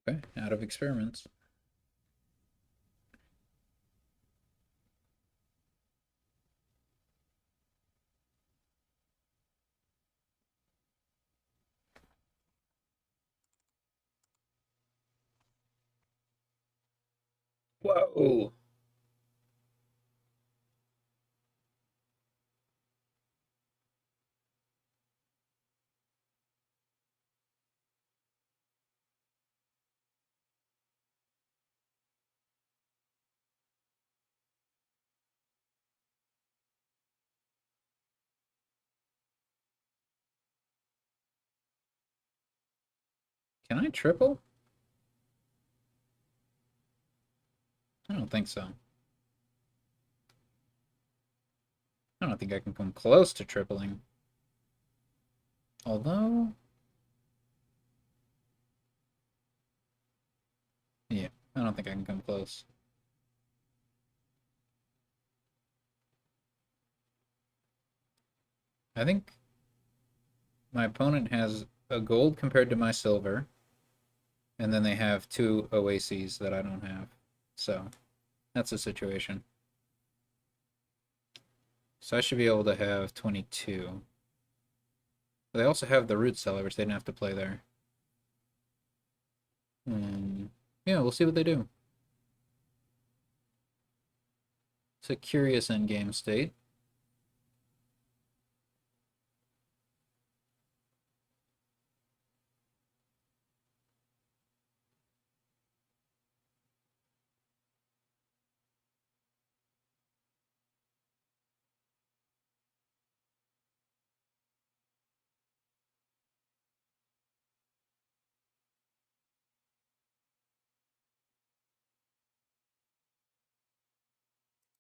Okay, out of experiments. Whoa! Can I triple? I don't think so. I don't think I can come close to tripling. Although, yeah, I don't think I can come close. I think my opponent has a gold compared to my silver, and then they have 2 oases that I don't have. So, that's the situation. So I should be able to have 22. They also have the root cellar, which they didn't have to play there. And yeah, we'll see what they do. It's a curious endgame state.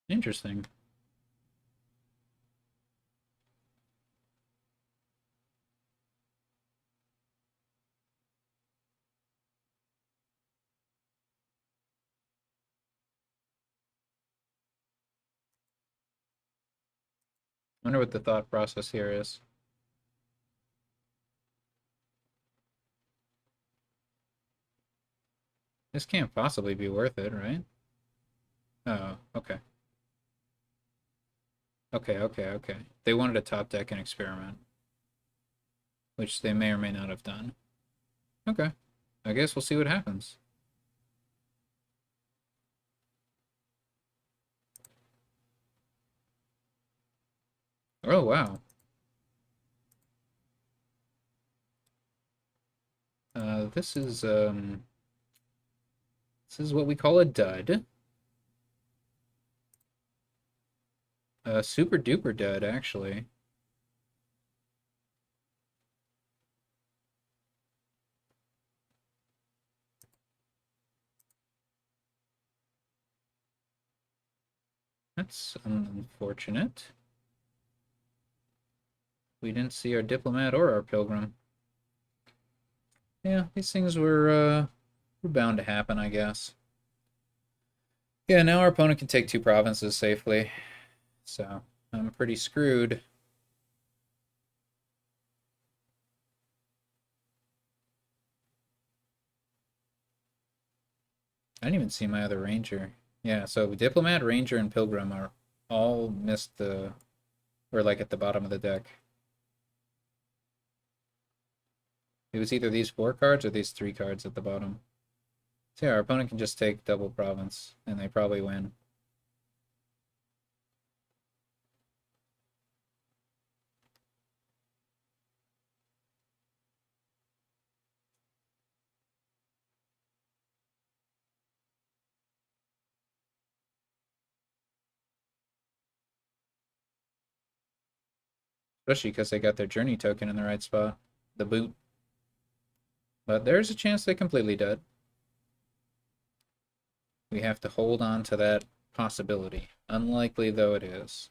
Interesting. Wonder what the thought process here is. This can't possibly be worth it, right? Oh, okay. Okay. They wanted a top deck and experiment, which they may or may not have done. Okay. I guess we'll see what happens. Oh, wow. This is what we call a dud. A super duper dud, actually. That's unfortunate. We didn't see our diplomat or our pilgrim. Yeah, these things were bound to happen, I guess. Yeah, now our opponent can take 2 provinces safely. So, I'm pretty screwed. I didn't even see my other ranger. Yeah, so Diplomat, Ranger, and Pilgrim are all missed the, or like at the bottom of the deck. It was either these 4 cards or these 3 cards at the bottom. So yeah, our opponent can just take double province, and they probably win. Especially because they got their journey token in the right spot. The boot. But there's a chance they completely dead. We have to hold on to that possibility. Unlikely though it is.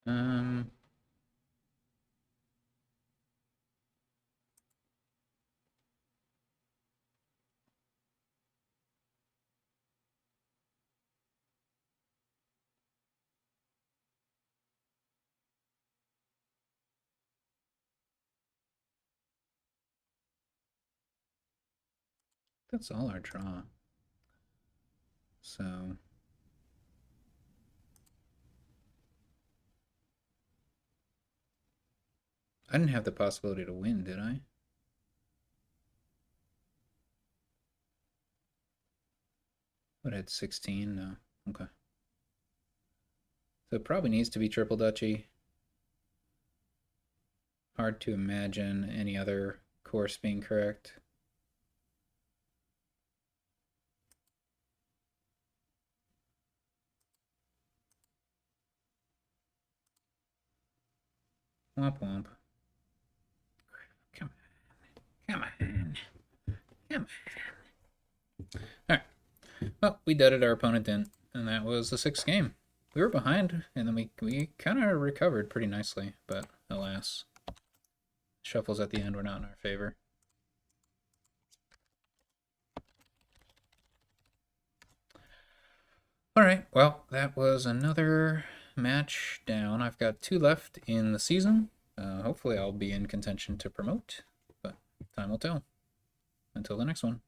Um, that's all our draw. So I didn't have the possibility to win, did I? What, I had 16? No. Okay. So it probably needs to be triple duchy. Hard to imagine any other course being correct. Womp womp. Come on. Come on. Come on. Alright. Well, we deaded, our opponent didn't, and that was the 6th game. We were behind, and then we kind of recovered pretty nicely, but alas. Shuffles at the end were not in our favor. Alright, well, that was another match down. I've got 2 left in the season. Hopefully I'll be in contention to promote, but time will tell. Until the next one.